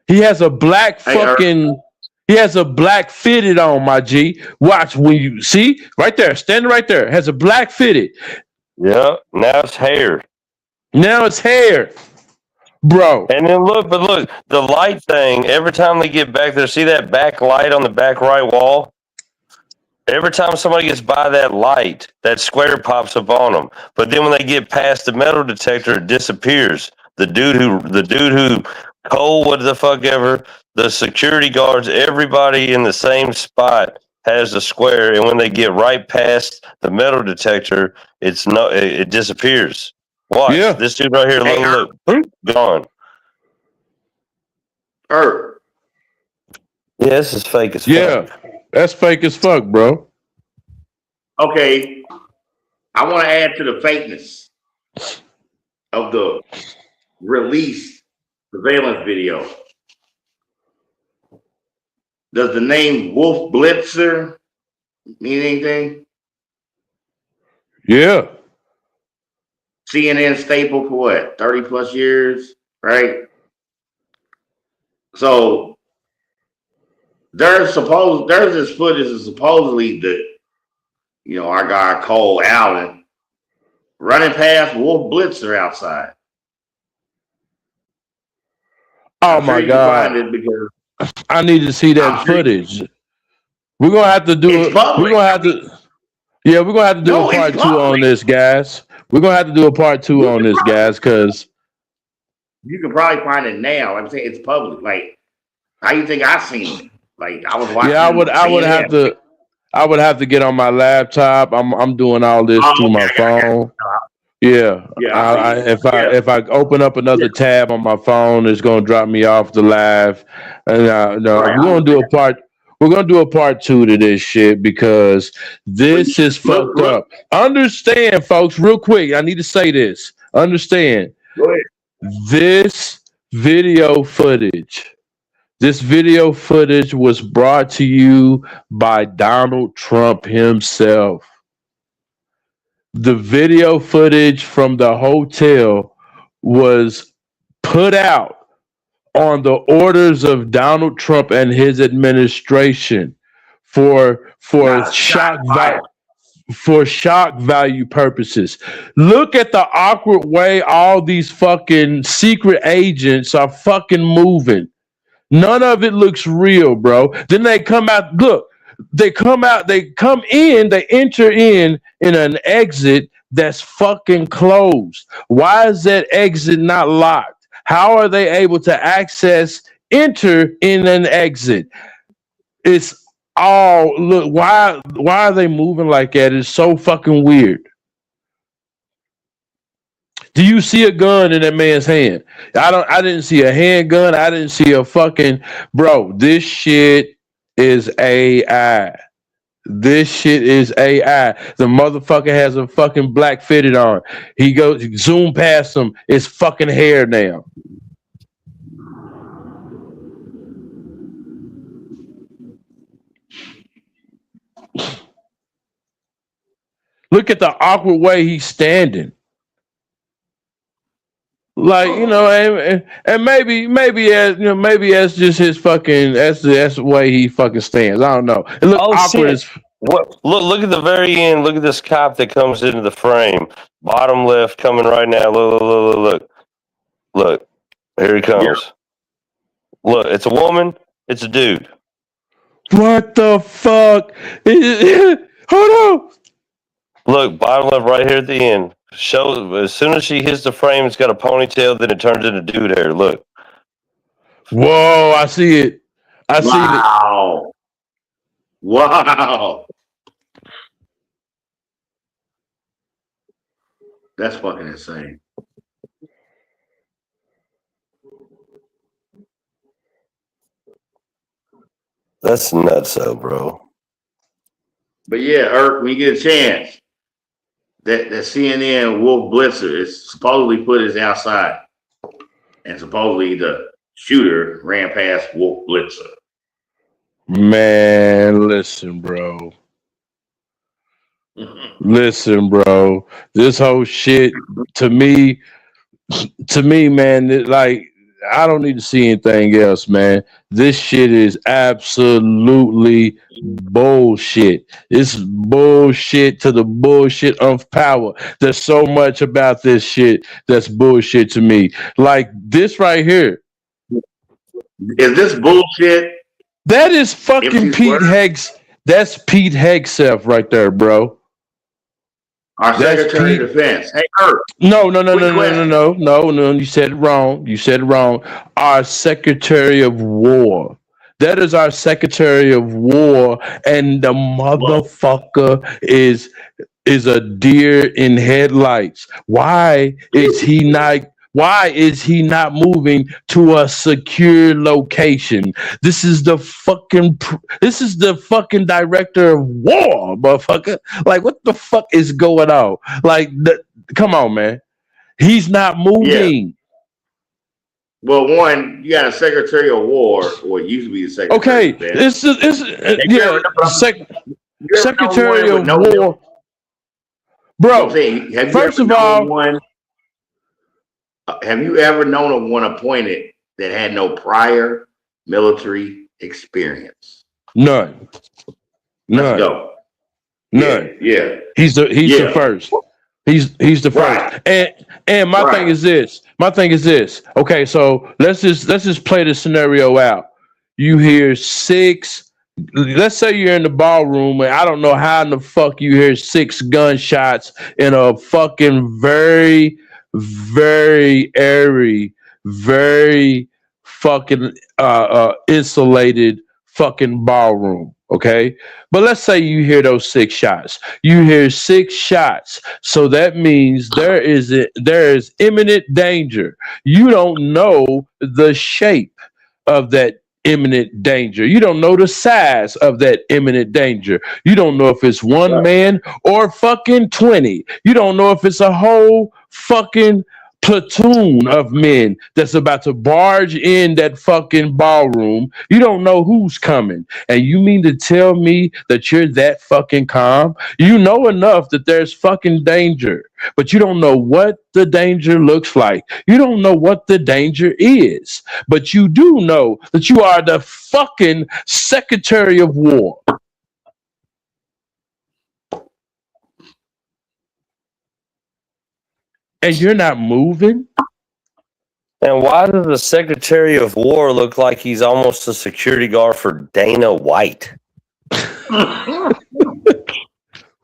He has a black fucking. He has a black fitted on, my G. Watch when you see right there, standing right there, has a black fitted. Yeah, now it's hair. Now it's hair, bro. And then look, the light thing. Every time they get back there, see that back light on the back right wall. Every time somebody gets by that light, that square pops up on them. But then when they get past the metal detector, it disappears. The dude who Cole, what the fuck ever, the security guards, everybody in the same spot has the square, and when they get right past the metal detector, it disappears. Watch this dude right here. Look, gone. Yeah, this is fake as fuck. That's fake as fuck, bro. Okay, I want to add to the fakeness of the released surveillance video. Does the name Wolf Blitzer mean anything? Yeah. CNN staple for what, 30 plus years, right? So there's this footage of supposedly our guy Cole Allen running past Wolf Blitzer outside. Oh my God. I need to see that footage. We're gonna have to do it. We're gonna have to do a part 2 on this, guys. We're gonna have to do a part 2 on this, guys, because you can probably find it now. I'm saying it's public. Like, how you think I seen it? Like, I was watching. Yeah, I would have to get on my laptop. I'm doing all this through my phone. Yeah. If I open up another tab on my phone, it's gonna drop me off the live. And no, we're gonna do a part. We're gonna do a part 2 to this shit because this is fucked up. Understand, folks, real quick. I need to say this. Understand. Go ahead. This video footage. This video footage was brought to you by Donald Trump himself. The video footage from the hotel was put out on the orders of Donald Trump and his administration for shock value purposes. Look at the awkward way all these fucking secret agents are fucking moving. None of it looks real, bro. Then they come out, look, they come in, they enter in an exit that's fucking closed. Why is that exit not locked? How are they able to enter in an exit? It's all, look, why are they moving like that? It's so fucking weird. Do you see a gun in that man's hand? I didn't see a handgun. I didn't see a fucking, bro, this shit is AI. This shit is AI. The motherfucker has a fucking black fitted on. He goes zoom past him. It's fucking hair now. Look at the awkward way he's standing. Like, you know, and maybe that's just his fucking that's the way he fucking stands. I don't know. It looks awkward as what? Look at the very end. Look at this cop that comes into the frame. Bottom left, coming right now. Look. Here he comes. Yeah. Look, it's a woman. It's a dude. What the fuck? Hold on. Look, bottom left, right here at the end. Show as soon as she hits the frame, it's got a ponytail. Then it turns into dude hair. Look. Whoa! I see it. I see it. Wow. That's fucking insane. That's nuts, though, bro. But yeah, Irk, when you get a chance, that CNN Wolf Blitzer is supposedly put his outside, and supposedly the shooter ran past Wolf Blitzer. Man, listen, bro. Listen, bro. This whole shit to me, man, like I don't need to see anything else, man. This shit is absolutely bullshit. It's bullshit to the bullshit of power. There's so much about this shit that's bullshit to me. Like this right here. Is this bullshit? That is fucking Pete Hegs. That's Pete Hegseth right there, bro. Our Secretary of Defense. Hey, Irk. No. You said it wrong. Our Secretary of War. That is our Secretary of War, and the motherfucker is a deer in headlights. Why is he not moving to a secure location? This is the fucking director of war, motherfucker. Like, what the fuck is going on? Like, come on, man. He's not moving. Yeah. Well, one, you got a Secretary of War, or used to be the Secretary. Okay, Secretary of War. Bro, first of all, have you ever known of one appointed that had no prior military experience? None. Let's go. None. Yeah. He's the first. He's the first. And my thing is this. Okay, so let's just play the scenario out. You hear 6. Let's say you're in the ballroom, and I don't know how in the fuck you hear 6 gunshots in a fucking very, very airy, very fucking insulated fucking ballroom. Okay, but let's say you hear those 6 shots. You hear 6 shots, so that means there is imminent danger. You don't know the shape of that imminent danger. You don't know the size of that imminent danger. You don't know if it's one man or fucking 20. You don't know if it's a whole fucking platoon of men that's about to barge in that fucking ballroom. You don't know who's coming. And you mean to tell me that you're that fucking calm? You know enough that there's fucking danger, but you don't know what the danger looks like. You don't know what the danger is, but you do know that you are the fucking Secretary of War. And you're not moving? And why does the Secretary of War look like he's almost a security guard for Dana White?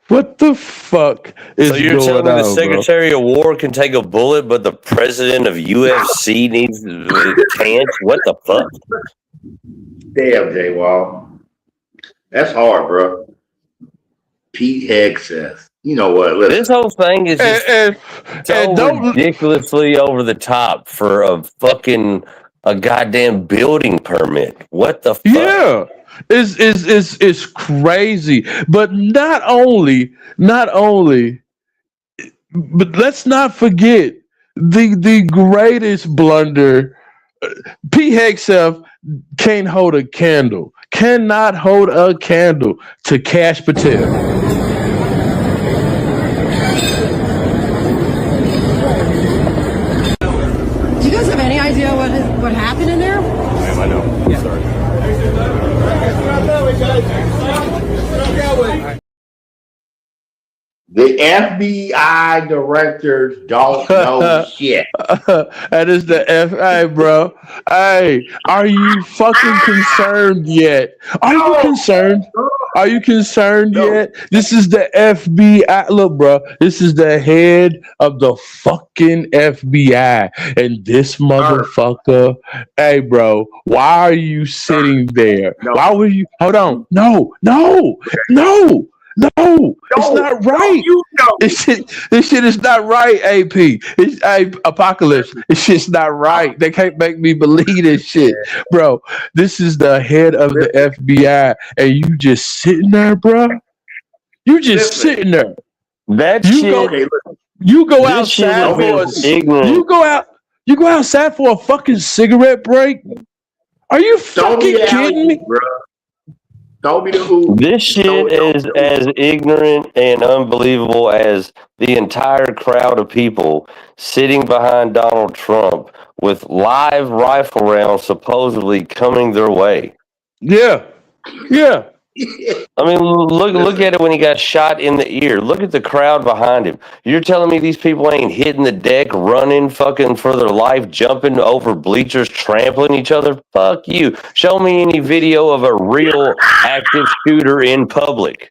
What the fuck is so you're going telling me on, the Secretary of War can take a bullet, but the president of UFC needs can't? What the fuck? Damn, J Wall. That's hard, bro. Pete Hegseth. You know what? Listen. This whole thing is just so ridiculously over the top for a goddamn building permit. What the fuck? Yeah. It's crazy. But not only, but let's not forget the greatest blunder. Pete Hegseth cannot hold a candle to Cash Patel. Do you guys have any idea what happened in there? Ma'am, I know. Yeah. Sorry. The FBI directors don't know shit. That is the FBI, bro. Hey, are you fucking concerned yet? Are you concerned? Are you concerned yet? This is the FBI. Look, bro, this is the head of the fucking FBI. And this motherfucker, hey, bro, why are you sitting there? Why were you? Hold on. No. It's not right. This shit is not right, AP. It's Apocalypse. This shit's not right. They can't make me believe this shit. Bro, this is the head of the FBI, and you just sitting there, bro? You just sitting there. You go outside for a fucking cigarette break? Are you fucking kidding me? Bro. This shit is as ignorant and unbelievable as the entire crowd of people sitting behind Donald Trump with live rifle rounds supposedly coming their way. Yeah. I mean, look at it when he got shot in the ear. Look at the crowd behind him. You're telling me these people ain't hitting the deck, running fucking for their life, jumping over bleachers, trampling each other? Fuck you. Show me any video of a real active shooter in public.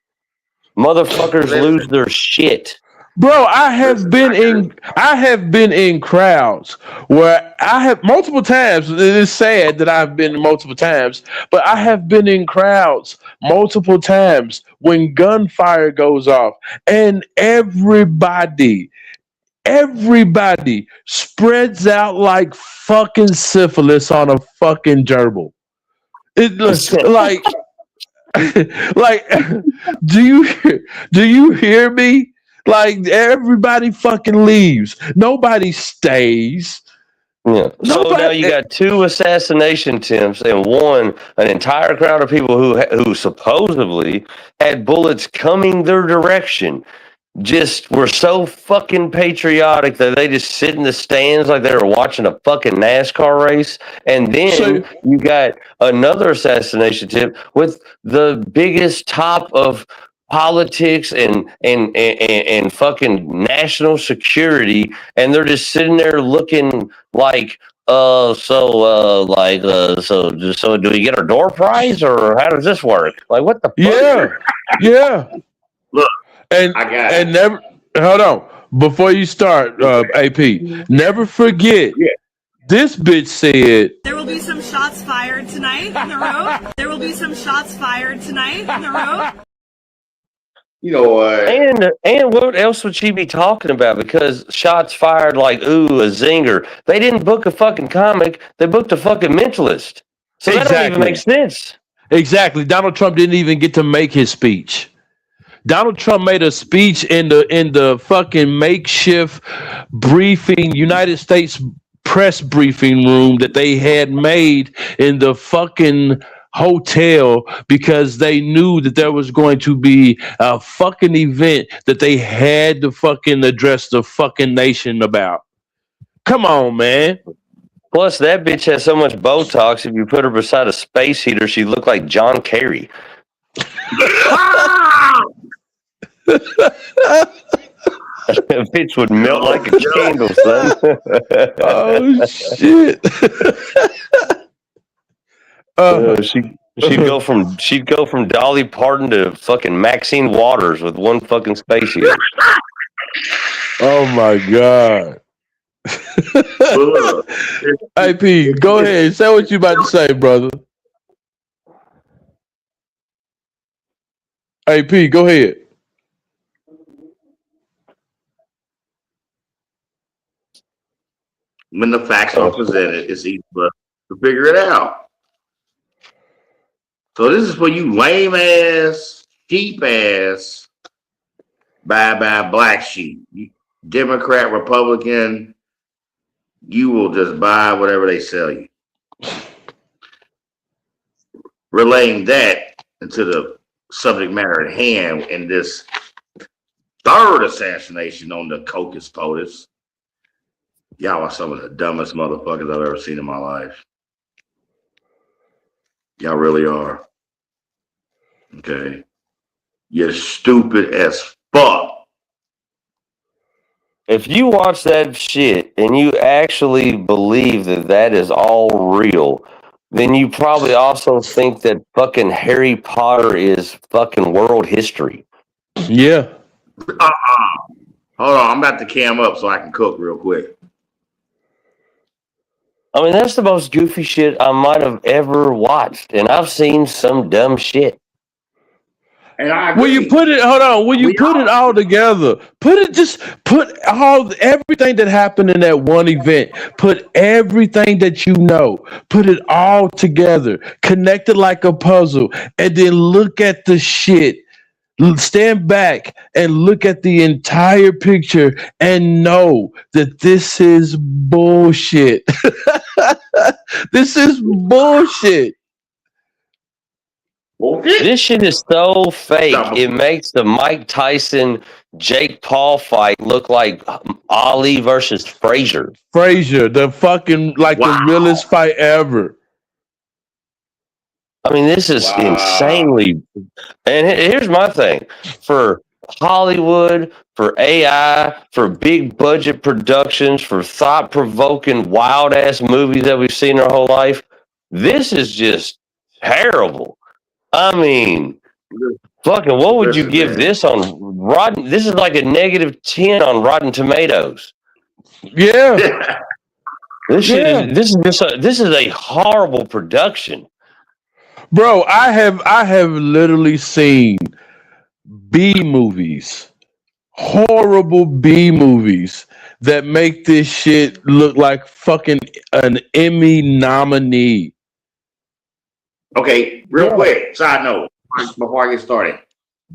Motherfuckers lose their shit. Bro, I have been in crowds where I have multiple times. It is sad that I've been multiple times, but I have been in crowds multiple times when gunfire goes off and everybody spreads out like fucking syphilis on a fucking gerbil. It looks like do you hear me? Like, everybody fucking leaves. Nobody stays. Yeah. So now you got 2 assassination attempts and an entire crowd of people who supposedly had bullets coming their direction. Just were so fucking patriotic that they just sit in the stands like they were watching a fucking NASCAR race. And then you got another assassination attempt with the biggest top of politics and fucking national security, and they're just sitting there looking like so do we get our door prize, or how does this work? Like, what the fuck? Yeah. Look, and never hold on before you start, AP. Never forget This bitch said there will be some shots fired tonight in the room. There will be some shots fired tonight in the room. You know what? And what else would she be talking about? Because shots fired like, ooh, a zinger. They didn't book a fucking comic. They booked a fucking mentalist. So that don't even make sense. Exactly. Donald Trump didn't even get to make his speech. Donald Trump made a speech in the fucking makeshift briefing, United States press briefing room that they had made in the fucking hotel because they knew that there was going to be a fucking event that they had to fucking address the fucking nation about. Come on, man. Plus, that bitch has so much Botox. If you put her beside a space heater, she look like John Kerry. That bitch would melt like a candle, son. Oh shit! She'd go from Dolly Parton to fucking Maxine Waters with one fucking space heater. Oh my god! Hey P, go ahead. Say what you about to say, brother. Hey P, go ahead. When the facts are presented, it's easy to figure it out. So this is for you lame ass, cheap ass, bye black sheep. You, Democrat, Republican, you will just buy whatever they sell you. Relaying that into the subject matter at hand in this third assassination on the Cocos POTUS. Y'all are some of the dumbest motherfuckers I've ever seen in my life. Y'all really are. Okay. You're stupid as fuck. If you watch that shit and you actually believe that that is all real, then you probably also think that fucking Harry Potter is fucking world history. Yeah. Hold on, I'm about to cam up so I can cook real quick. I mean, that's the most goofy shit I might have ever watched, and I've seen some dumb shit. And I agree. When you put it, hold on. When you put it all together, put everything that happened in that one event. Put everything that you know. Put it all together, connect it like a puzzle, and then look at the shit. Stand back and look at the entire picture and know that this is bullshit. This is bullshit. This shit is so fake. It makes the Mike Tyson Jake Paul fight look like Ali versus Frazier. Frazier, the fucking the realest fight ever. I mean, this is insanely. And here's my thing: for Hollywood, for AI, for big budget productions, for thought provoking, wild ass movies that we've seen our whole life, this is just terrible. I mean, fucking, what would you give this on Rotten? This is like a -10 on Rotten Tomatoes. Yeah. This is a horrible production. Bro, I have literally seen B movies, horrible B movies that make this shit look like fucking an Emmy nominee. Okay, real quick, side note, before I get started.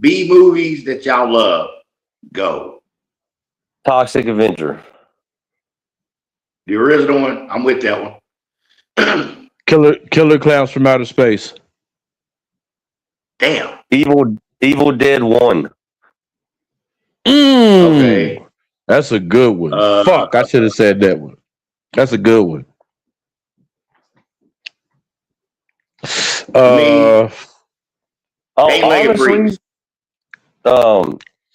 B movies that y'all love. Go. Toxic Avenger. The original one, I'm with that one. Killer Clowns from Outer Space. Damn. Evil Dead 1. Okay. That's a good one. Fuck, I should have said that one. That's a good one. Honestly,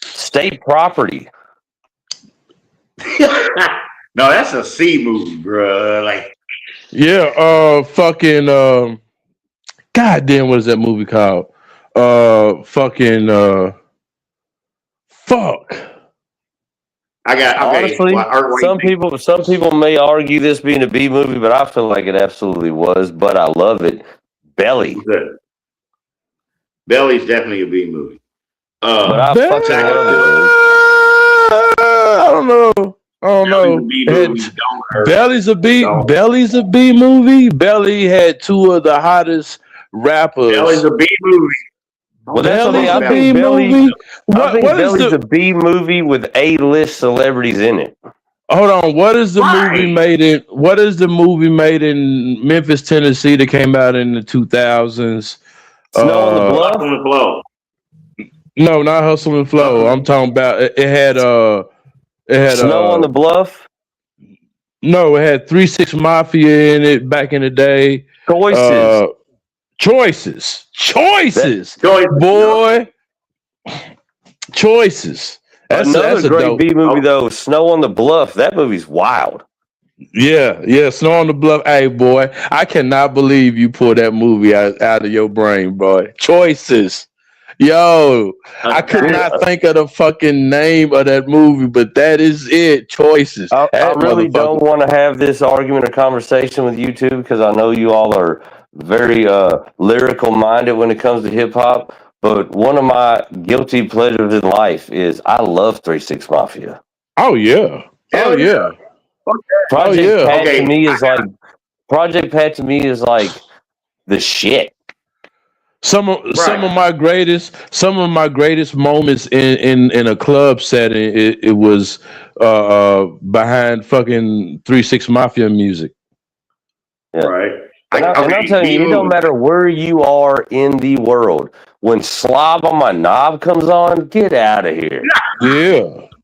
State Property. No, that's a C movie, bro. Like, yeah, fucking goddamn, what is that movie called? Fuck. I got honestly. Some people may argue this being a B movie, but I feel like it absolutely was. But I love it. Belly. Good. Belly's definitely a B movie. But I fucking love it. I don't know. Belly's a B. Belly's a B movie. Belly had two of the hottest rappers. Belly's a B movie. Well, that's what I think. Belly. I think Belly's a B movie with A-list celebrities in it. Hold on. What is the movie made in? What is the movie made in Memphis, Tennessee that came out in the 2000s? Snow on the Bluff. On the Blow. No, not Hustle and Flow. I'm talking about it had Snow on the Bluff. No, it had 3 6 Mafia in it back in the day. Choices, boy. Choices. That's a great B movie though. Snow on the Bluff. That movie's wild. Yeah. Snow on the Bluff. Hey, boy, I cannot believe you pulled that movie out of your brain, boy. Choices. Yo, I could not think of the fucking name of that movie, but that is it. Choices. I really don't want to have this argument or conversation with you two because I know you all are very lyrical minded when it comes to hip hop. But one of my guilty pleasures in life is I love 3 6 Mafia. Oh yeah. Project Pat to me is like the shit. Some of my greatest moments in a club setting it was behind fucking 3 6 Mafia music. Yeah. Right. And I'm telling you, it don't matter where you are in the world. When Slob on My Knob comes on, get out of here.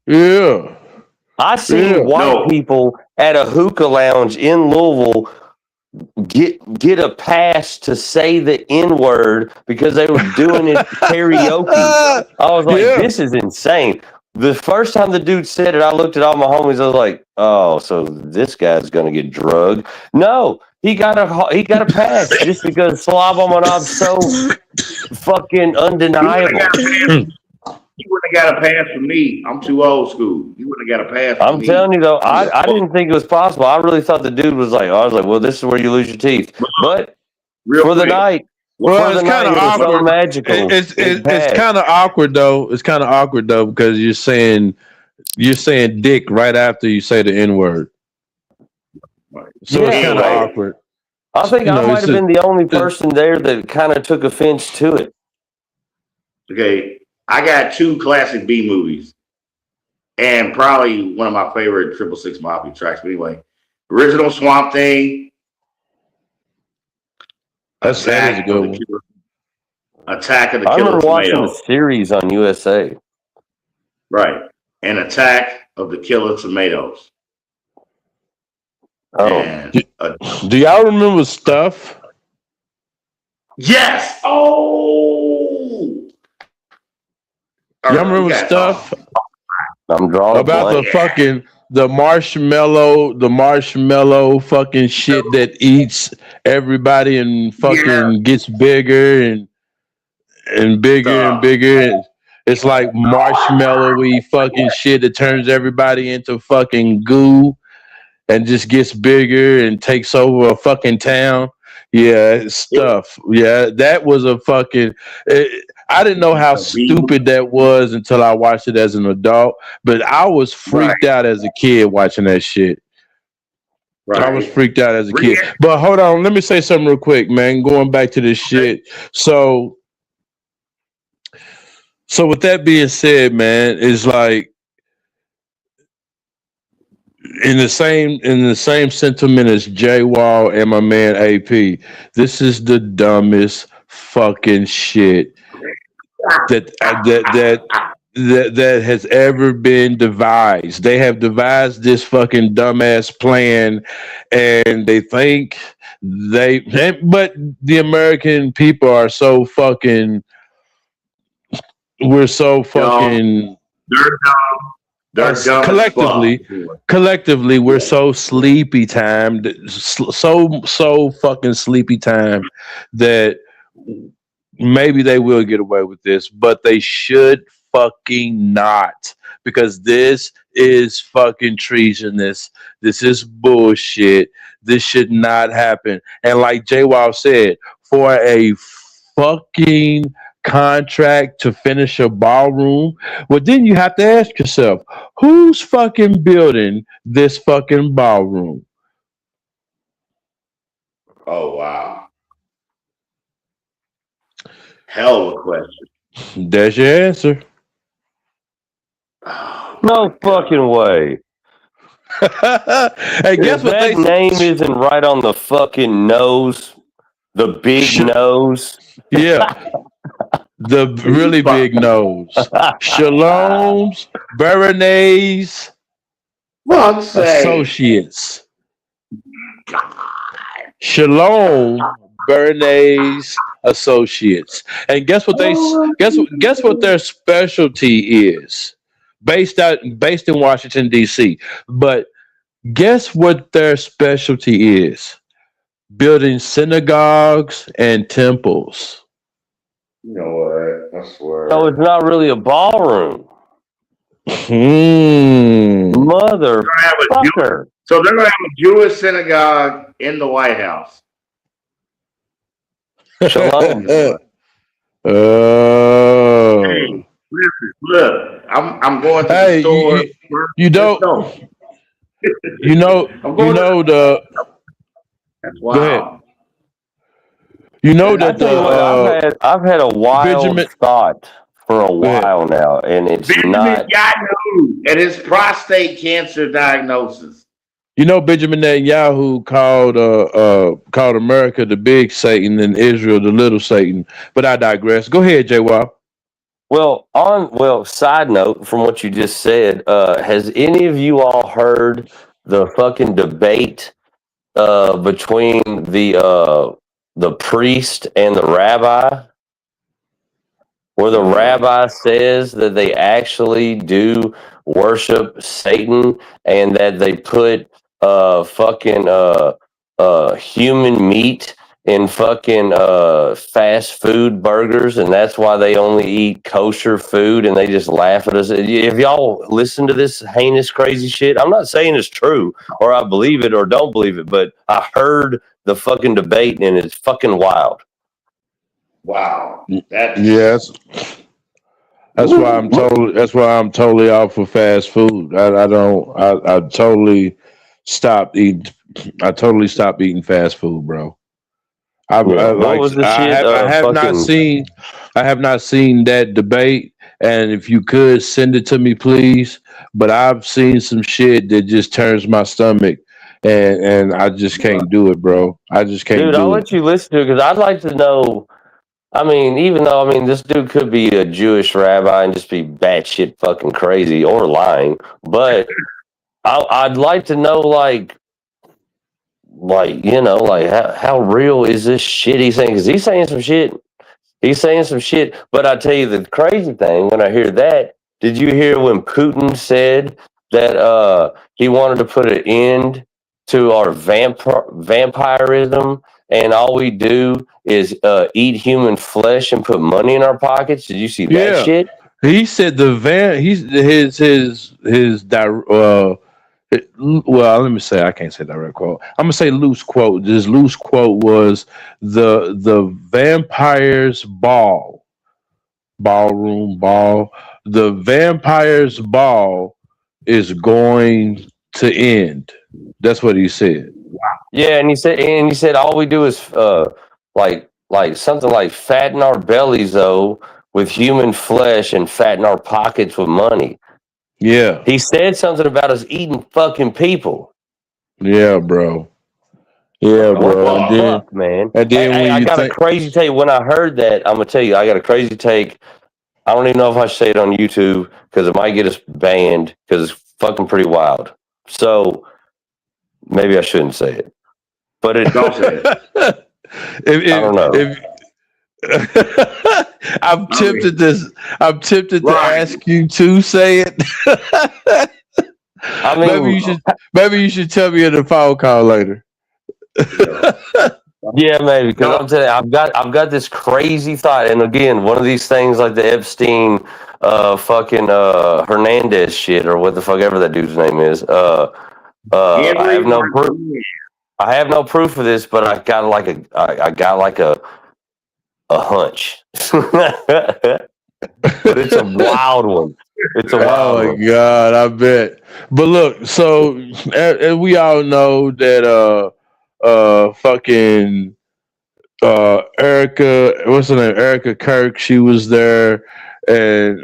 Yeah. I seen white people at a hookah lounge in Louisville get a pass to say the N-word because they were doing it karaoke. I was like, this is insane. The first time the dude said it, I looked at all my homies. I was like, oh, so this guy's gonna get drugged. No, he got a pass just because Slob on My Knob so fucking undeniable. You wouldn't have got a pass from me. I'm too old school. You wouldn't have got a pass from me. I'm telling you though, I didn't think it was possible. I really thought the dude was like, well, this is where you lose your teeth. But for the night, it's kind of awkward. So magical. It's kind of awkward though. It's kind of awkward though because you're saying dick right after you say the N-word. So it's kind of awkward. I think I might have been the only person there that kind of took offense to it. Okay, I got 2 classic B movies, and probably one of my favorite 666 Mafia tracks. But anyway, original Swamp Thing. That is a good one. Attack of the I Killer remember watching Tomato. the series on USA. Right, and Attack of the Killer Tomatoes. Oh, do y'all remember Stuff? Yes. Oh. Y'all remember Stuff? I'm drawing about the marshmallow fucking shit that eats everybody and fucking gets bigger and bigger and bigger. It's like marshmallowy fucking shit that turns everybody into fucking goo and just gets bigger and takes over a fucking town. Yeah, Stuff. Yeah, that was a fucking. I didn't know how stupid that was until I watched it as an adult. But I was freaked out as a kid watching that shit. Right. I was freaked out as a kid. But hold on, let me say something real quick, man. Going back to this shit. So with that being said, man, it's like in the same sentiment as J Wall and my man AP. This is the dumbest fucking shit that has ever been devised. They have devised this fucking dumbass plan, and they think but the American people are so fucking. We're so fucking. They're dumb. Collectively, we're so sleepy timed, so fucking sleepy time that maybe they will get away with this, but they should fucking not, because this is fucking treasonous. This is bullshit. This should not happen. And like J Wild said, for a fucking contract to finish a ballroom, well, then you have to ask yourself, who's fucking building this fucking ballroom? Oh, wow. Hell of a question. That's your answer. No fucking way. Hey, guess what that name isn't right on the fucking nose, the big nose. Yeah. The really big nose. Shalom's Bernays Associates. Shalom Bernays Associates. And guess what guess what their specialty is? Based in Washington, D.C. But guess what their specialty is? Building synagogues and temples. You know what? I swear. So it's not really a ballroom. Motherfucker. So they're going to have a Jewish synagogue in the White House. Shalom. Oh. Hey, listen, look, I'm going to the store. You know the. That's wild. Go ahead. You know that I've had a wild thought for a while now, and it's Benjamin not. Netanyahu and his prostate cancer diagnosis. You know, Benjamin Netanyahu called America the big Satan and Israel the little Satan. But I digress. Go ahead, J-Wop. Well, side note from what you just said, has any of you all heard the fucking debate between the priest and the rabbi, where the rabbi says that they actually do worship Satan and that they put human meat in fucking fast food burgers, and that's why they only eat kosher food, and they just laugh at us. If y'all listen to this heinous, crazy shit, I'm not saying it's true or I believe it or don't believe it, but I heard the fucking debate and it's fucking wild. Wow. Yes. That's why I'm totally off for fast food. I totally stopped eating fast food, bro. I have not seen that debate, and if you could send it to me, please. But I've seen some shit that just turns my stomach, and I just can't do it, bro. I just can't. Dude, I'll let you listen to it because I'd like to know. I mean, even though this dude could be a Jewish rabbi and just be batshit fucking crazy or lying, but I'd like to know, how real is this shit he's saying? Because he's saying some shit. But I tell you the crazy thing when I hear that, did you hear when Putin said that he wanted to put an end to our vampirism and all we do is eat human flesh and put money in our pockets? Did you see that shit? He said well, let me say, I can't say direct quote. I'm gonna say loose quote. This loose quote was the vampires ballroom. The vampires ball is going to end. That's what he said. Wow. Yeah, and he said all we do is like something like fatten our bellies though with human flesh and fatten our pockets with money. Yeah. He said something about us eating fucking people. Yeah, bro. Yeah, bro. Fuck, man. And then I got a crazy take. When I heard that, I'm gonna tell you, I got a crazy take. I don't even know if I should say it on YouTube because it might get us banned because it's fucking pretty wild. So maybe I shouldn't say it. But don't say it. I don't know. I'm tempted to ask you to say it. I mean, maybe you should tell me in the phone call later. Yeah, maybe, because I'm telling you, I've got this crazy thought, and again, one of these things like the Epstein fucking Hernandez shit or what the fuck ever that dude's name is. I have no proof. I have no proof of this, but I got like a hunch. But it's a wild one. It's a wild one. Oh my god, I bet. But look, so and we all know that fucking Erica, what's her name? Erica Kirk, she was there. And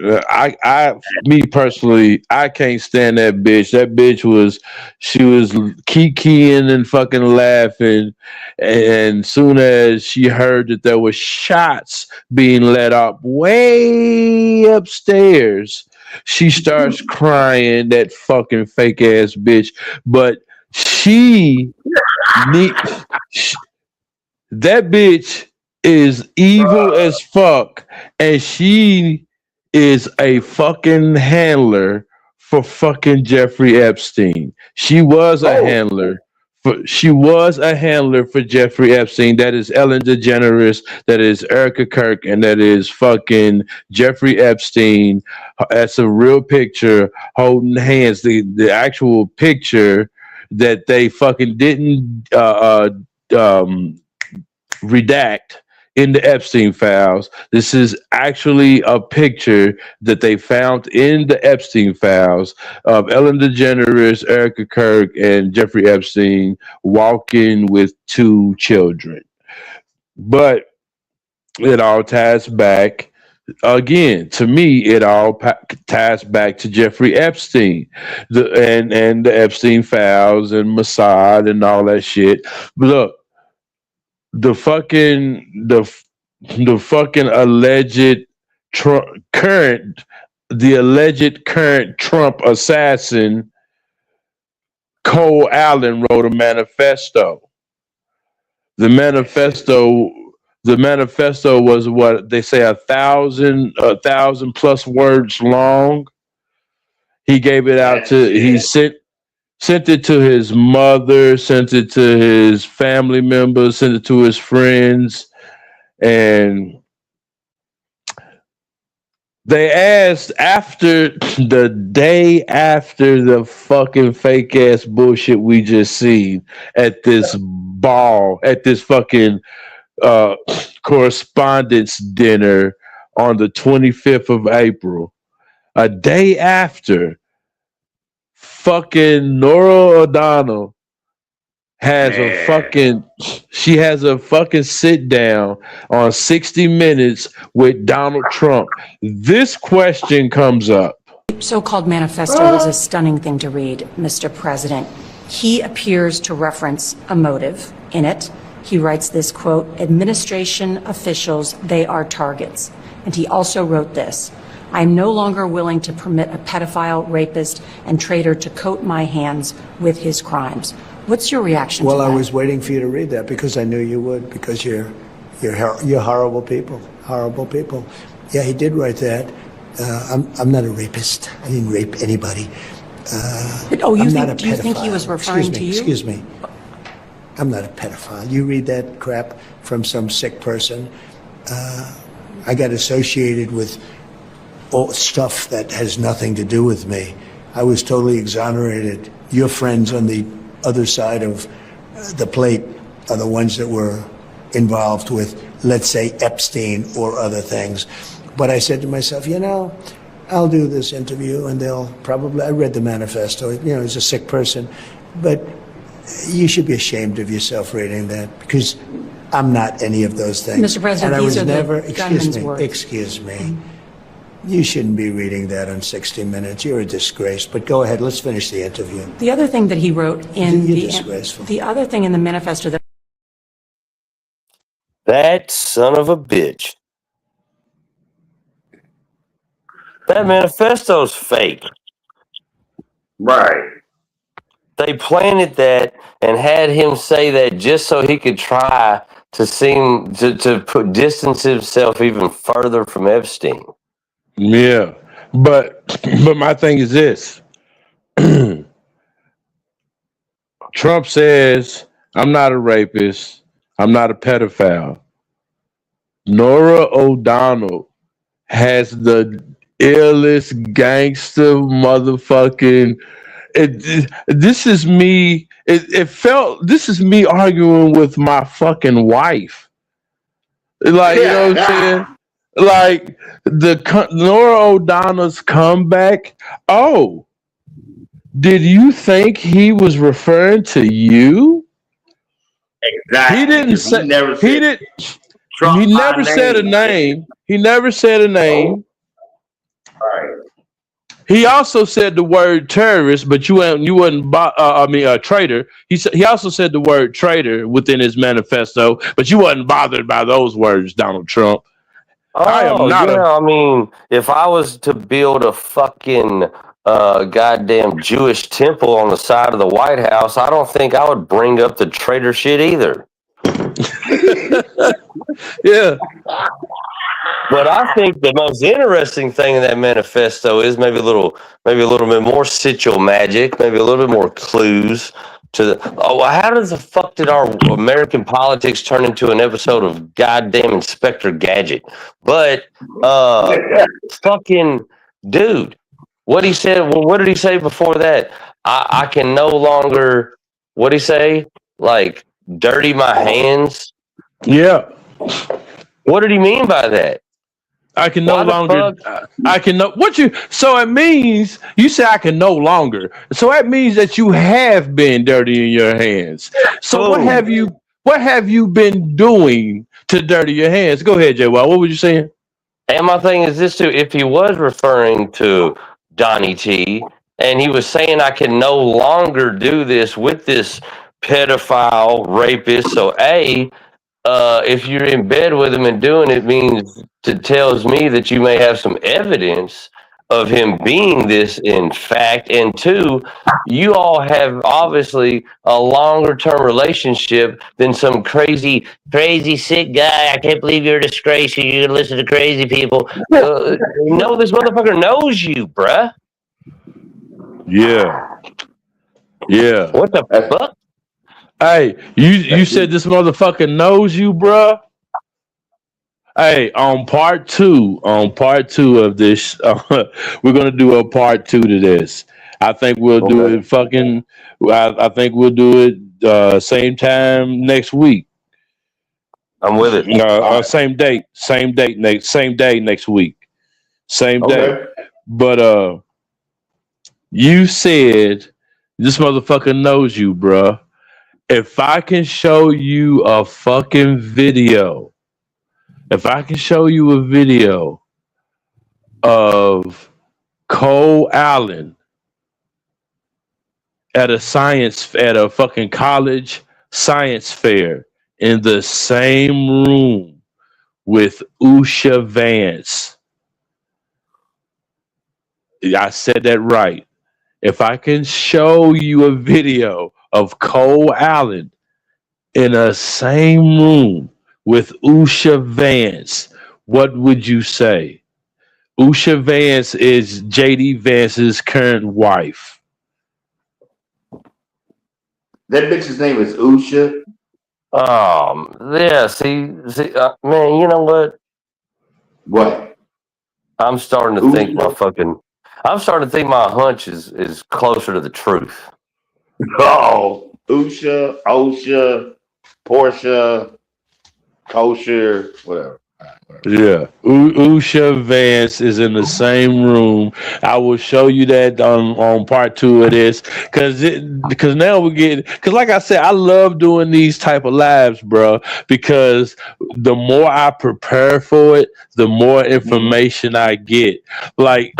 me personally, I can't stand that bitch. That bitch she was kikiing and fucking laughing. And soon as she heard that there were shots being let off way upstairs, she starts crying. That fucking fake ass bitch. But that bitch is evil as fuck, and she is a fucking handler for fucking Jeffrey Epstein. She was a handler. She was a handler for Jeffrey Epstein. That is Ellen DeGeneres. That is Erica Kirk, and that is fucking Jeffrey Epstein. That's a real picture holding hands. The actual picture that they fucking didn't redact in the Epstein files. This is actually a picture that they found in the Epstein files of Ellen DeGeneres, Erica Kirk, and Jeffrey Epstein walking with 2 children. But it all ties back. Again, to me, it all ties back to Jeffrey Epstein, and the Epstein files and Mossad and all that shit. Look, the fucking alleged current Trump assassin Cole Allen wrote a manifesto. The manifesto was what they say 1,000 plus words long. He gave it out he sent it to his mother, sent it to his family members, sent it to his friends, and they asked after the day after the fucking fake ass bullshit we just seen at this ball, at this fucking correspondence dinner on the 25th of April, a day after. Fucking Nora O'Donnell has a fucking sit down on 60 Minutes with Donald Trump. This question comes up. So-called manifesto was a stunning thing to read, Mr. President. He appears to reference a motive in it. He writes this quote, "Administration officials, they are targets." And he also wrote this, "I am no longer willing to permit a pedophile, rapist, and traitor to coat my hands with his crimes." What's your reaction to that? Well, I was waiting for you to read that because I knew you would, because you're horrible people, horrible people. Yeah, he did write that. I'm not a rapist. I didn't rape anybody. Do you think he was referring to you? Excuse me. I'm not a pedophile. You read that crap from some sick person. I got associated with all stuff that has nothing to do with me. I was totally exonerated. Your friends on the other side of the plate are the ones that were involved with, let's say, Epstein or other things. But I said to myself, I'll do this interview and they'll probably, I read the manifesto, he's a sick person, but you should be ashamed of yourself reading that because I'm not any of those things. Mr. President, and I these was are never, the gunman's words. Excuse me. You shouldn't be reading that on 60 Minutes. You're a disgrace. But go ahead. Let's finish the interview. The other thing that he wrote in disgraceful. the other thing in the manifesto That son of a bitch. That manifesto's fake. Right. They planted that and had him say that just so he could try to seem to distance himself even further from Epstein. Yeah, but my thing is this: Trump says, "I'm not a rapist. I'm not a pedophile." Nora O'Donnell has the illest gangster motherfucking. This is me. It felt. This is me arguing with my fucking wife. Like, you know what I'm saying? Like Nora O'Donna's comeback. Oh, did you think he was referring to you? Exactly. He didn't say. He didn't. He never said a name. He never said a name. Right. He also said the word terrorist, but you wouldn't. Traitor. He also said the word traitor within his manifesto, but you wasn't bothered by those words, Donald Trump. I mean, if I was to build a fucking goddamn Jewish temple on the side of the White House, I don't think I would bring up the traitor shit either. Yeah. But I think the most interesting thing in that manifesto is maybe a little bit more sigil magic, maybe a little bit more clues to the. Oh, how does the fuck did our American politics turn into an episode of goddamn Inspector Gadget? But fucking dude, what he said. Well, what did he say before that? I can no longer. What did he say? Like dirty my hands. Yeah. What did he mean by that? I can no longer. I can no. What you? So it means you say I can no longer. So that means that you have been dirty in your hands. So what have you? What have you been doing to dirty your hands? Go ahead, Jay. What were you saying? And my thing is this too: if he was referring to Donnie T, and he was saying I can no longer do this with this pedophile rapist, so if you're in bed with him and doing it means it tells me that you may have some evidence of him being this in fact. And two, you all have obviously a longer term relationship than some crazy sick guy. I can't believe you're a disgrace. You listen to crazy people. No, this motherfucker knows you, bruh. Yeah. Yeah. What the fuck? Hey, you said this motherfucker knows you, bruh. Hey, on part two of this, we're gonna do a part 2 to this. I think we'll do it. I think we'll do it same time next week. I'm with it. Same day next week. Same day. But you said this motherfucker knows you, bruh. If I can show you a fucking video, of Cole Allen at a fucking college science fair in the same room with Usha Vance. I said that right. If I can show you a video of Cole Allen in a same room with Usha Vance, what would you say? Usha Vance is JD Vance's current wife. That bitch's name is Usha. Yeah. See, man. You know what? What? I'm starting to think my hunch is closer to the truth. Oh, Usha, Osha, Portia, Kosher, whatever. Yeah, Usha Vance is in the same room. I will show you that on part 2 of this because now we get because like I said, I love doing these type of lives, bro. Because the more I prepare for it, the more information I get. Like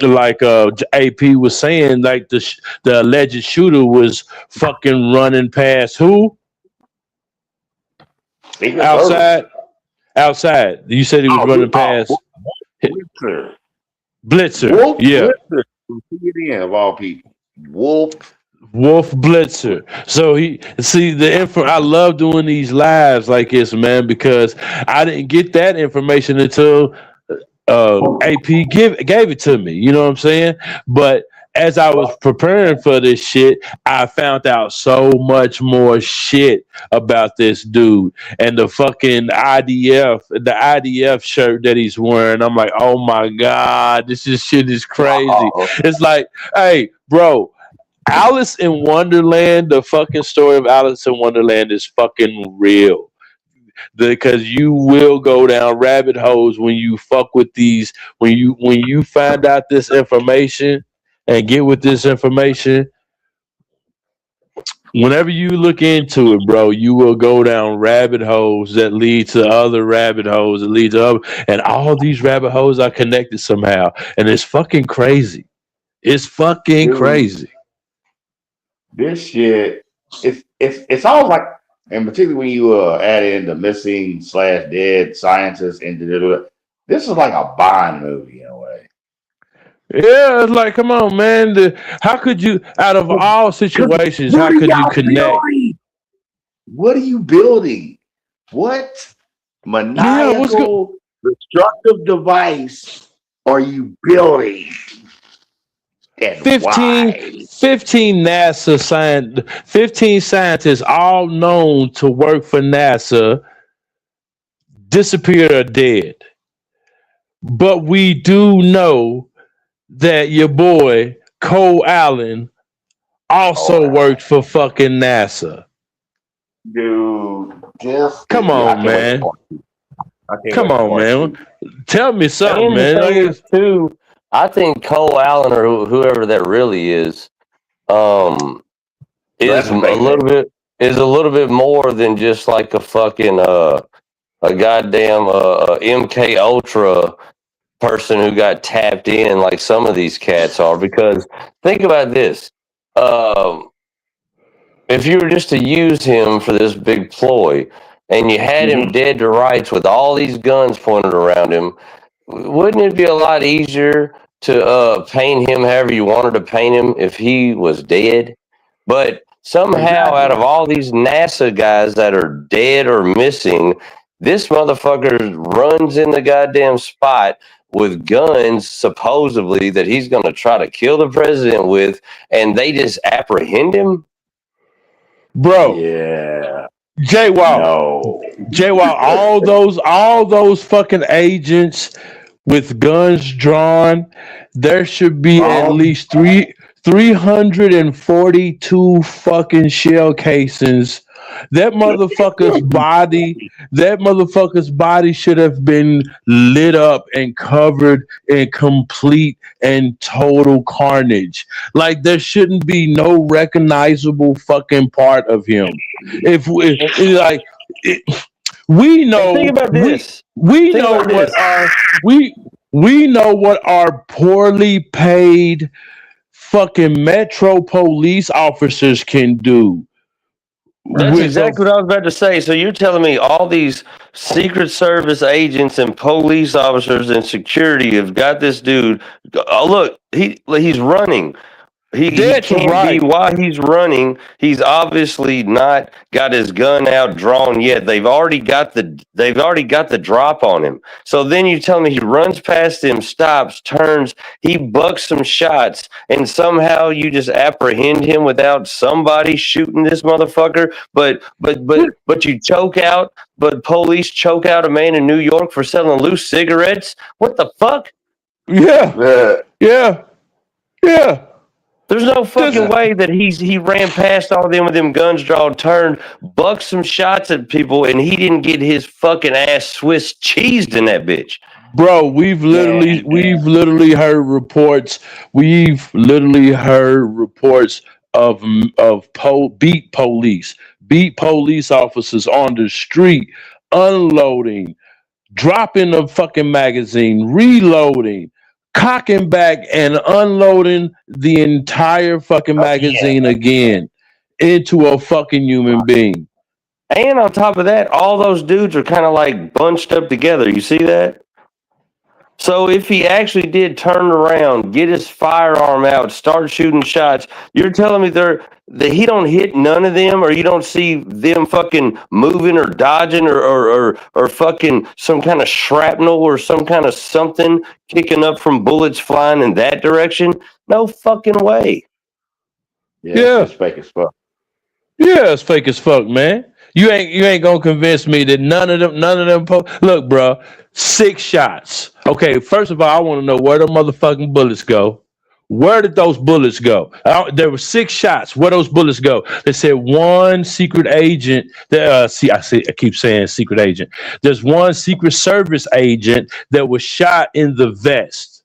AP was saying, like the alleged shooter was fucking running past who outside. You said he was running past Blitzer. Wolf Yeah. Blitzer from CNN of all people. Wolf Blitzer. So I love doing these lives like this, man, because I didn't get that information until AP gave it to me. You know what I'm saying? But as I was preparing for this shit, I found out so much more shit about this dude and the fucking IDF shirt that he's wearing. I'm like, oh my God, shit is crazy. It's like, hey, bro, Alice in Wonderland, the fucking story of Alice in Wonderland is fucking real. Because you will go down rabbit holes when you fuck with these, when you find out this information and get with this information. Whenever you look into it, bro, you will go down rabbit holes that lead to other rabbit holes that lead to other, and all these rabbit holes are connected somehow, and it's fucking crazy. It's fucking crazy. This shit, it's all like, and particularly when you add in the missing / dead scientists into this is like a Bond movie in a way. Yeah, it's like, come on, man. How could you, out of all situations, how could you connect? What are you building? What maniacal destructive device are you building? 15 scientists, all known to work for NASA, disappeared or dead. But we do know that your boy Cole Allen also worked for fucking NASA. Dude, come on, man. Come on, man. Tell me something, man. I think Cole Allen or whoever that really is is a little bit more than just like a fucking a goddamn MK Ultra person who got tapped in like some of these cats are. Because think about this. If you were just to use him for this big ploy and you had him dead to rights with all these guns pointed around him, wouldn't it be a lot easier to paint him however you wanted to paint him if he was dead? But somehow out of all these NASA guys that are dead or missing, this motherfucker runs in the goddamn spot with guns supposedly that he's going to try to kill the president with, and they just apprehend him? Bro. Yeah. J-Wall, all those fucking agents with guns drawn, there should be at least 342 fucking shell casings. That motherfucker's body should have been lit up and covered in complete and total carnage. Like, there shouldn't be no recognizable fucking part of him. We know. Think about this. We know what our poorly paid fucking Metro police officers can do. That's exactly what I was about to say. So you're telling me all these Secret Service agents and police officers and security have got this dude. Oh, look, he's running. He can't be while he's running. He's obviously not got his gun out drawn yet. They've already got the drop on him. So then you tell me he runs past him, stops, turns, he bucks some shots, and somehow you just apprehend him without somebody shooting this motherfucker. But you choke out. But police choke out a man in New York for selling loose cigarettes. What the fuck? Yeah. There's no fucking way that he ran past all of them with them guns drawn, turned, bucked some shots at people, and he didn't get his fucking ass Swiss cheesed in that bitch. Bro, we've literally heard reports. We've literally heard reports of beat police officers on the street unloading, dropping the fucking magazine, reloading, cocking back and unloading the entire fucking magazine again into a fucking human being. And on top of that, all those dudes are kind of like bunched up together. You see that? So if he actually did turn around, get his firearm out, start shooting shots, you're telling me that he don't hit none of them, or you don't see them fucking moving or dodging or fucking some kind of shrapnel or some kind of something kicking up from bullets flying in that direction? No fucking way. Yeah. It's fake as fuck. Yeah, it's fake as fuck, man. You ain't gonna convince me that none of them. Look, bro, 6 shots. Okay, first of all, I want to know where the motherfucking bullets go. Where did those bullets go? There were 6 shots. Where those bullets go? They said one secret agent. I keep saying secret agent. There's one Secret Service agent that was shot in the vest.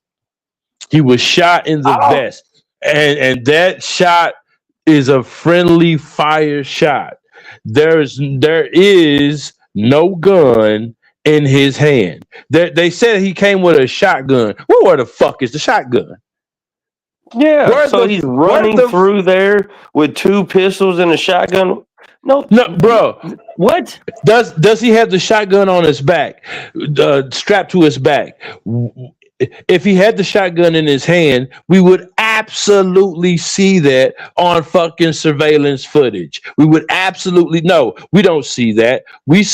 He was shot in the vest, and that shot is a friendly fire shot. There is no gun in his hand. They said he came with a shotgun. Well, where the fuck is the shotgun? Yeah, so he's running through there with 2 pistols and a shotgun. No, bro. What? Does he have the shotgun on his back, strapped to his back? If he had the shotgun in his hand, we would absolutely see that on fucking surveillance footage. We would absolutely no. We don't see that. We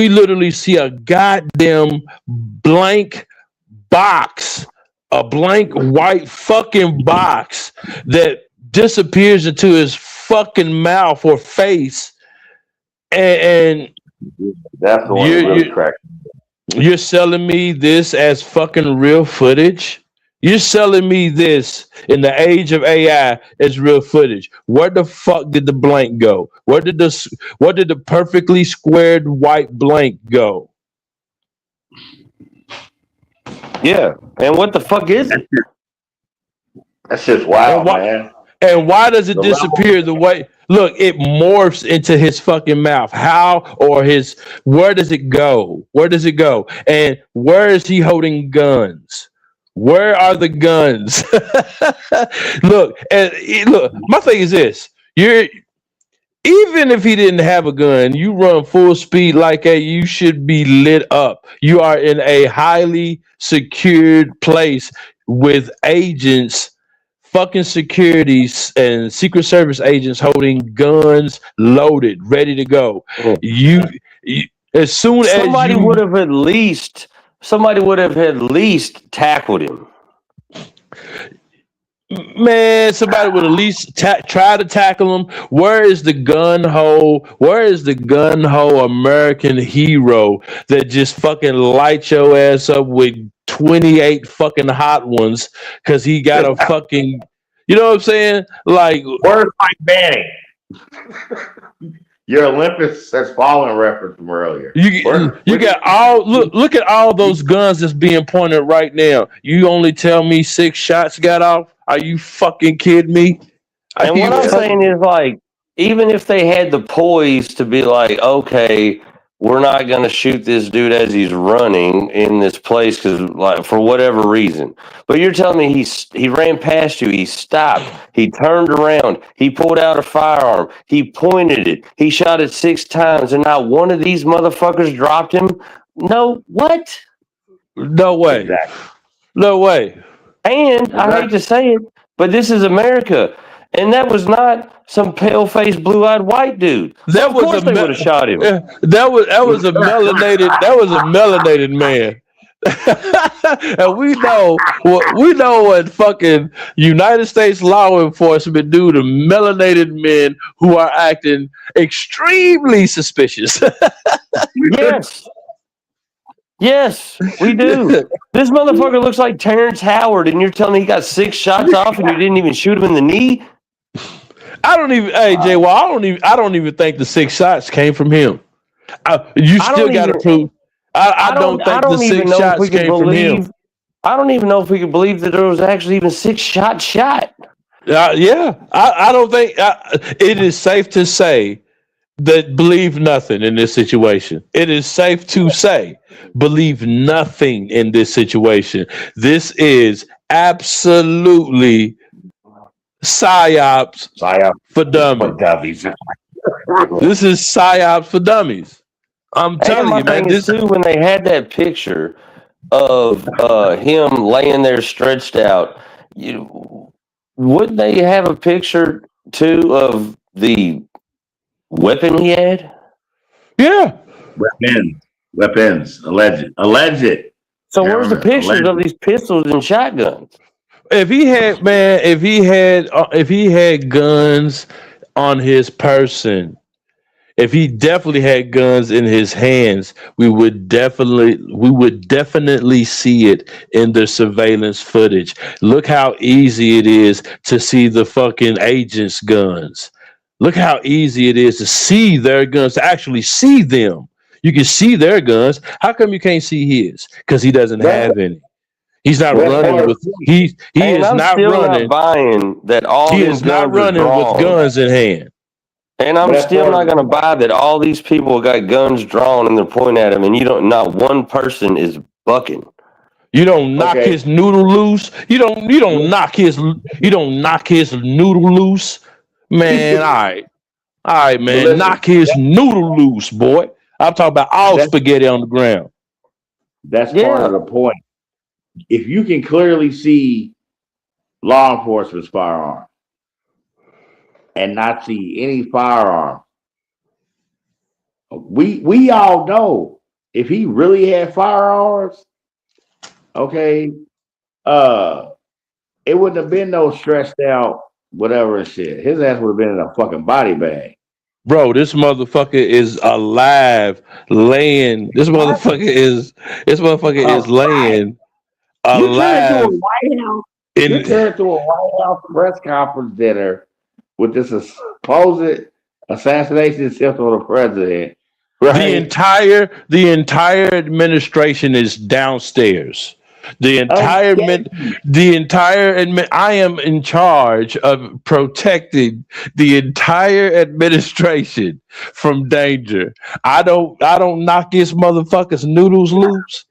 literally see a goddamn blank box. A blank white fucking box that disappears into his fucking mouth or face, and that's the one that really cracked. You're selling me this as fucking real footage? You're selling me this in the age of AI as real footage. Where the fuck did the blank go? Where did the perfectly squared white blank go? Yeah, and what the fuck is it? That's just wild, man. And why does it disappear the way? Look, it morphs into his fucking mouth. Where does it go? Where does it go? And where is he holding guns? Where are the guns? Look, my thing is this. Even if he didn't have a gun, you run full speed like that, you should be lit up. You are in a highly secured place with agents, fucking securities and Secret Service agents holding guns loaded, ready to go. As soon as somebody would have at least tackled him. Man, somebody would at least try to tackle him. Where is the gun ho? Where is the gun ho American hero that just fucking light your ass up with 28 fucking hot ones because he got a fucking, you know what I'm saying? Like, where's Mike Banning? Your Olympus Has Fallen reference from earlier. You got all look at all those guns that's being pointed right now. You only tell me 6 shots got off? Are you fucking kidding me? And what I'm saying is, like, even if they had the poise to be like, okay, we're not going to shoot this dude as he's running in this place because, like, for whatever reason. But you're telling me he ran past you, he stopped, he turned around, he pulled out a firearm, he pointed it, he shot it 6 times, and not one of these motherfuckers dropped him? No, what? No way. Exactly. No way. And I hate to say it, but this is America. And that was not some pale-faced, blue-eyed white dude. So of course they would have shot him. That was a melanated man. And we know what fucking United States law enforcement do to melanated men who are acting extremely suspicious. Yes, we do. This motherfucker looks like Terrence Howard, and you're telling me he got 6 shots off and you didn't even shoot him in the knee? I don't even think the 6 shots came from him. You still got to prove. I don't think the 6 shots came from him. I don't even know if we can believe that there was actually even 6 shots shot. Yeah, I don't think it is safe to say that believe nothing in this situation. It is safe to say believe nothing in this situation. This is absolutely PSYOPs for dummies. This is PSYOPs for dummies. I'm telling you, man. This too, when they had that picture of him laying there stretched out, wouldn't they have a picture too of the weapon he had? Yeah. Weapons. Alleged. So where's the pictures of these pistols and shotguns? If he had guns on his person, if he definitely had guns in his hands, we would definitely see it in the surveillance footage. Look how easy it is to see the fucking agents' guns. Look how easy it is to see their guns, to actually see them. You can see their guns. How come you can't see his? Because he doesn't have any. He's not running with he is I'm not still running. not buying that all He them is not guns are running drawn. with guns in hand. And I'm still not going to buy that all these people got guns drawn and they're pointing at him, and not one person is bucking. You don't knock his noodle loose. You don't knock his noodle loose, man. All right, man. Listen, knock his noodle loose, boy. I'm talking about all spaghetti on the ground. That's part of the point. If you can clearly see law enforcement's firearm and not see any firearm, we all know if he really had firearms, okay, it wouldn't have been no stressed out whatever and shit. His ass would have been in a fucking body bag. Bro, this motherfucker is alive, laying. This motherfucker is laying alive. You turned to a White House press conference dinner with this supposed assassination attempt on the president. Right? The entire administration is downstairs. I am in charge of protecting the entire administration from danger. I don't knock this motherfucker's noodles loose.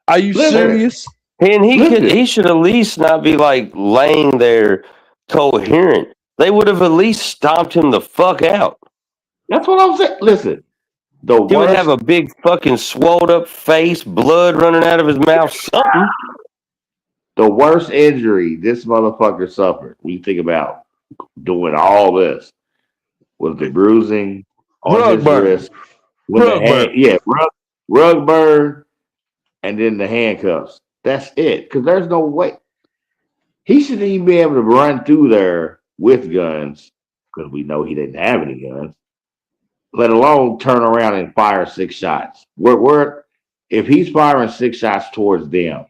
Are you serious? And he should at least not be like laying there coherent. They would have at least stomped him the fuck out. That's what I'm saying. Listen, he would have a big fucking swelled up face, blood running out of his mouth, something. The worst injury this motherfucker suffered, when you think about doing all this, was the bruising on his wrist. Rug burn, and then the handcuffs. That's it. Because there's no way. He shouldn't even be able to run through there with guns, because we know he didn't have any guns, let alone turn around and fire 6 shots. If he's firing 6 shots towards them,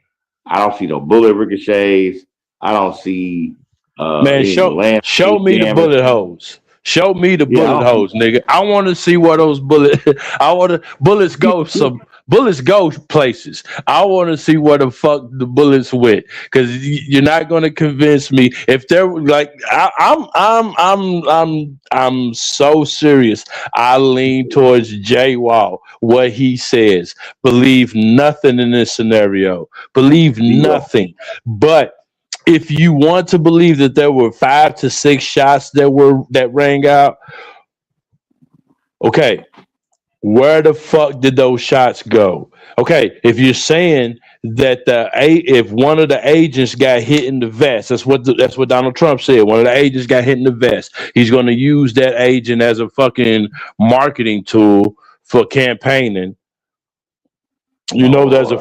I don't see no bullet ricochets. I don't see man, show me the bullet holes. Show me the bullet holes, nigga. I want to see where those bullets bullets go places. I want to see where the fuck the bullets went, because you're not going to convince me. If they're like, I'm so serious. I lean towards Jay Wall. What he says, believe nothing in this scenario. Believe nothing. But if you want to believe that there were 5 to 6 shots that rang out, okay, where the fuck did those shots go? Okay, if you're saying that if one of the agents got hit in the vest, that's what Donald Trump said. One of the agents got hit in the vest. He's going to use that agent as a fucking marketing tool for campaigning. You know, there's a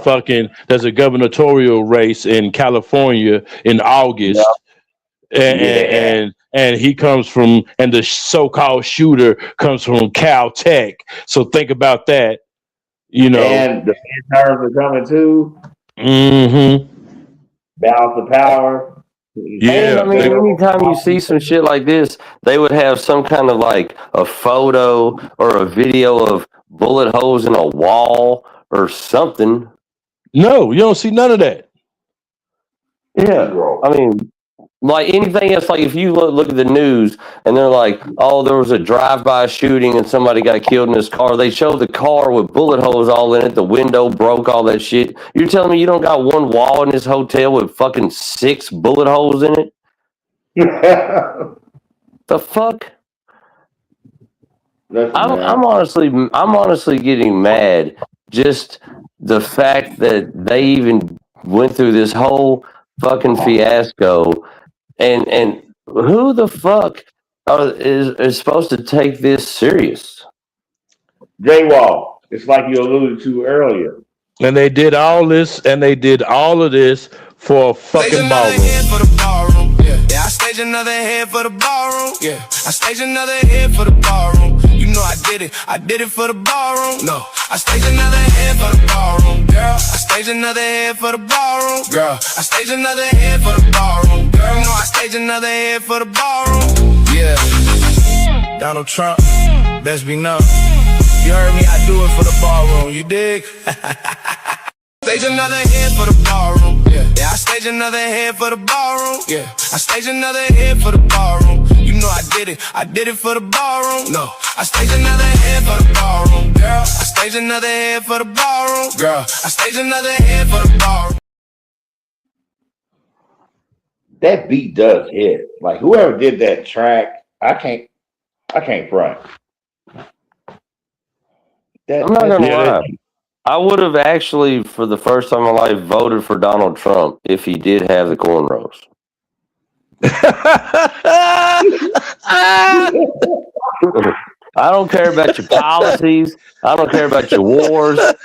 gubernatorial race in California in August, and he comes from, and the so-called shooter comes from Caltech. So think about that. You know, and the midterms are coming too. Mm-hmm. Balance of power. Yeah, I mean, anytime you see some shit like this, they would have some kind of like a photo or a video of bullet holes in a wall or something. No, you don't see none of that. Yeah, I mean, like anything else, like if you look at the news and they're like, oh, there was a drive-by shooting and somebody got killed in his car. They show the car with bullet holes all in it. The window broke, all that shit. You're telling me you don't got one wall in this hotel with fucking 6 bullet holes in it? The fuck? I'm honestly getting mad. Just the fact that they even went through this whole fucking fiasco, and who the fuck is supposed to take this serious? Jay Wall, it's like you alluded to earlier. And they did all this, and they did all of this for a fucking ballroom. For the ballroom, yeah. I stage another hit for the ballroom, yeah. I stage another hit for the ballroom. You know I did it for the ballroom. No, I stage another hit for the ballroom, girl. I stage another hit for the ballroom, girl. I stage another hit for the ballroom, girl. You know I stage another hit for the ballroom, yeah. Donald Trump, best be known. You heard me, I do it for the ballroom, you dig? Stage another hit for the ballroom, yeah. I stage another hit for the ballroom, yeah. I stage another hit for the ballroom. You know I did it for the ballroom. No, I stage another hit for the ballroom, girl. I stage another hit for the ballroom, girl. I stage another hit for the ballroom. That beat does hit. Like whoever did that track, I can't front. I'm not gonna lie. I would have actually, for the first time in my life, voted for Donald Trump if he did have the cornrows. I don't care about your policies. I don't care about your wars. The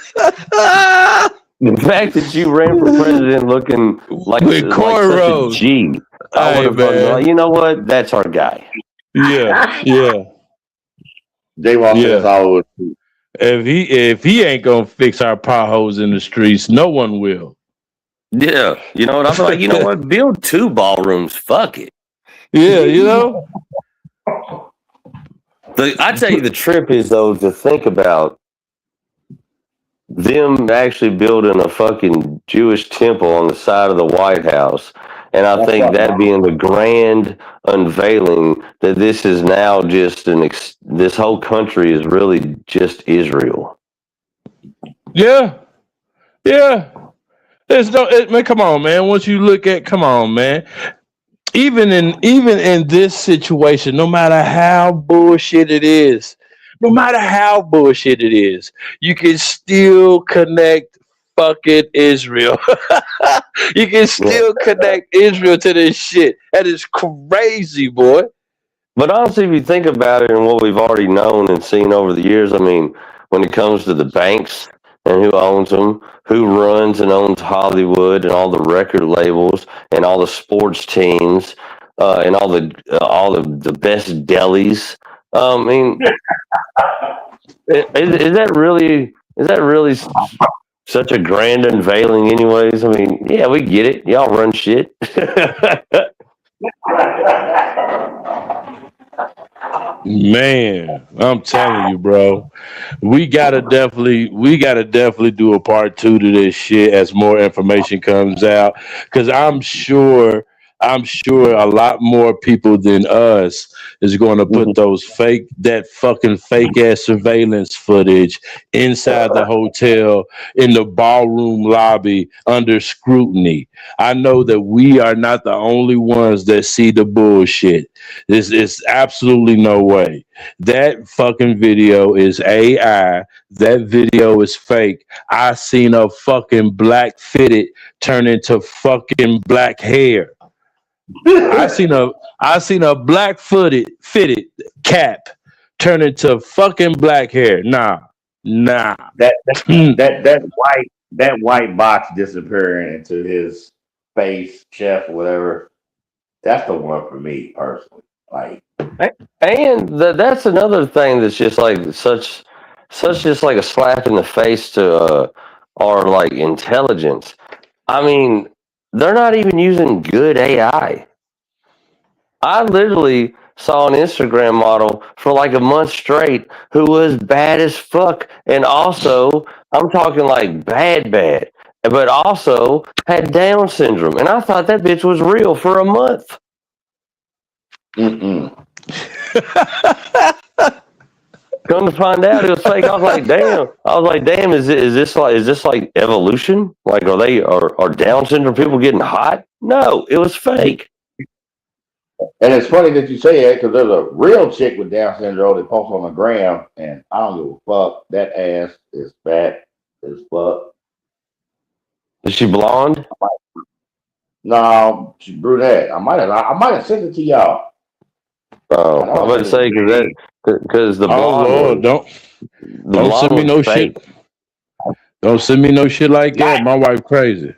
fact that you ran for president looking like such a G, I would have been like, you know what? That's our guy. Yeah. J-Walk says all if he ain't gonna fix our potholes in the streets, no one will. Yeah, you know what? I'm like, you know what? Build 2 ballrooms. Fuck it. Yeah, you know. I tell you, the trip is though to think about them actually building a fucking Jewish temple on the side of the White House. And I think that being the grand unveiling that this is now just this whole country is really just Israel. Yeah. There's man, come on, man. Once you look at, come on, man. Even in this situation, no matter how bullshit it is, you can still connect fucking Israel. You can still connect Israel to this shit. That is crazy, boy. But honestly, if you think about it and what we've already known and seen over the years, I mean, when it comes to the banks and who owns them, who runs and owns Hollywood and all the record labels and all the sports teams and all the best delis. I mean, is that really such a grand unveiling anyways? I mean, yeah, we get it. Y'all run shit. Man, I'm telling you, bro, we gotta definitely do a part 2 to this shit as more information comes out, because I'm sure a lot more people than us is going to put that fucking fake ass surveillance footage inside the hotel in the ballroom lobby under scrutiny. I know that we are not the only ones that see the bullshit. This is absolutely no way. That fucking video is AI. That video is fake. I seen a fucking black fitted turn into fucking black hair. I seen a black fitted cap turn into fucking black hair. Nah. That white box disappearing into his face, chef, whatever. That's the one for me personally. Like, and that's another thing that's just like such just like a slap in the face to our like intelligence. I mean, they're not even using good AI. I literally saw an Instagram model for like a month straight who was bad as fuck. And also, I'm talking like bad, but also had Down syndrome. And I thought that bitch was real for a month. Come to find out, it was fake. I was like, damn. Is this like evolution? Like, are Down syndrome people getting hot? No, it was fake. And it's funny that you say that because there's a real chick with Down syndrome that posts on the gram, and I don't give a fuck. That ass is fat as fuck. Is she blonde? No, she's brunette. I might have sent it to y'all. Oh, I'm about to say because the blonde. Oh Lord, don't send me no shit. Don't send me no shit like that. My wife crazy.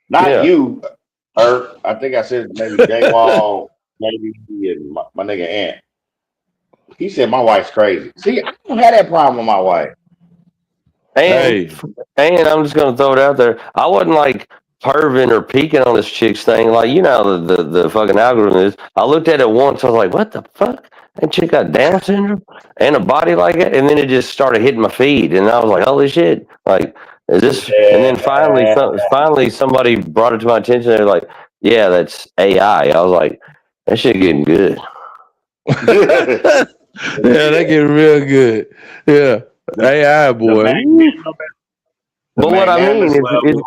Not you, Earth. I think I said maybe J Wall, maybe and my nigga Ant. He said my wife's crazy. See, I don't have that problem with my wife. And I'm just gonna throw it out there. I wasn't like perving or peeking on this chick's thing. Like, you know, the fucking algorithm is. I looked at it once. I was like, what the fuck? That chick got Down syndrome and a body like that. And then it just started hitting my feed, and I was like, holy shit! Like, is this? And then finally, somebody brought it to my attention. They're like, yeah, that's AI. I was like, that shit getting good. Yeah, that getting real good. Yeah. AI boy. But what I mean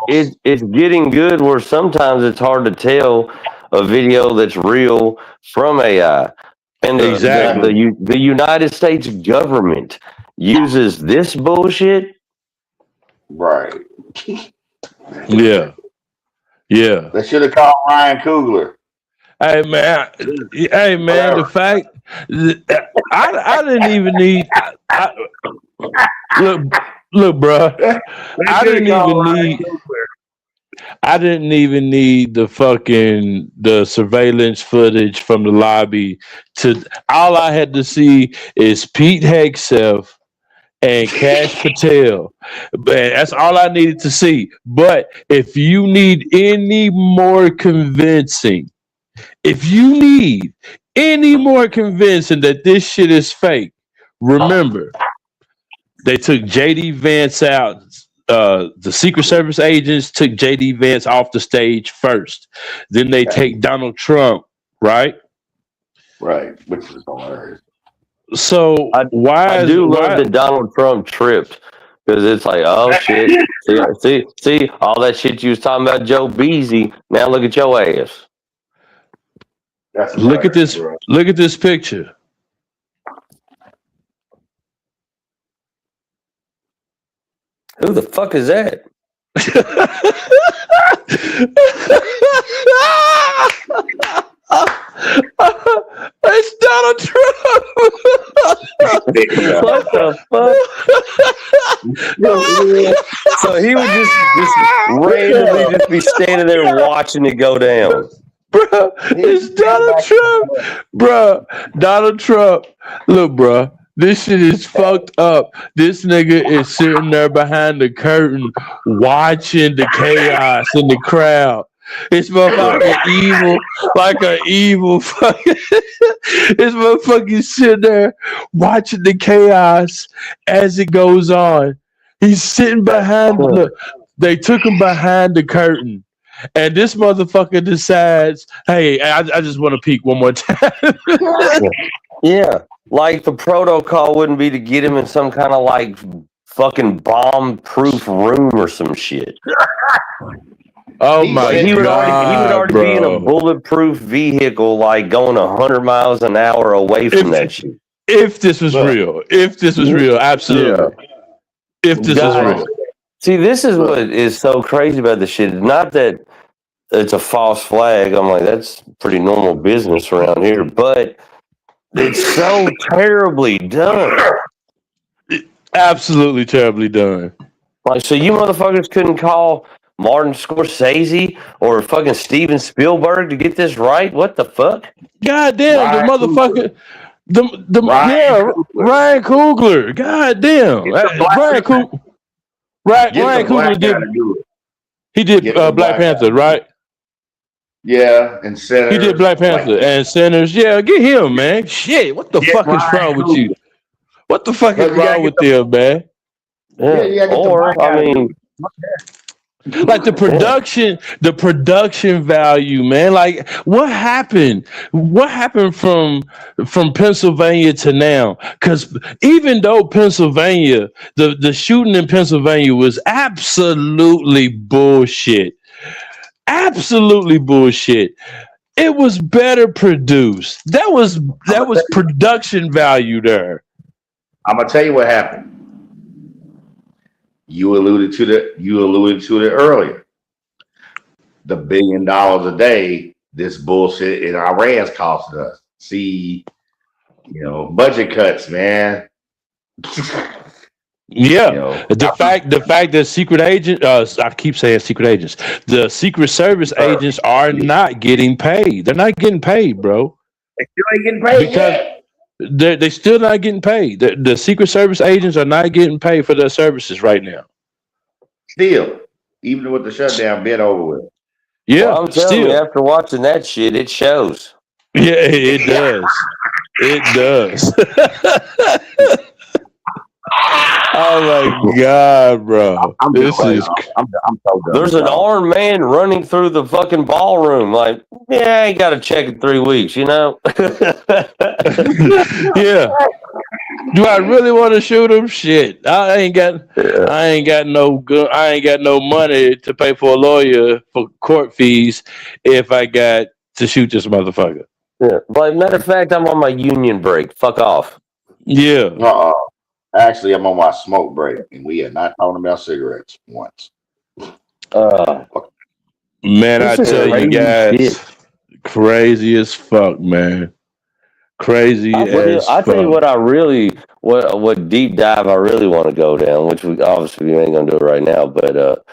is it's getting good where sometimes it's hard to tell a video that's real from AI. And the United States government uses this bullshit. Right. Yeah. Yeah. They should have called Ryan Coogler. Hey man, the fact I didn't even need look, bro. I didn't even need the surveillance footage from the lobby. All I had to see is Pete Hegseth and Cash Patel. That's all I needed to see. But if you need any more convincing, that this shit is fake, remember, they took JD Vance out. The Secret Service agents took JD Vance off the stage first. Then they take Donald Trump, right? Right, which is hilarious. So I love that Donald Trump tripped, because it's like, oh shit, see all that shit you was talking about, Joe Beasy. Now look at your ass. Look at this. Bro. Look at this picture. Who the fuck is that? It's Donald Trump. What the fuck? So he would just randomly just be standing there watching it go down. Bro, it's Donald Trump. Bro, Donald Trump. Look, bro. This shit is fucked up. This nigga is sitting there behind the curtain watching the chaos in the crowd. It's motherfucking evil, like an evil fucking. This motherfucking sitting there watching the chaos as it goes on. He's sitting behind they took him behind the curtain. And this motherfucker decides, hey, I just want to peek one more time. Yeah. Like the protocol wouldn't be to get him in some kind of like fucking bomb-proof room or some shit. Oh my God! He would already be in a bulletproof vehicle, like going 100 miles an hour away from that shit. If this was real, absolutely. Yeah. If this was real. See, this is what is so crazy about this shit. Not that it's a false flag. I'm like, that's pretty normal business around here, but it's so terribly done. Absolutely terribly done. Like, so you motherfuckers couldn't call Martin Scorsese or fucking Steven Spielberg to get this right? What the fuck? God damn, the motherfucker. Ryan Coogler. God damn. Ryan Coogler did. He did Black Panther, right? Yeah, and Sinners. He did Black Panther and Sinners. Yeah, get him, man. Shit, what the fuck is wrong with you? What the fuck is wrong with them, man? Yeah, or I mean, like the production value, man. Like what happened? What happened from Pennsylvania to now? Because even though Pennsylvania, the shooting in Pennsylvania was absolutely bullshit. Absolutely bullshit. It was better produced. That was production value there. I'm gonna tell you what happened. You alluded to it earlier. The $1 billion a day this bullshit in Iran's costing us. See, budget cuts, man. Yeah, You know, the fact that secret agent, I keep saying secret agents, the Secret Service agents are not getting paid. They're not getting paid, bro, they still ain't getting paid because yet. they still not getting paid. The Secret Service agents are not getting paid for their services right now. Still, even with the shutdown being over with. Yeah, Well, I'm telling you, still, after watching that shit, it shows. yeah, it does. It does. Oh my god, bro! This is I'm so done. There's an armed man running through the fucking ballroom. Like, yeah, I ain't got to check in 3 weeks, you know? yeah. Do I really want to shoot him? Shit, I ain't got no money to pay for a lawyer for court fees if I got to shoot this motherfucker. Yeah. Like, matter of fact, I'm on my union break. Fuck off. Yeah. Actually, I'm on my smoke break, and we are not talking about cigarettes once. Man, I This is tell you crazy guys, shit. crazy as fuck, man. Crazy as I tell you fuck. what, what deep dive I really want to go down, which we obviously ain't gonna do it right now, but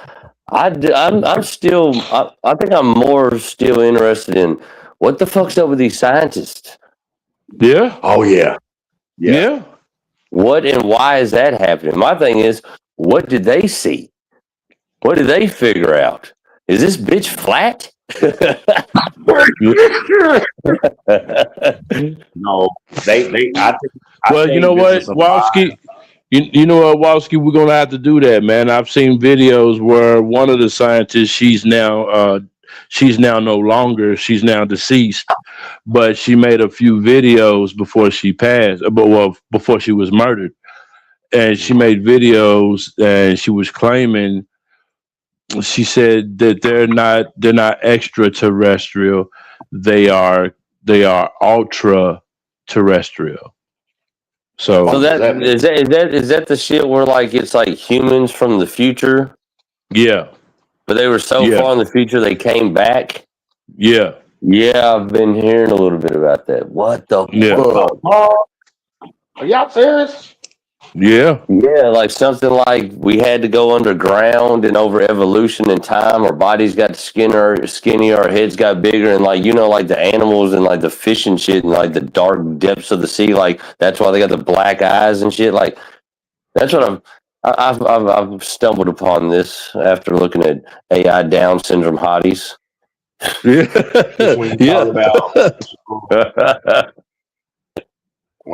I'm still, I think I'm more still interested in what the fuck's up with these scientists. Yeah. Oh yeah. Yeah. What and why is that happening? My thing is, what did they see? What did they figure out? Is this bitch flat? No, they. Well, you know what, Walski? You know what, Walski? We're gonna have to do that, man. I've seen videos where one of the scientists, she's now no longer, she's now deceased, but she made a few videos before she passed, before she was murdered, and she made videos and she was claiming, she said that they're not extraterrestrial, they are ultra terrestrial. So is that the shit where like it's like humans from the future? Yeah. But they were so far in the future they came back? Yeah. Yeah, I've been hearing a little bit about that. What the fuck? Are y'all serious? Yeah. Yeah, like something like we had to go underground and over evolution and time, our bodies got skinnier, our heads got bigger, and like, you know, like the animals and like the fish and shit and like the dark depths of the sea, like that's why they got the black eyes and shit. Like that's what I've stumbled upon this after looking at AI Down syndrome hotties. When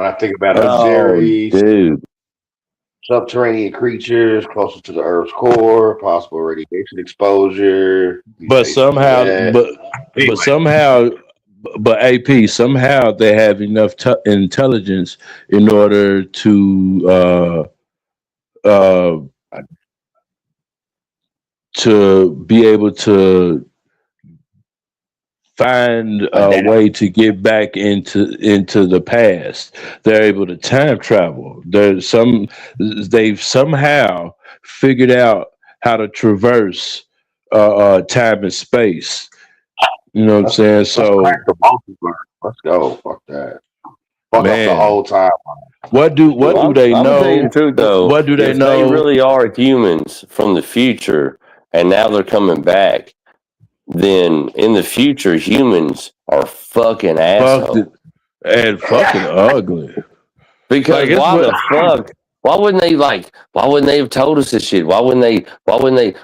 I think about Osiris, dude. Subterranean creatures closer to the Earth's core, possible radiation exposure. But somehow, AP, somehow they have enough intelligence in order to be able to find a way to get back into the past. They're able to time travel. They've somehow figured out how to traverse time and space. You know what I'm saying? So let's go. Fuck that. Fuck man, up the whole time. What do they know? I'm telling you the truth, though. What do they if know? They really are humans from the future, and now they're coming back. Then in the future, humans are fucking assholes and fucking ugly. Because like, why the fuck? Why wouldn't they have told us this shit? Why wouldn't they?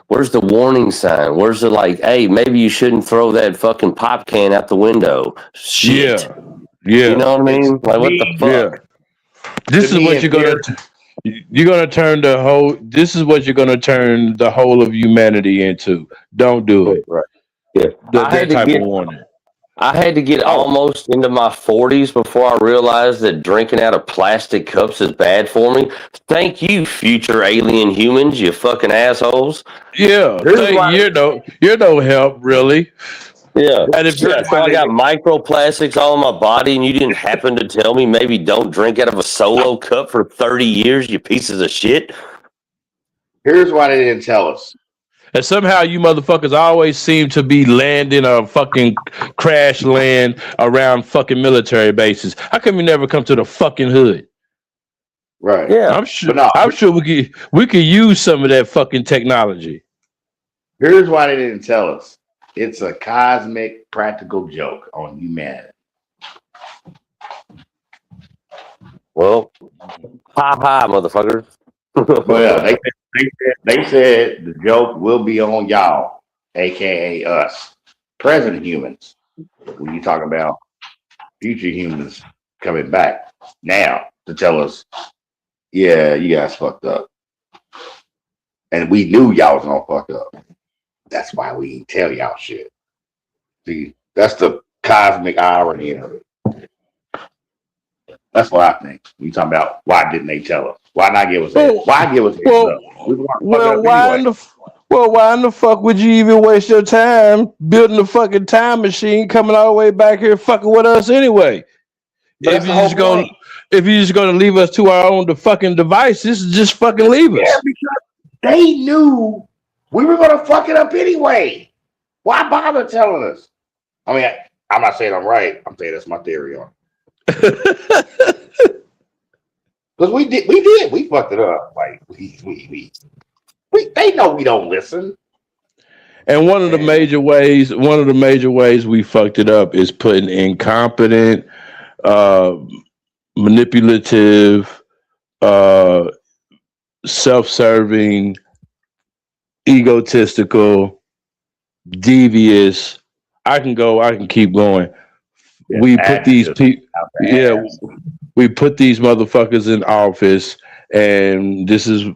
Where's the warning sign? Where's the like, hey, maybe you shouldn't throw that fucking pop can out the window? Shit. Yeah. You know what I mean? Like, what the fuck? Yeah. This is what you're gonna turn the whole. This is what you're gonna turn the whole of humanity into. Don't do it. Right. Yeah. That type of warning. I had to get almost into my 40s before I realized that drinking out of plastic cups is bad for me. Thank you, future alien humans, you fucking assholes. Yeah, you're no help, really. Yeah. And if so I got microplastics all in my body, and you didn't happen to tell me maybe don't drink out of a solo cup for 30 years, you pieces of shit. Here's why they didn't tell us. And somehow you motherfuckers always seem to be landing a fucking crash land around fucking military bases. How come you never come to the fucking hood? Right. Yeah. I'm sure. But no, I'm sure we could use some of that fucking technology. here's why they didn't tell us. It's a cosmic practical joke on humanity. Well, ha, motherfucker. Well, yeah, they said the joke will be on y'all, aka us, present humans. When you talk about future humans coming back now to tell us, yeah, you guys fucked up, and we knew y'all was gonna fuck up. That's why we didn't tell y'all shit. See, that's the cosmic irony of it. That's what I think. We talking about why didn't they tell us? Why not give us heads? Why give us heads up? We weren't fucking up anyway. Why in the fuck would you even waste your time building a fucking time machine coming all the way back here fucking with us anyway? But If you're just gonna leave us to our own fucking devices, just fucking leave us. Yeah, because they knew we were gonna fuck it up anyway. Why bother telling us? I mean, I'm not saying I'm right. I'm saying that's my theory on it. Because we fucked it up. Like we they know we don't listen. And one of the major ways we fucked it up is putting incompetent, manipulative, self-serving, egotistical, devious. I can keep going. Yeah, we put these people, we put these motherfuckers in office, and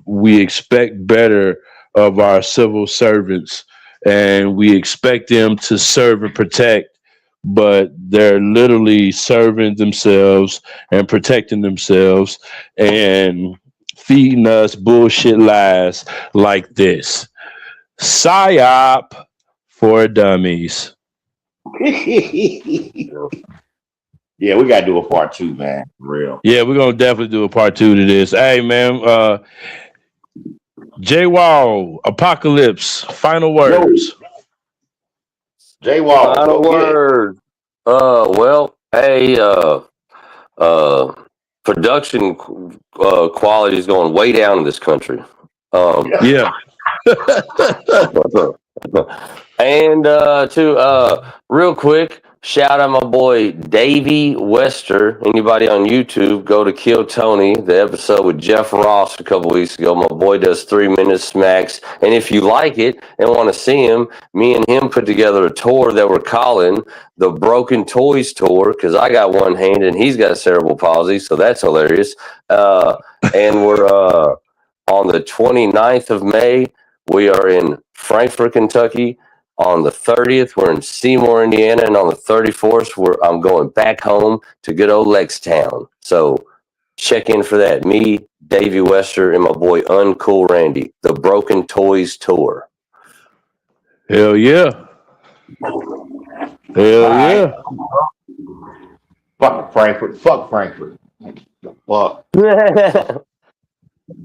we expect better of our civil servants, and we expect them to serve and protect, but they're literally serving themselves and protecting themselves and feeding us bullshit lies like this. PSYOP for dummies. Yeah, we gotta do a part 2, man. For real. Yeah, we're gonna definitely do a part 2 to this. Hey, man, J Wall, Apocalypse, final words. J Wall, Final word. Well, hey, production quality is going way down in this country. Yeah. And real quick, shout out my boy Davey Wester. Anybody on YouTube, go to Kill Tony, the episode with Jeff Ross a couple weeks ago. My boy does 3-minute smacks. And if you like it and want to see him, me and him put together a tour that we're calling the Broken Toys Tour, because I got one hand and he's got cerebral palsy, so that's hilarious. And we're on the 29th of May, we are in Frankfort, Kentucky. On the 30th, we're in Seymour, Indiana. And on the 31st, I'm going back home to good old Lextown. So check in for that. Me, Davey Wester, and my boy Uncool Randy. The Broken Toys Tour. Hell yeah. Hell yeah. Fuck Frankfurt. Fuck Frankfurt. Fuck.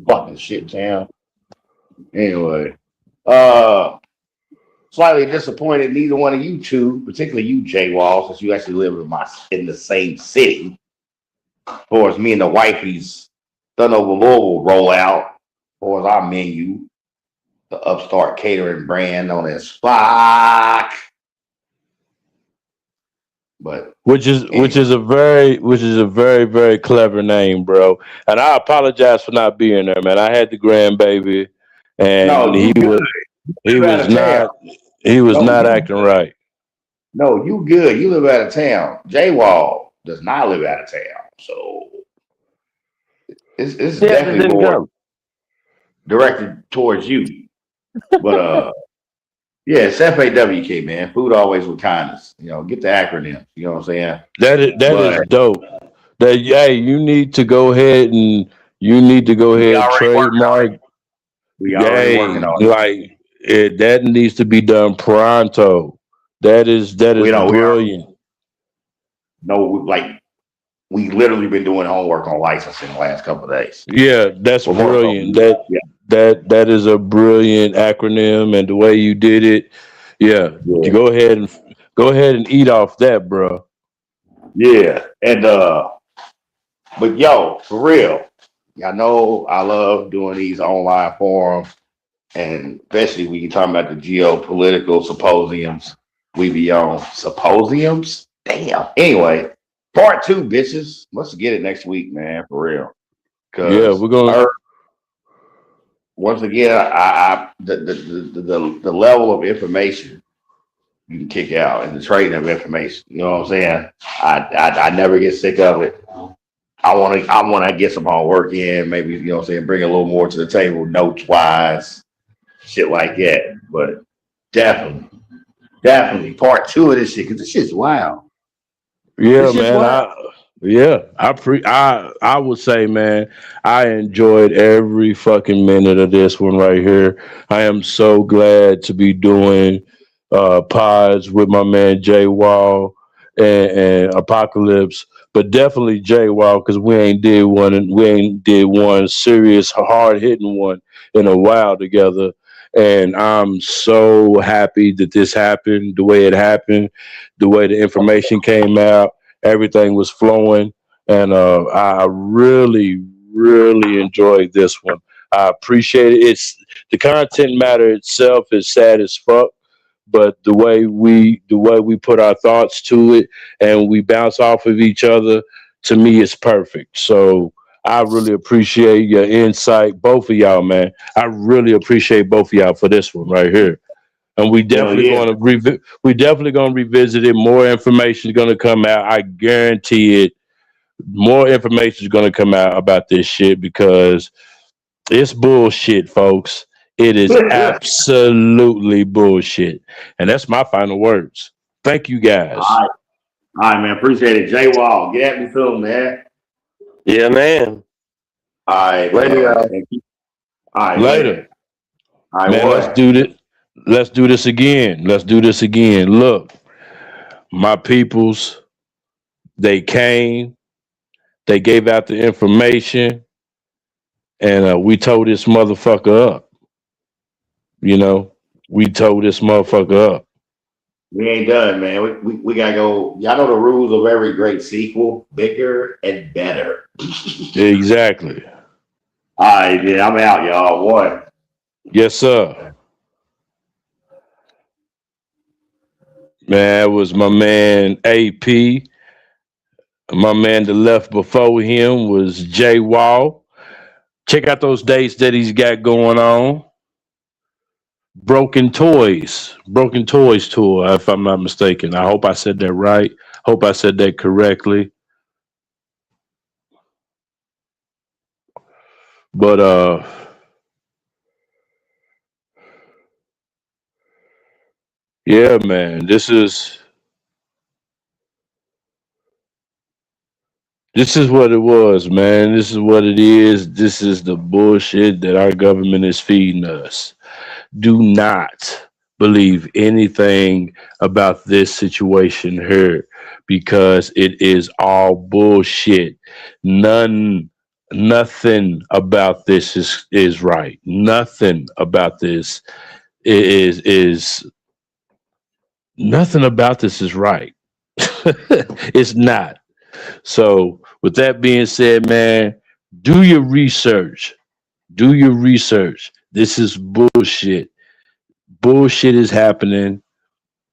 Fucking shit town. Anyway. Slightly disappointed neither one of you two, particularly you, J Wall, since you actually live in the same city. As far as me and the wifey's Done Over Louisville rollout, as far as our menu, the upstart catering brand known as Spock. But which is a very very clever name, bro. And I apologize for not being there, man. I had the grandbaby, and he was not acting right. No, you good. You live out of town. J Wall does not live out of town, so it's definitely more directed towards you. But yeah, it's FAWK, man. Food always with kindness. You know, get the acronym. You know what I'm saying? That is dope. That you need to go ahead and trademark. We already working on it. That needs to be done pronto. That is brilliant. We literally been doing homework on licensing the last couple of days. Yeah, that's brilliant. That is a brilliant acronym, and the way you did it, you go ahead and eat off that, bro. Yeah, and but yo, for real, Y'all know I love doing these online forums, and especially when you talking about the geopolitical symposiums. We be on symposiums. Damn. Anyway, part 2, bitches. Let's get it next week, man, for real. Yeah, we're gonna. Once again, the level of information you can kick out and the trading of information. You know what I'm saying? I never get sick of it. I want to get some hard work in. Maybe, you know what I'm saying, bring a little more to the table, notes wise, shit like that. But definitely part 2 of this shit, because this shit's wild. Yeah, man. I would say, man, I enjoyed every fucking minute of this one right here. I am so glad to be doing pods with my man Jay Wall and Apocalypse, but definitely Jay Wall, because we ain't did one serious hard hitting one in a while together. And I'm so happy that this happened the way it happened, the way the information came out, everything was flowing. And I really, really enjoyed this one. I appreciate it. It's the content matter itself is sad as fuck, but the way we put our thoughts to it and we bounce off of each other, to me, it's perfect. So I really appreciate your insight, both of y'all, man. I really appreciate both of y'all for this one right here. And we definitely going to revisit it. More information is going to come out. I guarantee it. More information is going to come out about this shit, because it's bullshit, folks. It is absolutely bullshit. And that's my final words. Thank you, guys. All right, man. Appreciate it. Jay Wall, get at me soon, man. Yeah, man. All right, later. All right, later. All right, man, let's do this. Let's do this again. Let's do this again. Look, my peoples, they came, they gave out the information, and we told this motherfucker up. You know, we told this motherfucker up. We ain't done, man. We gotta go. Y'all know the rules of every great sequel: bigger and better. Exactly. All right, man. I'm out, y'all. What? Yes, sir. Man, it was my man AP. My man that left before him was Jay Wall. Check out those dates that he's got going on. Broken Toys tour, if I'm not mistaken. I hope I said that right. Hope I said that correctly. But yeah, man, this is what it was, man. This is what it is. This is the bullshit that our government is feeding us. Do not believe anything about this situation here, because it is all bullshit. Nothing about this is right. Nothing about this is nothing about this is right. It's not. So with that being said, man, do your research. Do your research. This is bullshit. Bullshit is happening,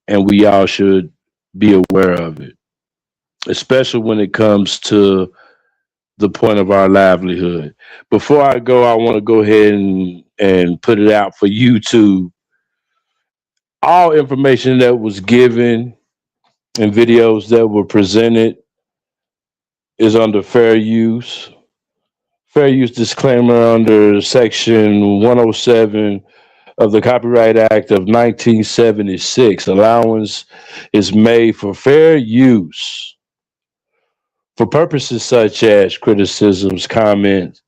and we all should be aware of it, especially when it comes to the point of our livelihood. Before I go, I want to go ahead and put it out for YouTube. All information that was given and videos that were presented is under fair use. Fair use disclaimer under Section 107 of the Copyright Act of 1976. Allowance is made for fair use for purposes such as criticisms, comments,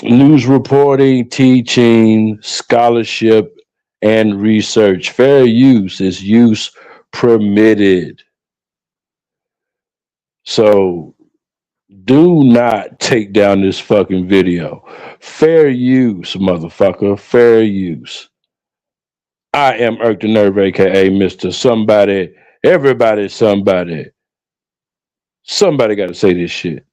news reporting, teaching, scholarship, and research. Fair use is use permitted. So do not take down this fucking video. Fair use, motherfucker. Fair use. I am Irk the Nerve, aka Mr. Somebody. Everybody, somebody. Somebody got to say this shit.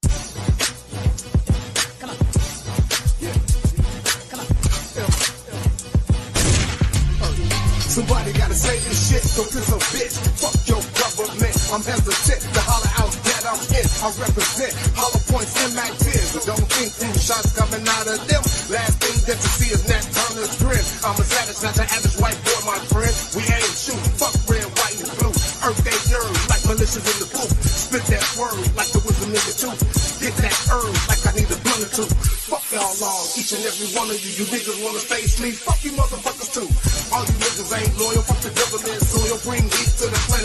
house in. I represent hollow points and Mac 10s. But don't think shots coming out of them. Last thing that you see is Nat Turner's grin. I'm a savage, not the average white boy, my friend. We ain't shoot, fuck red, white, and blue. Earth they nerves like militias in the booth. Spit that word like there was a nigga too. Get that herb like I need a blunt or two. Fuck y'all all, each and every one of you. You niggas wanna face me? Fuck you motherfuckers too. All you niggas ain't loyal. Fuck the government soil. Bring heat to the place.